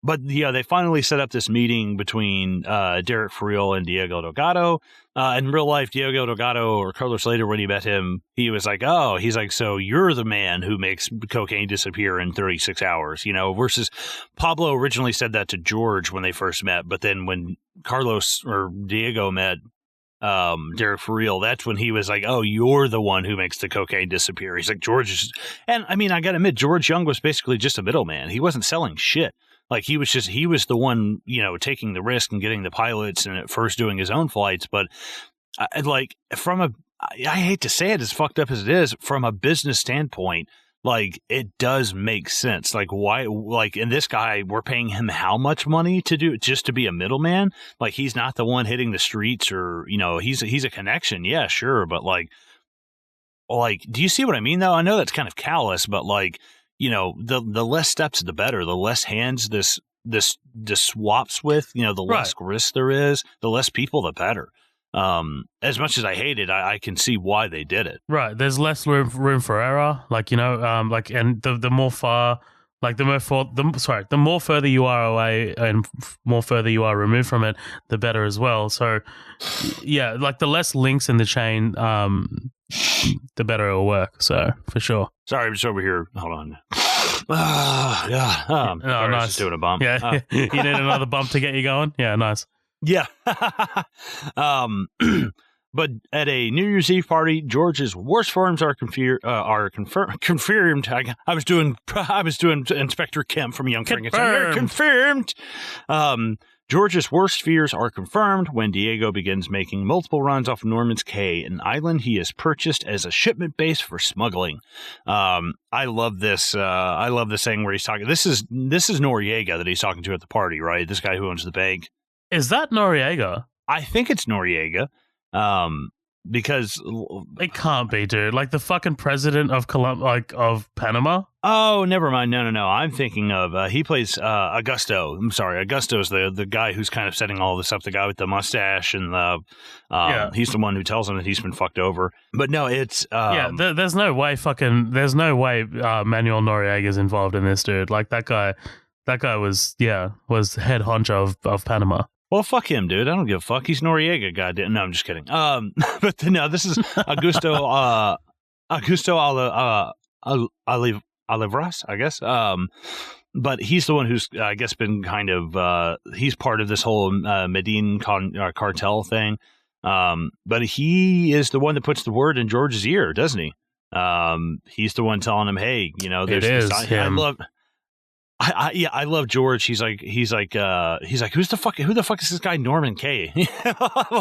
But they finally set up this meeting between Derek for real and Diego Delgado. In real life, Diego Delgado, or Carlos later when he met him, he was like, so you're the man who makes cocaine disappear in 36 hours, versus Pablo originally said that to George when they first met. But then when Carlos or Diego met Derek for real, that's when he was like, oh, you're the one who makes the cocaine disappear. He's like, and I mean, I gotta admit, George Jung was basically just a middleman. He wasn't selling shit. Like he was the one, taking the risk and getting the pilots and at first doing his own flights. But I hate to say it, as fucked up as it is, from a business standpoint, like it does make sense. Like why, and this guy, we're paying him how much money just to be a middleman? Like he's not the one hitting the streets or, he's a connection. Yeah, sure. But like, do you see what I mean though? I know that's kind of callous, but like, the less steps, the better. The less hands this swaps with, the less risk there is, the less people, the better. As much as I hate it, I can see why they did it.
Right. There's less room for error. Like, and the more far, like the more further you are away and more further you are removed from it, the better as well. So yeah, like the less links in the chain, the better it'll work. So for sure.
Sorry, I'm just over here. Hold on. Yeah.
Oh,
sorry,
nice.
Just doing a bump.
Yeah. You need another bump to get you going? Yeah, nice.
Yeah. But at a New Year's Eve party, George's worst forms are confirmed. I was doing Inspector Kemp from Young Frankenstein. Confirmed. George's worst fears are confirmed when Diego begins making multiple runs off Norman's Cay, an island he has purchased as a shipment base for smuggling. I love this. I love this thing where he's talking. This is Noriega that he's talking to at the party, right? This guy who owns the bank.
Is that Noriega?
I think it's Noriega. Because
it can't be, dude. Like the fucking president of of Panama.
Oh, never mind. No. I'm thinking of he plays Augusto. I'm sorry, Augusto's the guy who's kind of setting all this up. The guy with the mustache and he's the one who tells him that he's been fucked over. But no, it's
there's no way Manuel Noriega's involved in this, dude. Like that guy was head honcho of Panama.
Well, fuck him, dude. I don't give a fuck. He's Noriega, goddamn. No, I'm just kidding. But no, this is Augusto Alivras, I guess. But he's the one who's, I guess, been kind of, he's part of this whole Medellin cartel thing. But he is the one that puts the word in George's ear, doesn't he? He's the one telling him, hey, there's this.
Him.
I love George. He's like, who the fuck is this guy Norman Cay?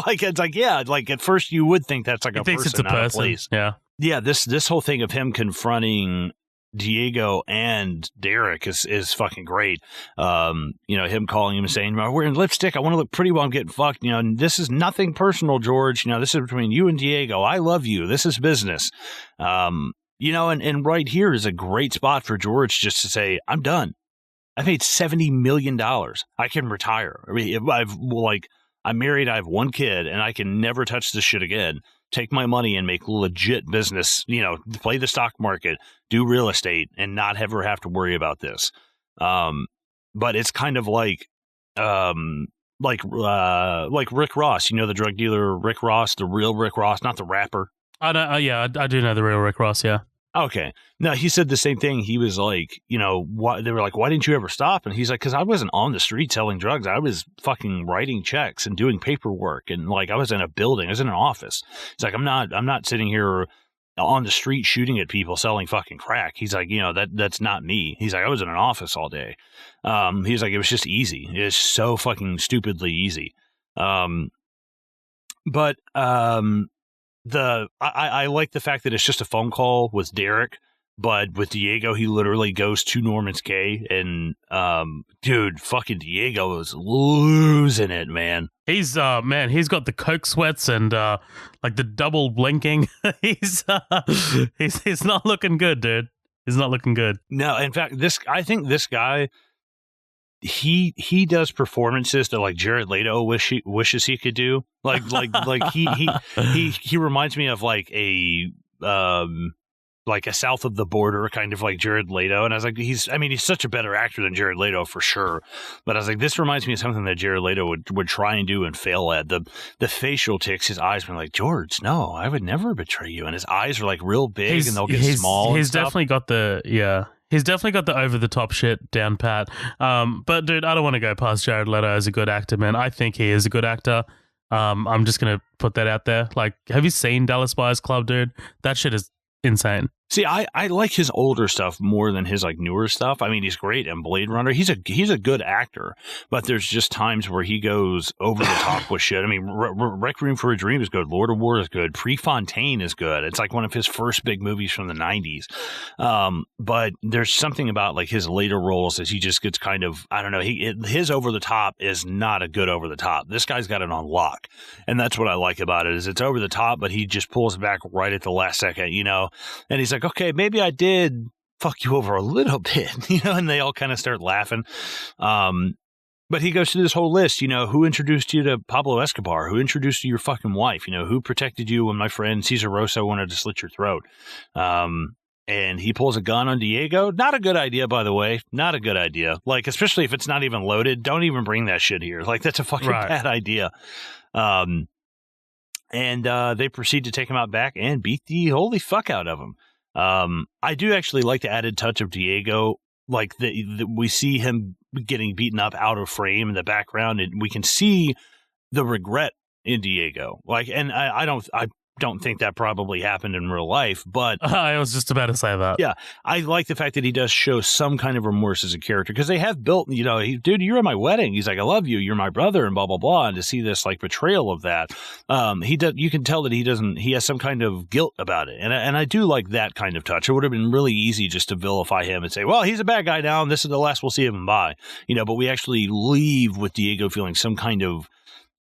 Like at first you would think that's like
he
a
thinks
person,
it's a
not
person.
A place.
Yeah.
This whole thing of him confronting Diego and Derek is fucking great. Him calling him and saying, "I'm wearing lipstick. I want to look pretty while I'm getting fucked." This is nothing personal, George. This is between you and Diego. I love you. This is business. And right here is a great spot for George just to say, "I'm done. I've made $70 million. I can retire. I mean, I'm married. I have one kid, and I can never touch this shit again. Take my money and make legit business. Play the stock market, do real estate, and not ever have to worry about this." But it's kind of like Rick Ross. The drug dealer Rick Ross, the real Rick Ross, not the rapper.
I do know the real Rick Ross. Yeah.
Okay. No, he said the same thing. He was like, why, they were like, why didn't you ever stop? And he's like, because I wasn't on the street selling drugs. I was fucking writing checks and doing paperwork. And like, I was in a building. I was in an office. He's like, I'm not sitting here on the street shooting at people selling fucking crack. He's like, that's not me. He's like, I was in an office all day. He's like, it was just easy. It's so fucking stupidly easy. I like the fact that it's just a phone call with Derek, but with Diego, he literally goes to Norman's Cay, and dude, fucking Diego is losing it, man.
He's got the coke sweats and like the double blinking. he's not looking good, dude. He's not looking good.
No, in fact, I think this guy, he does performances that like Jared Leto wishes he could do. Like he reminds me of like a like a south of the border, kind of like Jared Leto. And I was like, he's such a better actor than Jared Leto for sure. But I was like, this reminds me of something that Jared Leto would try and do and fail at. The facial tics, his eyes were like, George, no, I would never betray you. And his eyes are like real big and they'll get small.
He's definitely got He's definitely got the over-the-top shit down pat. But, dude, I don't want to go past Jared Leto as a good actor, man. I think he is a good actor. I'm just going to put that out there. Like, have you seen Dallas Buyers Club, dude? That shit is insane.
See, I like his older stuff more than his like newer stuff. I mean, he's great in Blade Runner. He's a good actor, but there's just times where he goes over the top with shit. I mean, Requiem for a Dream is good. Lord of War is good. Prefontaine is good. It's like one of his first big movies from the 90s. But there's something about like his later roles as he just gets kind of, I don't know, his over the top is not a good over the top. This guy's got it on lock. And that's what I like about it is it's over the top, but he just pulls back right at the last second, you know, and he's like, okay, maybe I did fuck you over a little bit, you know, and they all kind of start laughing. But he goes through this whole list, you know, who introduced you to Pablo Escobar? Who introduced you to your fucking wife? You know, who protected you when my friend Cesar Rosso wanted to slit your throat? And he pulls a gun on Diego. Not a good idea, by the way. Not a good idea. Like, especially if it's not even loaded. Don't even bring that shit here. Like, that's a fucking bad idea. And they proceed to take him out back and beat the holy fuck out of him. I do actually like the added touch of Diego, like we see him getting beaten up out of frame in the background, and we can see the regret in Diego. Like, and I don't think that probably happened in real life, but
I was just about to say that.
Yeah, I like the fact that he does show some kind of remorse as a character because they have built, you know, dude, you're at my wedding. He's like, I love you. You're my brother, and blah blah blah. And to see this like betrayal of that, you can tell that he has some kind of guilt about it, and I do like that kind of touch. It would have been really easy just to vilify him and say, well, he's a bad guy now, and this is the last we'll see of him by, you know. But we actually leave with Diego feeling some kind of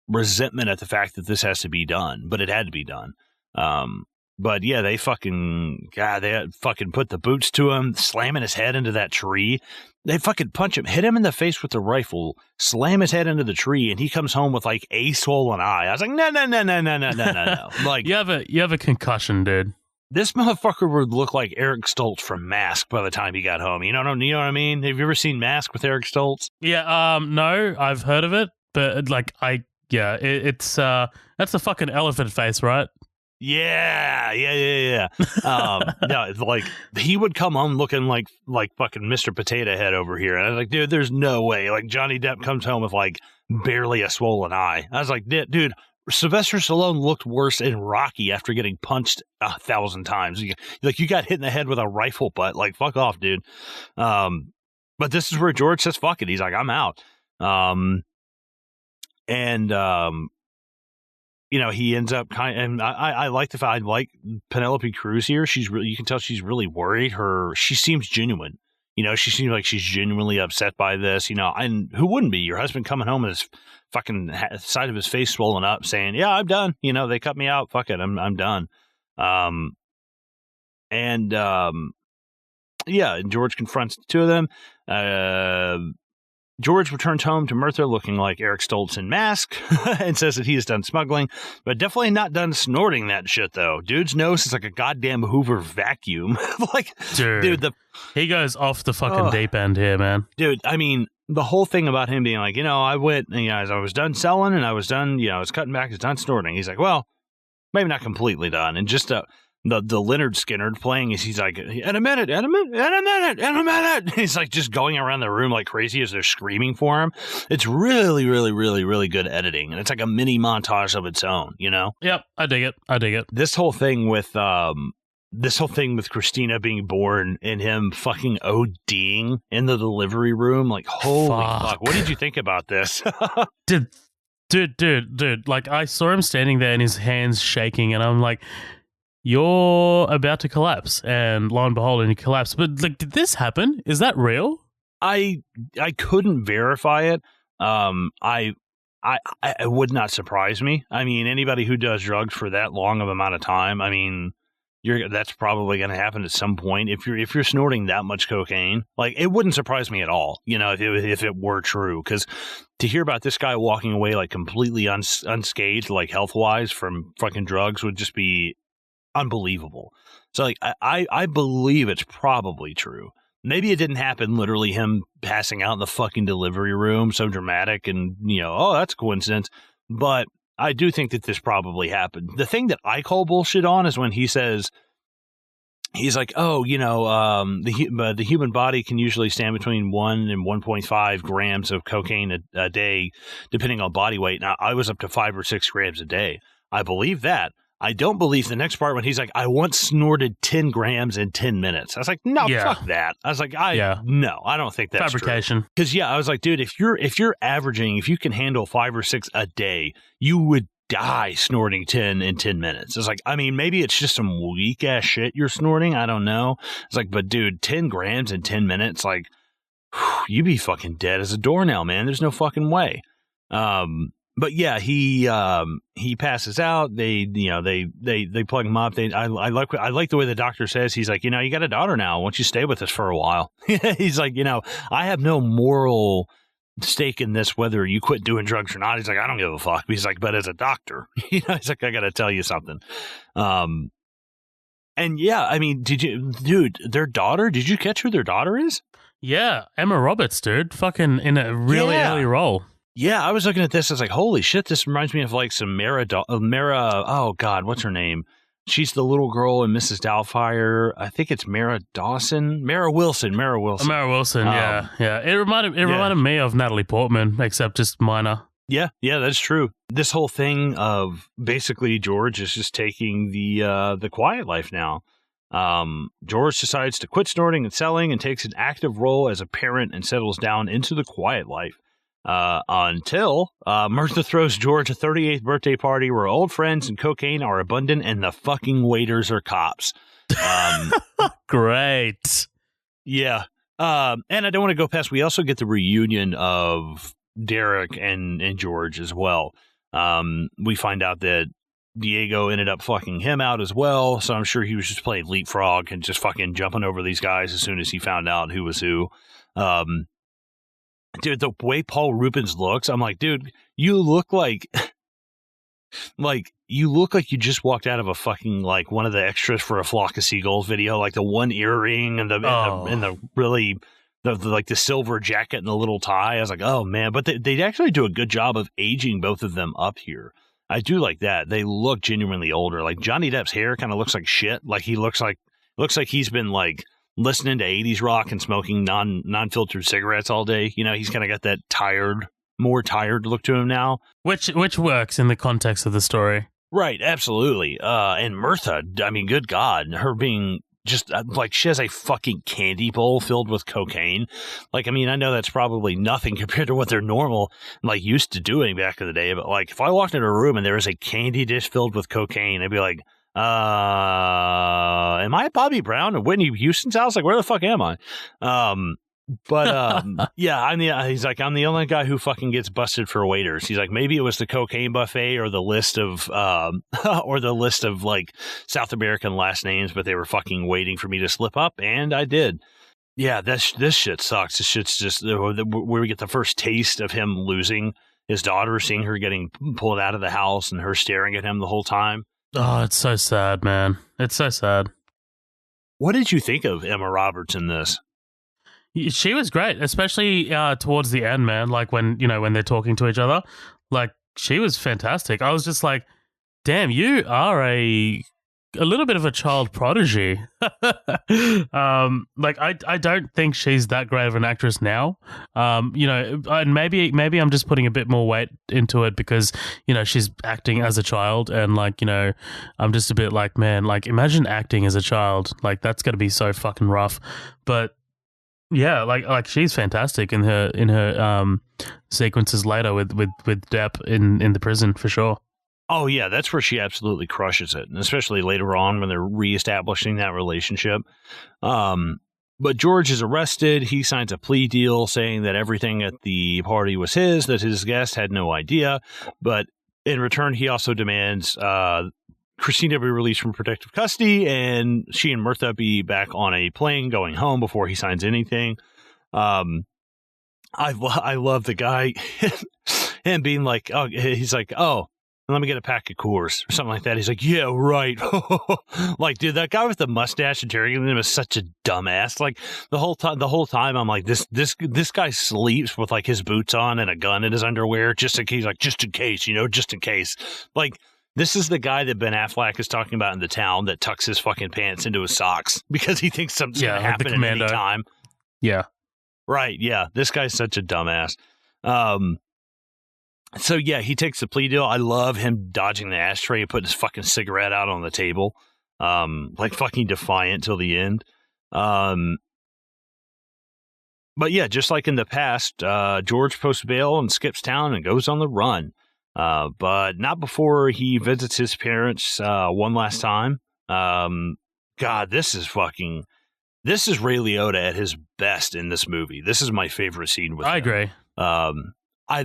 resentment at the fact that this has to be done, but it had to be done. But yeah, they fucking put the boots to him, slamming his head into that tree. They fucking punch him, hit him in the face with the rifle, slam his head into the tree, and he comes home with like a swollen eye. I was like, no. Like,
you have a concussion, dude.
This motherfucker would look like Eric Stoltz from Mask by the time he got home. You know what I mean? Have you ever seen Mask with Eric Stoltz?
Yeah, no, I've heard of it, but like it's that's the fucking elephant face, right?
Yeah. No, it's like he would come home looking like fucking Mr. Potato Head over here. And I was like, dude, there's no way. Like Johnny Depp comes home with like barely a swollen eye. I was like, dude, Sylvester Stallone looked worse in Rocky after getting punched 1,000 times. You got hit in the head with a rifle butt. Like, fuck off, dude. But this is where George says, fuck it. He's like, I'm out. You know, he ends up and I like the fact I like Penelope Cruz here. You can tell she's really worried. She seems genuine. You know, she seems like she's genuinely upset by this. You know, and who wouldn't be? Your husband coming home and his fucking side of his face swollen up, saying, "Yeah, I'm done. You know, they cut me out. Fuck it, I'm done." And George confronts the two of them. George returns home to Mirtha looking like Eric Stoltz in Mask and says that he is done smuggling, but definitely not done snorting that shit, though. Dude's nose is like a goddamn Hoover vacuum. Like, dude,
he goes off the fucking deep end here, man.
Dude, I mean, the whole thing about him being like, you know, I went, you know, I was done selling and I was done, you know, I was cutting back, I was done snorting. He's like, well, maybe not completely done. And just the Leonard Skinner playing is he's like, in a minute. He's like just going around the room like crazy as they're screaming for him. It's really, really, really, really good editing. And it's like a mini montage of its own, you know?
Yep, I dig it.
This whole thing with Christina being born and him fucking ODing in the delivery room, like, holy fuck. What did you think about this?
Dude, like I saw him standing there and his hands shaking and I'm like, you're about to collapse, and lo and behold, he collapsed. But like, did this happen? Is that real?
I couldn't verify it. It would not surprise me. I mean, anybody who does drugs for that long of amount of time, I mean, that's probably going to happen at some point. If you're snorting that much cocaine, like, it wouldn't surprise me at all. You know, if it were true, because to hear about this guy walking away like completely unscathed, like health wise from fucking drugs, would just be unbelievable. So like I believe it's probably true. Maybe it didn't happen literally him passing out in the fucking delivery room, so dramatic and, oh, that's a coincidence. But I do think that this probably happened. The thing that I call bullshit on is when he says, he's like, oh, the human body can usually stand between 1 and 1.5 grams of cocaine a day, depending on body weight. Now, I was up to 5 or 6 grams a day. I believe that. I don't believe the next part when he's like, I once snorted 10 grams in 10 minutes. I was like, no, fuck that. I was like, no, I don't think that's
fabrication.
Because, I was like, dude, if you're averaging, if you can handle 5 or 6 a day, you would die snorting 10 in 10 minutes. It's like, I mean, maybe it's just some weak ass shit you're snorting. I don't know. It's like, but dude, 10 grams in 10 minutes, like, you'd be fucking dead as a doornail, man. There's no fucking way. But yeah, he passes out. They plug him up. I like the way the doctor says, he's like, you got a daughter now. Why don't you stay with us for a while? He's like, I have no moral stake in this, whether you quit doing drugs or not. He's like, I don't give a fuck. He's like, but as a doctor, he's like, I got to tell you something. And yeah, I mean, dude, their daughter, did you catch who their daughter is?
Yeah, Emma Roberts, dude, fucking in a really early role.
Yeah, I was looking at this. I was like, holy shit, this reminds me of like some Mara, oh God, what's her name? She's the little girl in Mrs. Doubtfire. I think it's Mara Wilson. Mara Wilson,
yeah. It reminded me of Natalie Portman, except just minor.
Yeah, that's true. This whole thing of basically George is just taking the quiet life now. George decides to quit snorting and selling and takes an active role as a parent and settles down into the quiet life. Until Mirtha throws George a 38th birthday party where old friends and cocaine are abundant and the fucking waiters are cops.
Great.
Yeah. And I don't want to go past, we also get the reunion of Derek and George as well. We find out that Diego ended up fucking him out as well, so I'm sure he was just playing leapfrog and just fucking jumping over these guys as soon as he found out who was who. Dude, the way Paul Rubens looks, I'm like, dude, you look like you just walked out of a fucking, like, one of the extras for A Flock of Seagulls video, like the one earring and the really, like the silver jacket and the little tie. I was like, oh man, but they actually do a good job of aging both of them up here. I do like that. They look genuinely older. Like Johnny Depp's hair kind of looks like shit. Like he looks like he's been like listening to 80s rock and smoking non-filtered cigarettes all day. He's kind of got that more tired look to him now. Which
works in the context of the story.
Right, absolutely. And Mirtha, I mean, good God, her being just like, she has a fucking candy bowl filled with cocaine. Like, I mean, I know that's probably nothing compared to what they're used to doing back in the day. But like, if I walked into a room and there was a candy dish filled with cocaine, I'd be like, am I at Bobby Brown or Whitney Houston's house? Like, where the fuck am I? Yeah, he's like, I'm the only guy who fucking gets busted for waiters. He's like, maybe it was the cocaine buffet or the list of like South American last names, but they were fucking waiting for me to slip up, and I did. Yeah, this shit sucks. This shit's just where we get the first taste of him losing his daughter, seeing her getting pulled out of the house and her staring at him the whole time.
Oh, it's so sad, man. It's so sad.
What did you think of Emma Roberts in this?
She was great, especially towards the end, man. Like when they're talking to each other, like she was fantastic. I was just like, damn, you are a little bit of a child prodigy. Like I don't think she's that great of an actress now. And maybe I'm just putting a bit more weight into it because, she's acting as a child and I'm just a bit like, man, like imagine acting as a child. Like that's got to be so fucking rough. But yeah, like she's fantastic in her sequences later with Depp in the prison for sure.
Oh, yeah, that's where she absolutely crushes it, and especially later on when they're reestablishing that relationship. But George is arrested. He signs a plea deal saying that everything at the party was his, that his guest had no idea. But in return, he also demands Christina be released from protective custody, and she and Mirtha be back on a plane going home before he signs anything. I love the guy and being like, oh, he's like, oh, let me get a pack of Coors or something like that. He's like, yeah, right. Like, dude, that guy with the mustache interrogating him is such a dumbass. Like the whole time I'm like, this guy sleeps with like his boots on and a gun in his underwear just in case, just in case. Like, this is the guy that Ben Affleck is talking about in The Town that tucks his fucking pants into his socks because he thinks something's going to happen at any time.
Yeah.
Right, yeah. This guy's such a dumbass. So, yeah, he takes the plea deal. I love him dodging the ashtray and putting his fucking cigarette out on the table. Like fucking defiant till the end. But, yeah, just like in the past, George posts bail and skips town and goes on the run. But not before he visits his parents one last time. God, this is Ray Liotta at his best in this movie. This is my favorite scene with him.
I agree.
I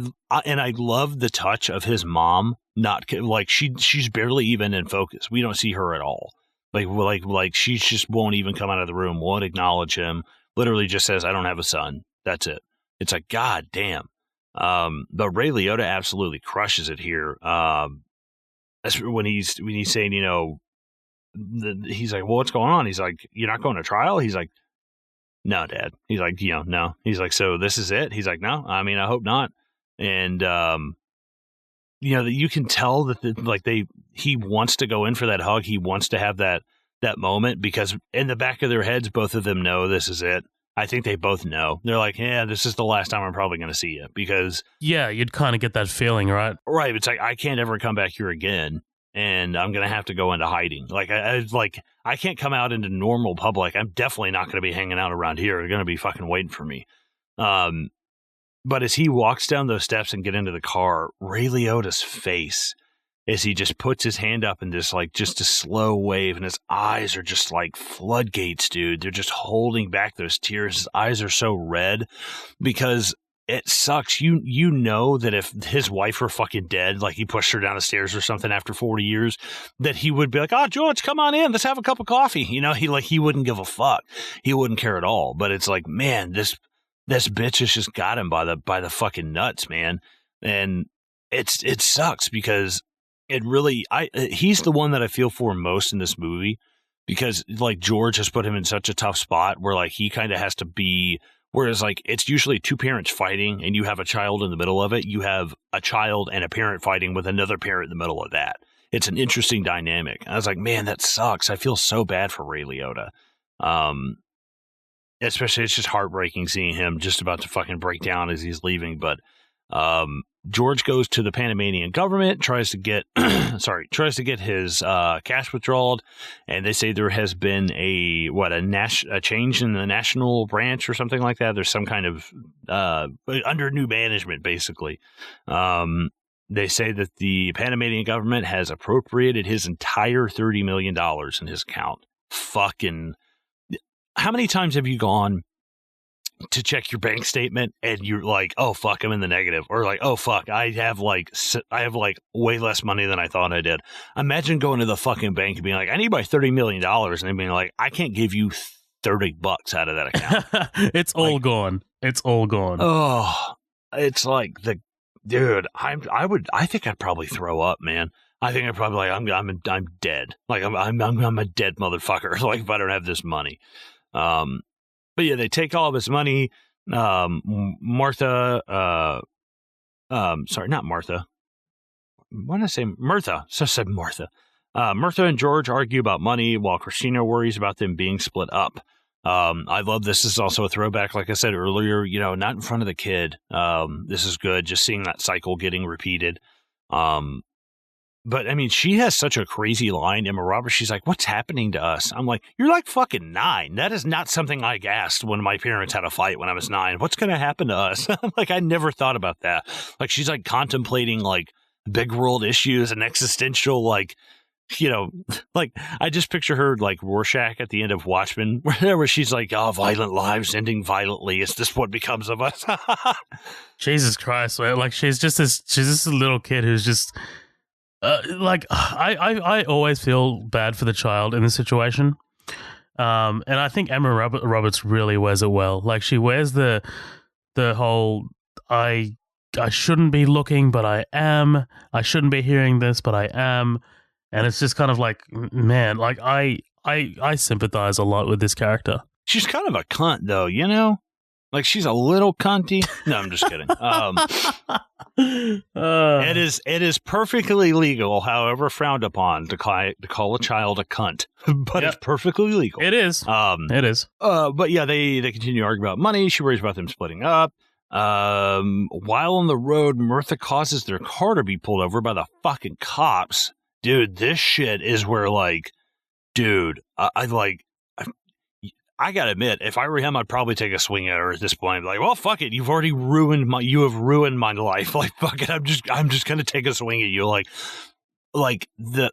love the touch of his mom. Not like she's barely even in focus. We don't see her at all. Like she just won't even come out of the room. Won't acknowledge him. Literally just says, "I don't have a son." That's it. It's like, God damn. But Ray Liotta absolutely crushes it here. That's when he's saying, he's like, well, what's going on? He's like, you're not going to trial? He's like, no, Dad. He's like, no. He's like, so this is it? He's like, no, I mean, I hope not. And, you can tell that he wants to go in for that hug. He wants to have that moment because in the back of their heads, both of them know this is it. I think they both know. They're like, yeah, this is the last time I'm probably going to see you because... Yeah,
you'd kind of get that feeling, right?
Right. It's like, I can't ever come back here again, and I'm going to have to go into hiding. Like, I can't come out into normal public. I'm definitely not going to be hanging out around here. They're going to be fucking waiting for me. But as he walks down those steps and get into the car, Ray Liotta's face... as he just puts his hand up in this, just a slow wave, and his eyes are just like floodgates, dude. They're just holding back those tears. His eyes are so red because it sucks. You know that if his wife were fucking dead, like he pushed her down the stairs or something after 40 years, that he would be like, oh, George, come on in. Let's have a cup of coffee. He wouldn't give a fuck. He wouldn't care at all. But it's like, man, this bitch has just got him by the fucking nuts, man. And it sucks because he's the one that I feel for most in this movie because George has put him in such a tough spot where he kind of has to be, whereas it's usually two parents fighting and you have a child in the middle of it. You have a child and a parent fighting with another parent in the middle of that. It's an interesting dynamic. I was like, man, that sucks. I feel so bad for Ray Liotta. Especially it's just heartbreaking seeing him just about to fucking break down as he's leaving. But, George goes to the Panamanian government, tries to get his cash withdrawal, and they say there has been a change in the national branch or something like that. There's some kind of under new management, basically. They say that the Panamanian government has appropriated his entire $30 million in his account. Fucking, how many times have you gone to check your bank statement and you're like, oh fuck, I'm in the negative, or like, oh fuck, I have way less money than I thought I did. Imagine going to the fucking bank and being like, I need my $30 million, and they being like, I can't give you $30 out of that account.
It's all gone. It's all gone.
Oh, it's like dude. I think I'd probably throw up, man. I think I'd probably I'm dead. Like I'm a dead motherfucker. Like if I don't have this money. But yeah, they take all of his money. Martha, sorry, not Martha. Why did I say Mirtha? So I said Martha. Mirtha and George argue about money while Christina worries about them being split up. I love this. This is also a throwback, like I said earlier, not in front of the kid. This is good. Just seeing that cycle getting repeated. But, I mean, she has such a crazy line, Emma Roberts. She's like, what's happening to us? I'm like, you're like fucking 9. That is not something I asked when my parents had a fight when I was 9. What's going to happen to us? Like, I never thought about that. Like, she's like contemplating like big world issues and existential, like, I just picture her like Rorschach at the end of Watchmen, where she's like, oh, violent lives ending violently. Is this what becomes of us?
Jesus Christ. Man. Like, she's just this little kid who's just... I always feel bad for the child in this situation, and I think Emma Roberts really wears it well. Like she wears the whole I shouldn't be looking, but I am. I shouldn't be hearing this, but I am. And it's just kind of like, man, like I sympathize a lot with this character.
She's kind of a cunt, though, you know? Like, she's a little cunty. No, I'm just kidding. It is perfectly legal, however frowned upon, to call a child a cunt. But it's perfectly legal.
It is. It is.
But yeah, they continue to argue about money. She worries about them splitting up. While on the road, Mirtha causes their car to be pulled over by the fucking cops. Dude, this shit is where, like, dude, I gotta admit, if I were him, I'd probably take a swing at her at this point. Like, well, fuck it, you have ruined my life. Like, fuck it, I'm just gonna take a swing at you. Like the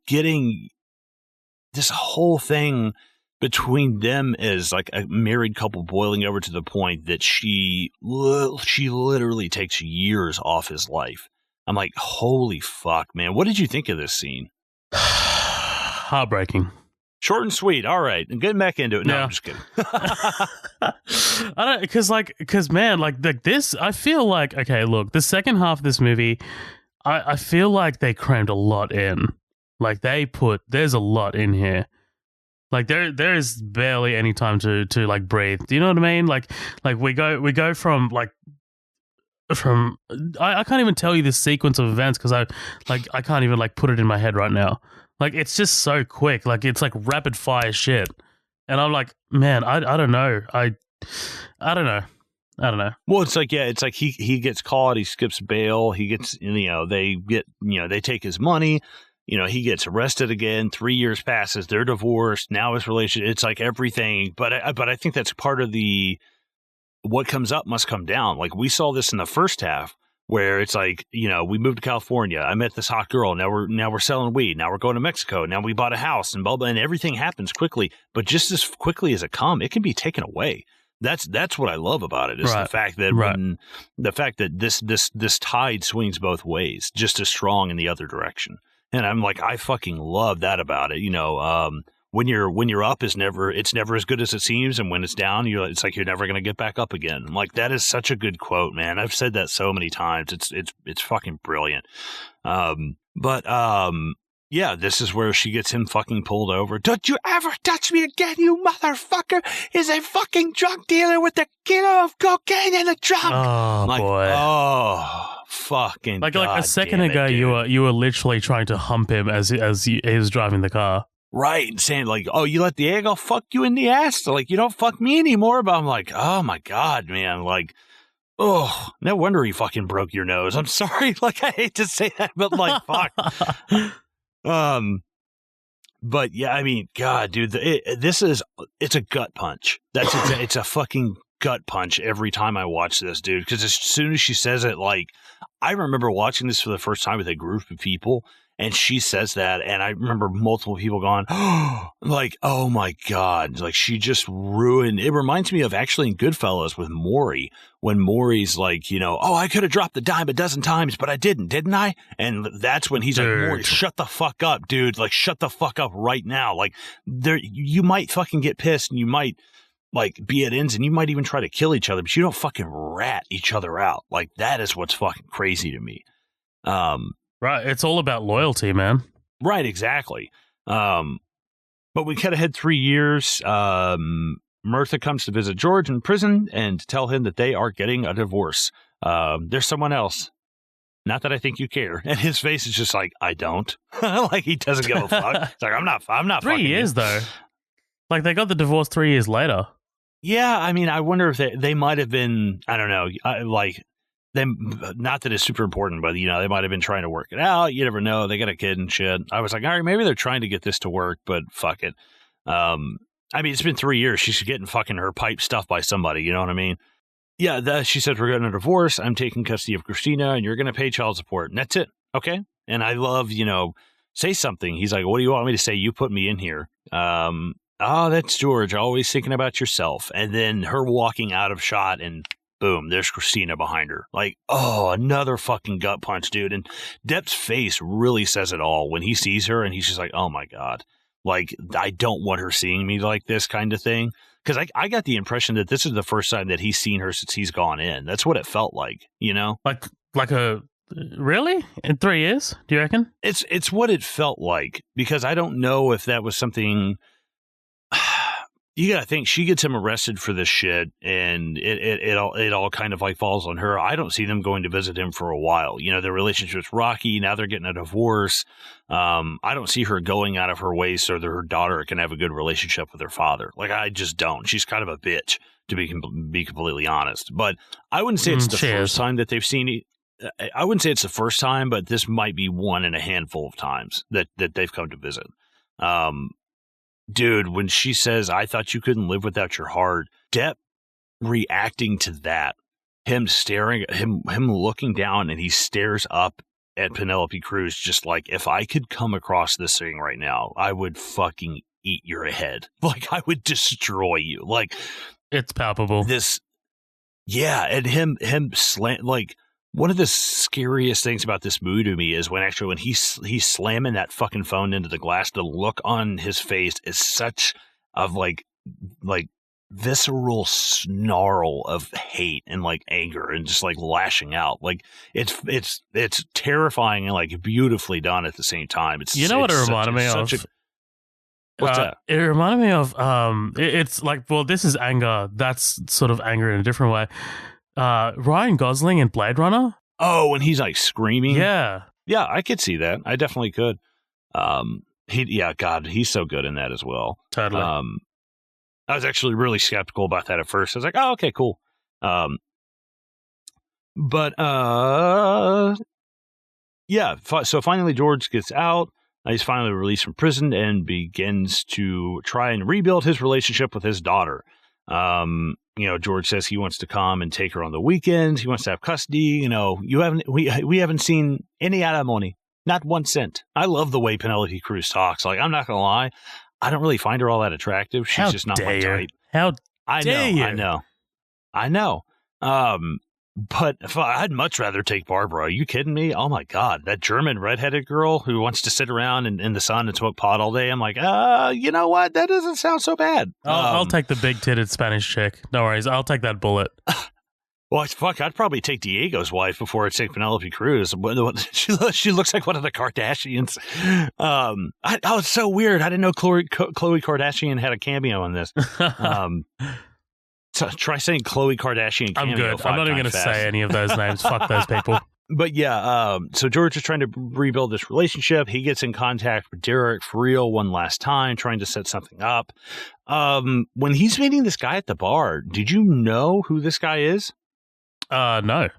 getting this whole thing between them is like a married couple boiling over to the point that she literally takes years off his life. I'm like, holy fuck, man. What did you think of this scene?
Heartbreaking.
Short and sweet. All right. And getting back into it. No, I'm just kidding.
I don't, because man, like this, I feel like, okay, look, the second half of this movie, I feel like they crammed a lot in. Like there's a lot in here. Like there is barely any time to like breathe. Do you know what I mean? Like we go from I can't even tell you this sequence of events because I can't even like put it in my head right now. Like, it's just so quick. Like, it's like rapid fire shit. And I'm like, man, I don't know. I don't know.
Well, it's like, yeah, it's like he gets caught. He skips bail. He gets, they take his money. He gets arrested again. 3 years passes. They're divorced. Now his relationship, it's like everything. But I think that's part of what comes up must come down. Like, we saw this in the first half, where it's like, we moved to California. I met this hot girl. Now we're selling weed. Now we're going to Mexico. Now we bought a house and blah, blah, and everything happens quickly. But just as quickly as it comes, it can be taken away. That's what I love about it. Is the fact that this tide swings both ways, just as strong in the other direction. And I'm like, I fucking love that about it. When you're up it's never as good as it seems, and when it's down, it's like you're never going to get back up again. I'm like, that is such a good quote, man. I've said that so many times. It's fucking brilliant. Yeah, this is where she gets him fucking pulled over. Don't you ever touch me again, you motherfucker! Is a fucking drug dealer with a kilo of cocaine in the trunk.
Oh,
like,
boy.
Oh, fucking
like a second ago, you were literally trying to hump him as he was driving the car.
Right, and saying like, oh, you let the egg, I'll fuck you in the ass. So, like, you don't fuck me anymore. But I'm like, oh my God, man. Like, oh, no wonder he fucking broke your nose. I'm sorry. Like, I hate to say that, but like, fuck. But yeah, I mean, God, dude, it's a gut punch. It's a fucking gut punch every time I watch this, dude. Because as soon as she says it, like, I remember watching this for the first time with a group of people. And she says that, and I remember multiple people going, oh, like, oh my God, like, she just ruined. It reminds me of actually in Goodfellas with Maury, when Maury's like, oh, I could have dropped the dime a dozen times, but I didn't I? And that's when he's like, Maury, shut the fuck up, dude. Like, shut the fuck up right now. Like, you might fucking get pissed, and you might, like, be at ends, and you might even try to kill each other, but you don't fucking rat each other out. Like, that is what's fucking crazy to me.
Right, it's all about loyalty, man.
Right, exactly. But we kind of had 3 years. Mirtha comes to visit George in prison and to tell him that they are getting a divorce. There's someone else. Not that I think you care. And his face is just like, I don't. Like, he doesn't give a fuck. It's like, I'm not
3 years, though. Like, they got the divorce 3 years later.
Yeah, I mean, I wonder if they might have been, I don't know, not that it's super important, but, they might have been trying to work it out. You never know. They got a kid and shit. I was like, all right, maybe they're trying to get this to work, but fuck it. I mean, it's been 3 years. She's getting fucking her pipe stuffed by somebody. You know what I mean? Yeah, she said, we're getting a divorce. I'm taking custody of Christina, and you're going to pay child support. And that's it. Okay? And I love, say something. He's like, what do you want me to say? You put me in here. Oh, that's George. Always thinking about yourself. And then her walking out of shot, and boom, there's Christina behind her. Like, oh, another fucking gut punch, dude. And Depp's face really says it all when he sees her, and he's just like, oh my God. Like, I don't want her seeing me like this kind of thing. because I got the impression that this is the first time that he's seen her since he's gone in. That's what it felt like, you know?
Like a really in 3 years? Do you reckon?
It's what it felt like, because I don't know if that was something. You gotta think, she gets him arrested for this shit, and it all kind of like falls on her. I don't see them going to visit him for a while. You know, their relationship's rocky. Now they're getting a divorce. I don't see her going out of her way so that her daughter can have a good relationship with her father. Like, I just don't. She's kind of a bitch, to be completely honest. But I wouldn't say it's the first time that they've seen. I wouldn't say it's the first time, but this might be one in a handful of times that they've come to visit. Dude, when she says, "I thought you couldn't live without your heart," Depp reacting to that, him staring at him looking down, and he stares up at Penelope Cruz, just like, if I could come across this thing right now, I would fucking eat your head. Like, I would destroy you. Like,
it's palpable.
And him like, one of the scariest things about this movie to me is when he's slamming that fucking phone into the glass, the look on his face is such of like visceral snarl of hate and like anger and just like lashing out. Like, it's terrifying and like beautifully done at the same time. What
it reminded me of?
What's that?
It reminded me of it's like, well, this is anger. That's sort of anger in a different way. Ryan Gosling in Blade Runner.
Oh, and he's like screaming.
Yeah,
I could see that. I definitely could. God, he's so good in that as well.
Totally.
I was actually really skeptical about that at first. I was like, oh, okay, cool. So finally George gets out. He's finally released from prison and begins to try and rebuild his relationship with his daughter. George says he wants to come and take her on the weekends. He wants to have custody. We haven't seen any alimony, not 1 cent. I love the way Penelope Cruz talks. Like, I'm not gonna lie, I don't really find her all that attractive. She's just not my type.
How dare you?
I know. But I'd much rather take Barbara. Are you kidding me? Oh my God, that German redheaded girl who wants to sit around in the sun and smoke pot all day. I'm like, you know what? That doesn't sound so bad.
I'll take the big-titted Spanish chick. No worries. I'll take that bullet.
Well, fuck, I'd probably take Diego's wife before I'd take Penelope Cruz. She looks like one of the Kardashians. It's so weird. I didn't know Khloe Kardashian had a cameo in this. So try saying Khloe Kardashian cameo.
I'm good. I'm not even going to say any of those names. Fuck those people.
But yeah, so George is trying to rebuild this relationship. He gets in contact with Derek for real one last time, trying to set something up. When he's meeting this guy at the bar, did you know who this guy is?
No.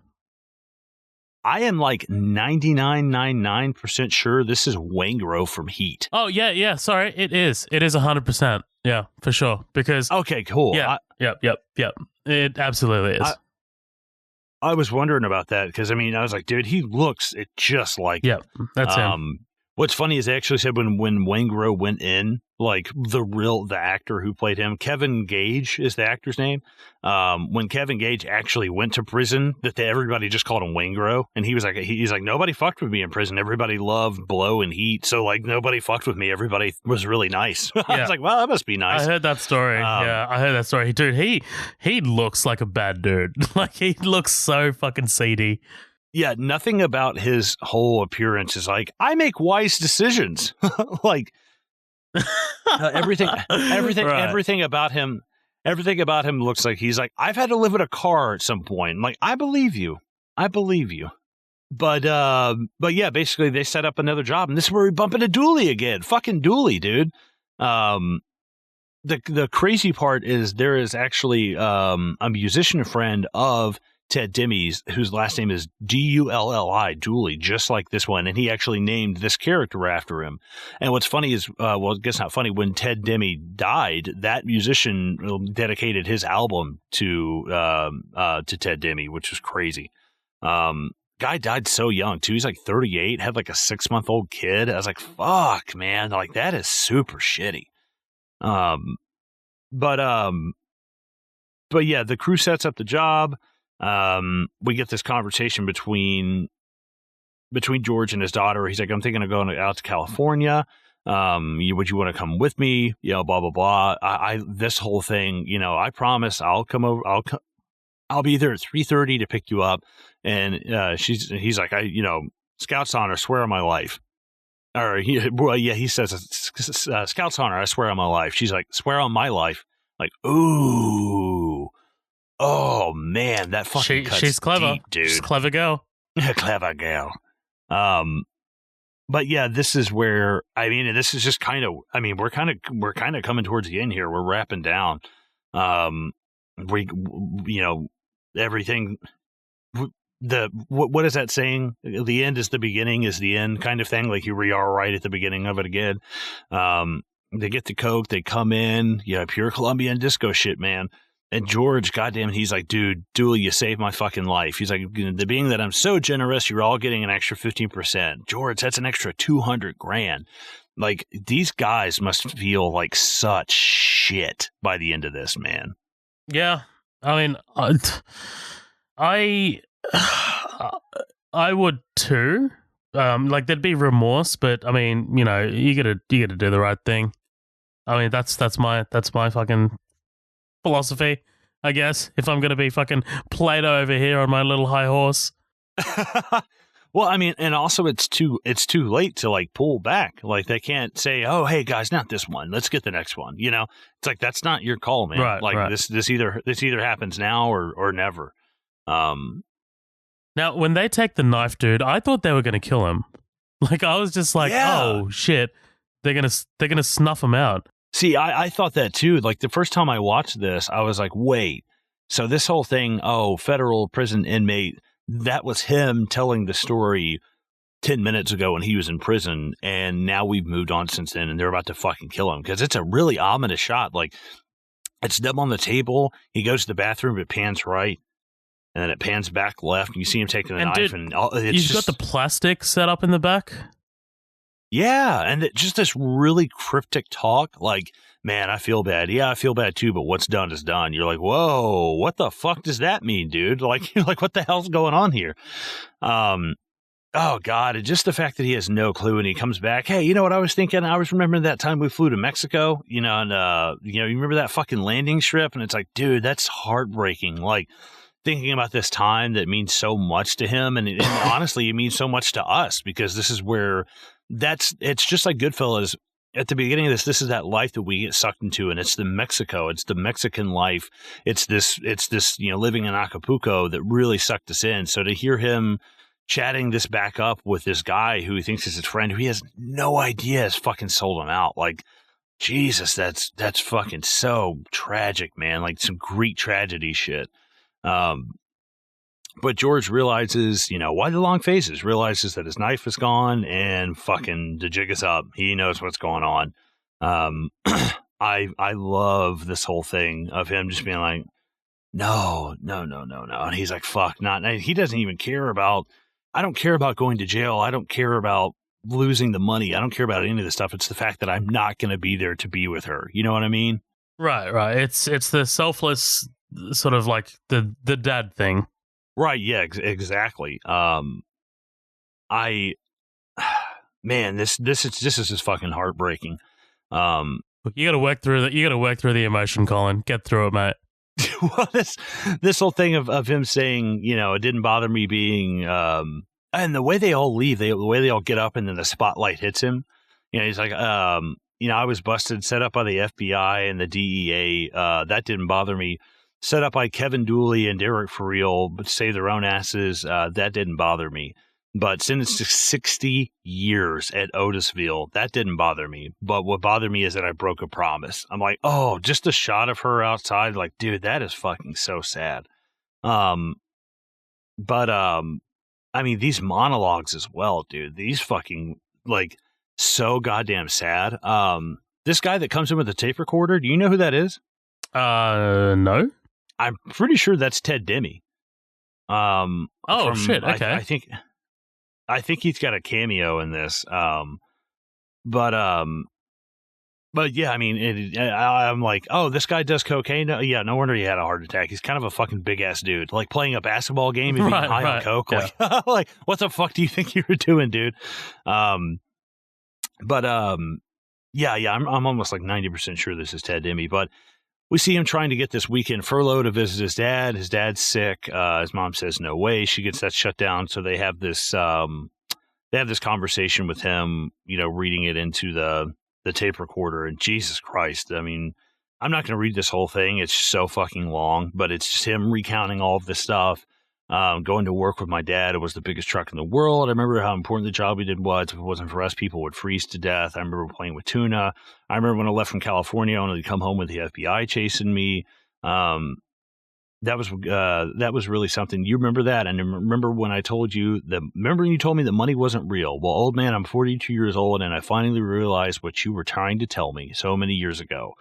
I am like 99.99% sure this is Waingro from Heat.
Oh, yeah. Sorry, it is. It is 100%. Yeah, for sure. Because
okay, cool.
Yeah, yep. It absolutely is.
I was wondering about that because I was like, dude, he looks just like.
Yeah, that's him.
What's funny is they actually said when Waingro went in, like the actor who played him, Kevin Gage is the actor's name. When Kevin Gage actually went to prison, everybody just called him Waingro, and he's like nobody fucked with me in prison. Everybody loved Blow and Heat, so like nobody fucked with me. Everybody was really nice. I was like, well, that must be nice.
I heard that story. I heard that story, dude. He looks like a bad dude. Like he looks so fucking seedy.
Yeah, nothing about his whole appearance is like, I make wise decisions. Like everything about him looks like he's like, I've had to live in a car at some point. I'm like, I believe you. But yeah, basically they set up another job, and this is where we bump into Dooley again. Fucking Dooley, dude. The crazy part is there is actually a musician friend of Ted Demi's, whose last name is Dulli, Dooley, just like this one, and he actually named this character after him. And what's funny is, I guess not funny, when Ted Demi died, that musician dedicated his album to Ted Demi, which was crazy. Guy died so young too. He's like 38, had like a 6-month-old kid. I was like, fuck, man, like that is super shitty. But yeah, the crew sets up the job. We get this conversation between George and his daughter. He's like, I'm thinking of going out to California. Would you want to come with me? Blah blah blah. This whole thing, I promise I'll come over. I'll be there at 3:30 to pick you up. And he's like, Scout's honor, swear on my life. Or he says, Scout's honor, I swear on my life. She's like, swear on my life. Like, ooh, oh man, that fucking cuts
she's clever,
deep, dude.
She's a clever girl.
Clever girl. But yeah, this is where this is just kind of. We're kind of coming towards the end here. We're wrapping down. Everything. What is that saying? The end is the beginning is the end, kind of thing. Like we are right at the beginning of it again. They get the coke. They come in. Pure Colombian disco shit, man. And George, goddamn, he's like, dude, Dooley, you saved my fucking life. He's like, being that I'm so generous, you're all getting an extra 15%. George, that's an extra $200,000. Like, these guys must feel like such shit by the end of this, man.
Yeah, I would too. There'd be remorse, but you gotta do the right thing. That's my fucking philosophy, I guess, if I'm going to be fucking Plato over here on my little high horse.
Well, and also it's too late to like pull back. Like they can't say, "Oh, hey guys, not this one. Let's get the next one." It's like that's not your call, man.
Right,
like
right.
This either happens now or never.
Now, when they take the knife, dude, I thought they were going to kill him. Like I was just like, oh shit, they're gonna snuff him out.
See, I thought that too. Like the first time I watched this, I was like, wait, so this whole thing, federal prison inmate, that was him telling the story 10 minutes ago when he was in prison, and now we've moved on since then, and they're about to fucking kill him, because it's a really ominous shot. Like, it's them on the table, he goes to the bathroom, it pans right, and then it pans back left, and you see him taking the knife,
dude,
and it's
got the plastic set up in the back?
Yeah, and just this really cryptic talk, like, man, I feel bad. Yeah, I feel bad too, but what's done is done. You're like, whoa, what the fuck does that mean, dude? Like, you're like, what the hell's going on here? Oh, God, and just the fact that he has no clue, and he comes back, hey, you know what I was thinking? I was remembering that time we flew to Mexico, and, you remember that fucking landing strip? And it's like, dude, that's heartbreaking. Like, thinking about this time that means so much to him, and honestly, it means so much to us, because this is where... it's just like Goodfellas. At the beginning of this is that life that we get sucked into, and it's the Mexican life. It's this, living in Acapulco that really sucked us in. So to hear him chatting this back up with this guy who he thinks is his friend, who he has no idea has fucking sold him out. Like, Jesus, that's fucking so tragic, man. Like some Greek tragedy shit. But George realizes, why the long faces, realizes that his knife is gone, and fucking the jig is up. He knows what's going on. I love this whole thing of him just being like, no. And he's like, fuck, not. And he doesn't even care about, I don't care about going to jail. I don't care about losing the money. I don't care about any of this stuff. It's the fact that I'm not going to be there to be with her. You know what I mean?
Right. It's the selfless sort of like the dad thing.
Right, yeah, exactly. Man, this is just fucking heartbreaking.
You got to work through that. You got to work through the emotion, Colin. Get through it, mate.
Well, this whole thing of him saying, it didn't bother me being, and the way they all leave, the way they all get up, and then the spotlight hits him. He's like, I was busted, set up by the FBI and the DEA. That didn't bother me. Set up by Kevin Dooley and Derek for real, but save their own asses. That didn't bother me. But sentenced to 60 years at Otisville, that didn't bother me. But what bothered me is that I broke a promise. I'm like, oh, just a shot of her outside. Like, dude, that is fucking so sad. These monologues as well, dude. These fucking, like, so goddamn sad. This guy that comes in with the tape recorder, do you know who that is?
No.
I'm pretty sure that's Ted Demme.
Shit. Okay.
I think he's got a cameo in this. But yeah, I'm like, oh, this guy does cocaine. Yeah, no wonder he had a heart attack. He's kind of a fucking big ass dude, like playing a basketball game and being high on coke.
Yeah.
Like what the fuck do you think you were doing, dude? Yeah, I'm almost like 90% sure this is Ted Demme, but we see him trying to get this weekend furlough to visit his dad. His dad's sick. His mom says no way. She gets that shut down. So they have this conversation with him, reading it into the tape recorder. And Jesus Christ, I mean, I'm not going to read this whole thing. It's so fucking long, but it's just him recounting all of this stuff. Going to work with my dad. It was the biggest truck in the world. I remember how important the job we did was. If it wasn't for us, people would freeze to death. I remember playing with tuna. I remember when I left from California, I wanted to come home with the FBI chasing me. That was really something. You remember that? And remember when I told you remember when you told me that money wasn't real? Well, old man, I'm 42 years old, and I finally realized what you were trying to tell me so many years ago.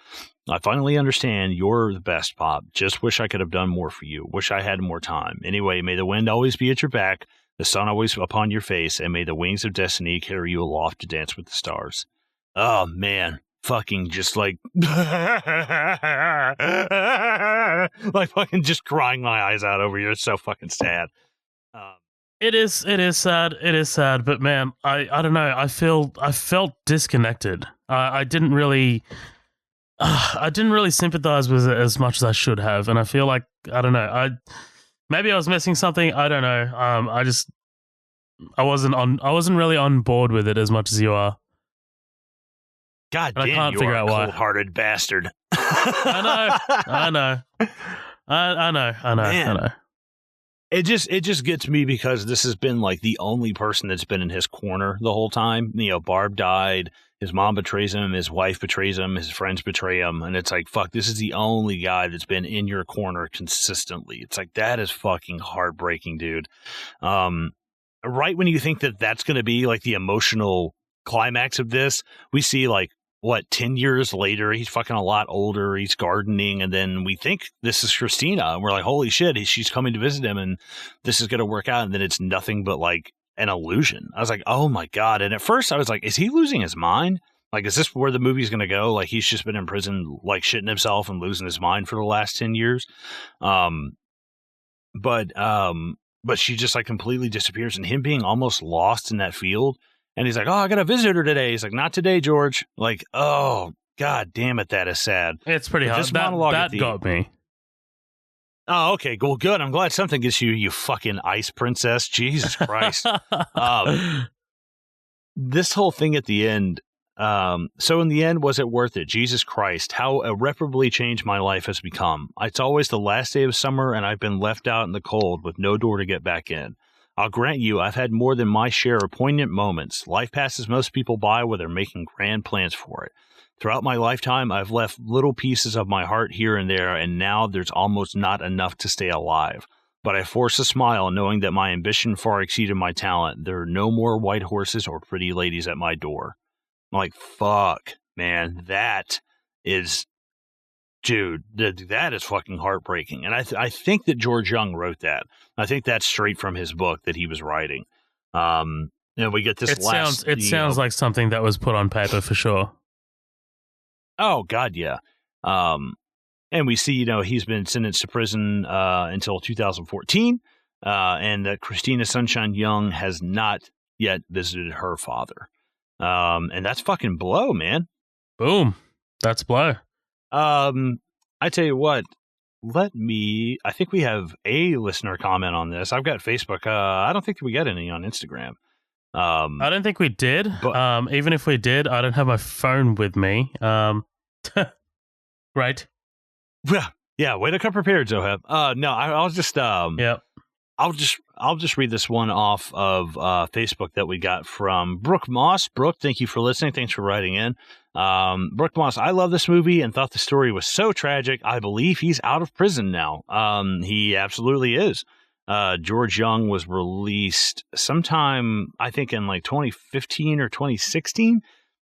I finally understand you're the best, Pop. Just wish I could have done more for you. Wish I had more time. Anyway, may the wind always be at your back, the sun always upon your face, and may the wings of destiny carry you aloft to dance with the stars. Oh, man. Fucking just like fucking just crying my eyes out over here. It's so fucking sad.
It is sad, but man, I don't know, I felt disconnected. I didn't really sympathize with it as much as I should have, and I feel like, I don't know, maybe I was missing something. I don't know. I wasn't really on board with it as much as you are.
God damn, you are a cold-hearted bastard.
I know.
It just gets me because this has been like the only person that's been in his corner the whole time. Barb died, his mom betrays him, his wife betrays him, his friends betray him, and it's like, fuck, this is the only guy that's been in your corner consistently. It's like, that is fucking heartbreaking, dude. Right when you think that that's going to be like the emotional climax of this, we see like, 10 years later, he's fucking a lot older, he's gardening, and then we think this is Christina, and we're like, holy shit, she's coming to visit him, and this is going to work out, and then it's nothing but like an illusion. I was like, oh my God. And at first I was like, is he losing his mind? Like, is this where the movie's going to go? Like, he's just been in prison, like shitting himself and losing his mind for the last 10 years. But she just like completely disappears, and him being almost lost in that field. And he's like, oh, I got a visitor today. He's like, not today, George. Like, oh, God damn it, that is sad.
It's pretty hard. That got me.
Oh, okay. Well, good. I'm glad something gets you, you fucking ice princess. Jesus Christ. This whole thing at the end. So in the end, was it worth it? Jesus Christ, how irreparably changed my life has become. It's always the last day of summer, and I've been left out in the cold with no door to get back in. I'll grant you, I've had more than my share of poignant moments. Life passes most people by where they're making grand plans for it. Throughout my lifetime, I've left little pieces of my heart here and there, and now there's almost not enough to stay alive. But I force a smile knowing that my ambition far exceeded my talent. There are no more white horses or pretty ladies at my door. I'm like, fuck, man, that is... Dude, that is fucking heartbreaking. And I think that George Jung wrote that. I think that's straight from his book that he was writing. And we get this
It sounds like something that was put on paper for sure.
Oh, God, yeah. And we see, he's been sentenced to prison until 2014. And that Christina Sunshine Young has not yet visited her father. And that's fucking blow, man.
Boom. That's blow.
I tell you what, I think we have a listener comment on this. I've got Facebook. I don't think we got any on Instagram.
I don't think we did.
But,
even if we did, I don't have my phone with me. Right.
Yeah. Way to come prepared, Zoheb. No, I'll just,
yep.
I'll just read this one off of Facebook that we got from Brooke Moss. Brooke, thank you for listening. Thanks for writing in. Brooke Moss, I love this movie and thought the story was so tragic. I believe he's out of prison now. He absolutely is. George Jung was released sometime, I think in like 2015 or 2016.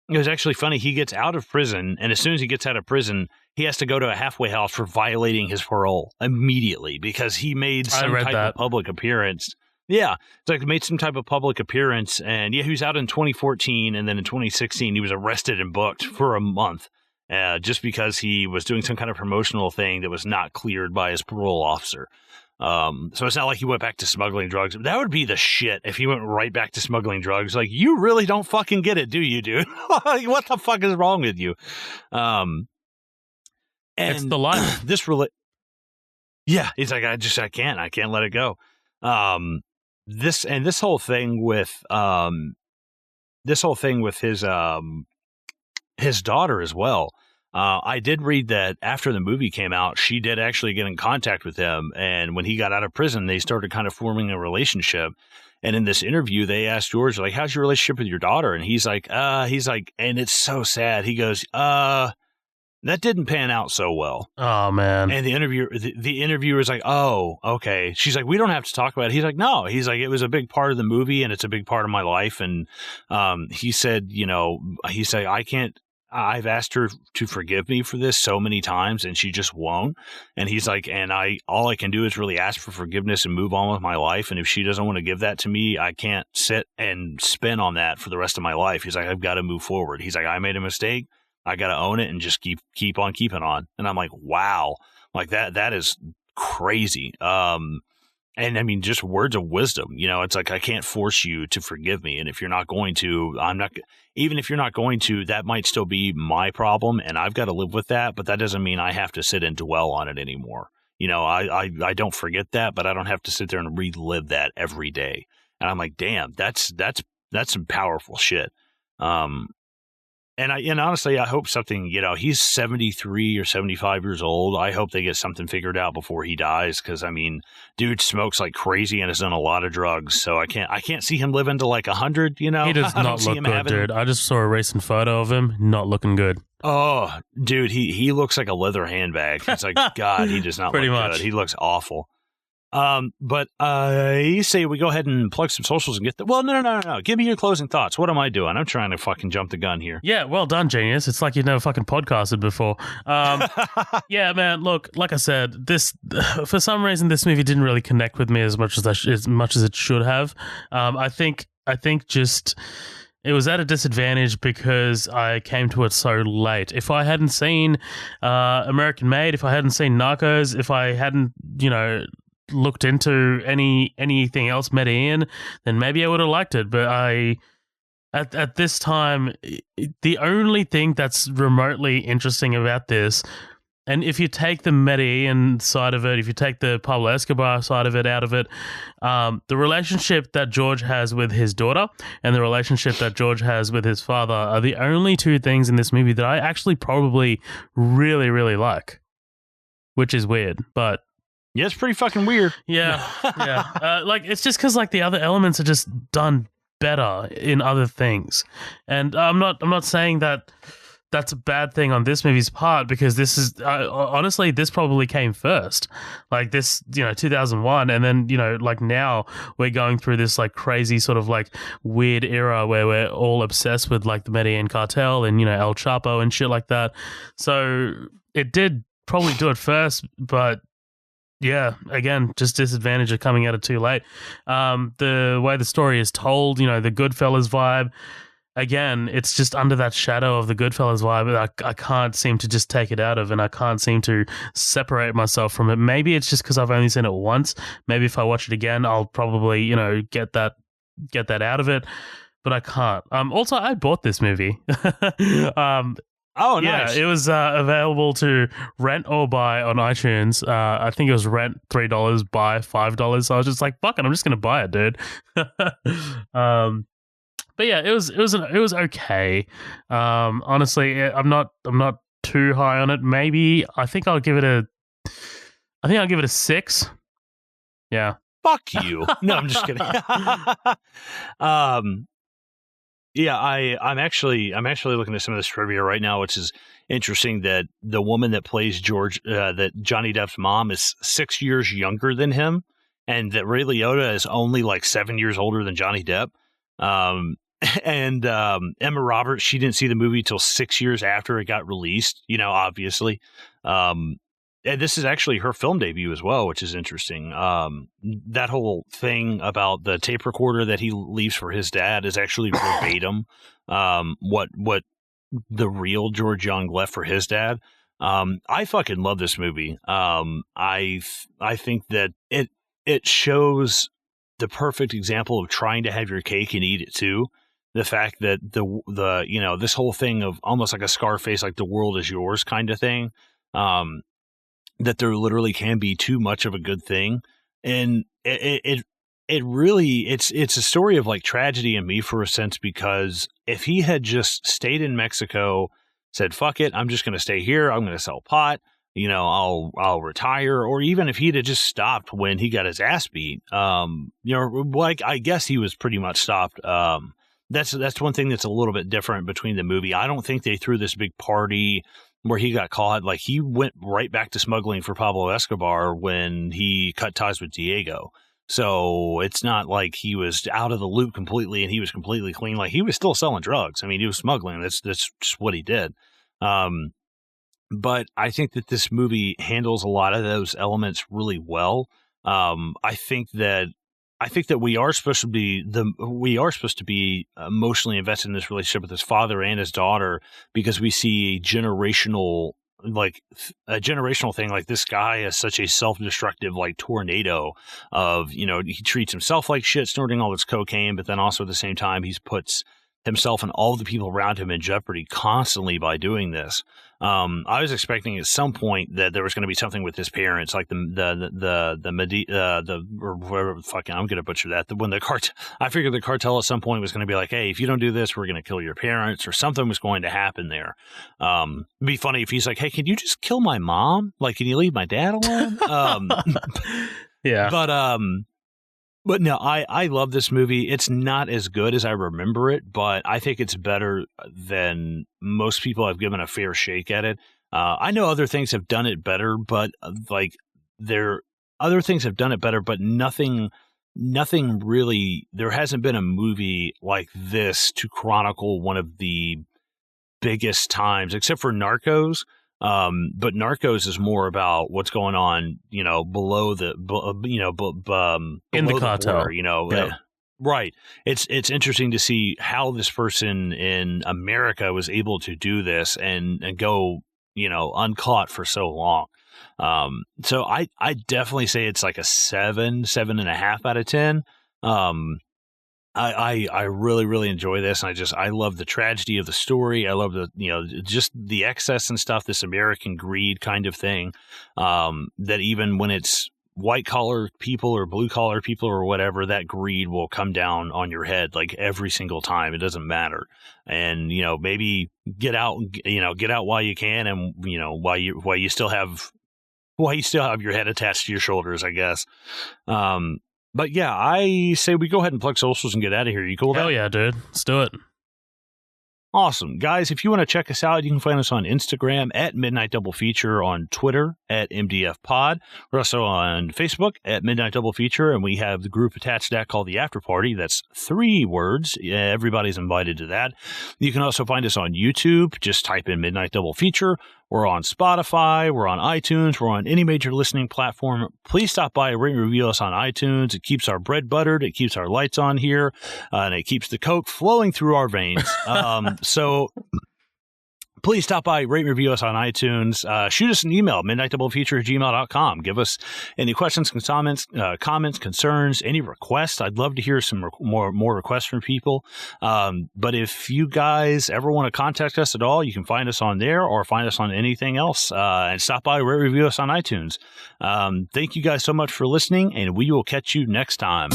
It was actually funny. He gets out of prison, and as soon as he gets out of prison, he has to go to a halfway house for violating his parole immediately because he made some type of public appearance. Yeah, it's like he made some type of public appearance, and he was out in 2014, and then in 2016, he was arrested and booked for a month just because he was doing some kind of promotional thing that was not cleared by his parole officer. So it's not like he went back to smuggling drugs. That would be the shit if he went right back to smuggling drugs. Like, you really don't fucking get it, do you, dude? Like, what the fuck is wrong with you? And
it's the life.
Yeah, he's like, I can't let it go. This whole thing with his daughter as well. I did read that after the movie came out, she did actually get in contact with him. And when he got out of prison, they started kind of forming a relationship. And in this interview, they asked George, like, how's your relationship with your daughter? And he's like, and it's so sad. He goes, that didn't pan out so well.
Oh, man.
And the interviewer is like, oh, okay. She's like, we don't have to talk about it. He's like, no. He's like, it was a big part of the movie and it's a big part of my life. And he said, I've asked her to forgive me for this so many times and she just won't. And he's like, and all I can do is really ask for forgiveness and move on with my life. And if she doesn't want to give that to me, I can't sit and spin on that for the rest of my life. He's like, I've got to move forward. He's like, I made a mistake. I got to own it and just keep on keeping on. And I'm like, wow, like that is crazy. And I mean, just words of wisdom, it's like, I can't force you to forgive me. And if you're not going to, even if you're not going to, that might still be my problem. And I've got to live with that. But that doesn't mean I have to sit and dwell on it anymore. I don't forget that, but I don't have to sit there and relive that every day. And I'm like, damn, that's some powerful shit. And honestly, I hope something, he's 73 or 75 years old. I hope they get something figured out before he dies. Cause I mean, dude smokes like crazy and has done a lot of drugs. So I can't see him living to like 100,
He does not look good, dude. I just saw a recent photo of him, not looking good.
Oh, dude, he looks like a leather handbag. It's like, God, he does not
Pretty
look
much
good. He looks awful. But you say we go ahead and plug some socials and get the. Well, no. Give me your closing thoughts. What am I doing? I'm trying to fucking jump the gun here.
Yeah, well done, genius. It's like you've never fucking podcasted before. Yeah, man. Look, like I said, this for some reason this movie didn't really connect with me as much as it should have. I think just. It was at a disadvantage because I came to it so late. If I hadn't seen American Made, if I hadn't seen Narcos, if I hadn't, looked into anything else Medellin, then maybe I would have liked it. But at this time, the only thing that's remotely interesting about this, and if you take the Medellin side of it, if you take the Pablo Escobar side of it out of it, the relationship that George has with his daughter and the relationship that George has with his father are the only two things in this movie that I actually probably really, really like, which is weird, but...
Yeah, it's pretty fucking weird.
Yeah, yeah. It's just because the other elements are just done better in other things, and I'm not saying that that's a bad thing on this movie's part, because this is honestly, this probably came first, 2001, and then now we're going through this crazy sort of weird era where we're all obsessed with the Medellin cartel and El Chapo and shit like that. So it did probably do it first, but. Yeah, again, just disadvantage of coming at it too late. The way the story is told, the Goodfellas vibe, again, it's just under that shadow of the Goodfellas vibe that I can't seem to just take it out of, and I can't seem to separate myself from it. Maybe it's just because I've only seen it once. Maybe if I watch it again, I'll probably, get that out of it, but I can't. Also, I bought this movie.
Oh, nice.
Yeah, it was available to rent or buy on iTunes. I think it was rent $3, buy $5. So I was just like, fuck it, I'm just gonna buy it, dude. But yeah, it was okay. Honestly, I'm not too high on it. Maybe I think I'll give it a 6. Yeah.
Fuck you. No, I'm just kidding. Yeah, I'm actually looking at some of this trivia right now, which is interesting that the woman that plays that Johnny Depp's mom is 6 years younger than him, and that Ray Liotta is only 7 years older than Johnny Depp. And Emma Roberts, she didn't see the movie till 6 years after it got released, obviously. And this is actually her film debut as well, which is interesting. That whole thing about the tape recorder that he leaves for his dad is actually verbatim what the real George Jung left for his dad. I fucking love this movie. I think that it shows the perfect example of trying to have your cake and eat it too. The fact that the this whole thing of almost like a Scarface, like the world is yours kind of thing, that there literally can be too much of a good thing, and it really it's a story of like tragedy in me for a sense, because if he had just stayed in Mexico, said fuck it, I'm just going to stay here, I'm going to sell pot, I'll retire, or even if he'd have just stopped when he got his ass beat, like I guess he was pretty much stopped. That's one thing that's a little bit different between the movie. I don't think they threw this big party where he got caught. Like, he went right back to smuggling for Pablo Escobar when he cut ties with Diego. So it's not like he was out of the loop completely and he was completely clean. Like, he was still selling drugs. I mean, he was smuggling. That's just what he did. But I think that this movie handles a lot of those elements really well. I think that we are supposed to be emotionally invested in this relationship with his father and his daughter, because we see a generational thing. Like, this guy is such a self-destructive like tornado of, he treats himself like shit, snorting all this cocaine, but then also at the same time he's puts himself and all the people around him in jeopardy constantly by doing this. I was expecting at some point that there was going to be something with his parents, like I'm going to butcher that. I figured the cartel at some point was going to be like, hey, if you don't do this, we're going to kill your parents, or something was going to happen there. It'd be funny if he's like, hey, can you just kill my mom? Like, can you leave my dad alone?
Yeah.
But no, I love this movie. It's not as good as I remember it, but I think it's better than most people have given a fair shake at it. I know other things have done it better, but nothing really. There hasn't been a movie like this to chronicle one of the biggest times, except for Narcos. But Narcos is more about what's going on, below the,
in the cartel,
border,
yeah.
Right. It's interesting to see how this person in America was able to do this and go, uncaught for so long. So I definitely say it's like a 7.5 out of 10. I really, really enjoy this. And I love the tragedy of the story. I love just the excess and stuff, this American greed kind of thing. That even when it's white collar people or blue collar people or whatever, that greed will come down on your head like every single time. It doesn't matter. And, maybe get out while you can. And, while you still have your head attached to your shoulders, I guess. But yeah, I say we go ahead and plug socials and get out of here. You cool with that?
Hell yeah, dude. Let's do it.
Awesome. Guys, if you want to check us out, you can find us on Instagram at Midnight Double Feature, on Twitter at MDF Pod. We're also on Facebook at Midnight Double Feature, and we have the group attached to that called the After Party. That's 3 words. Everybody's invited to that. You can also find us on YouTube. Just type in Midnight Double Feature. We're on Spotify, we're on iTunes, we're on any major listening platform. Please stop by and rate and review us on iTunes. It keeps our bread buttered, it keeps our lights on here, and it keeps the Coke flowing through our veins. So please stop by, rate and review us on iTunes. Shoot us an email, midnightdoublefeature@gmail.com. Give us any questions, comments, concerns, any requests. I'd love to hear some more requests from people. But if you guys ever want to contact us at all, you can find us on there or find us on anything else. And stop by, rate and review us on iTunes. Thank you guys so much for listening, and we will catch you next time.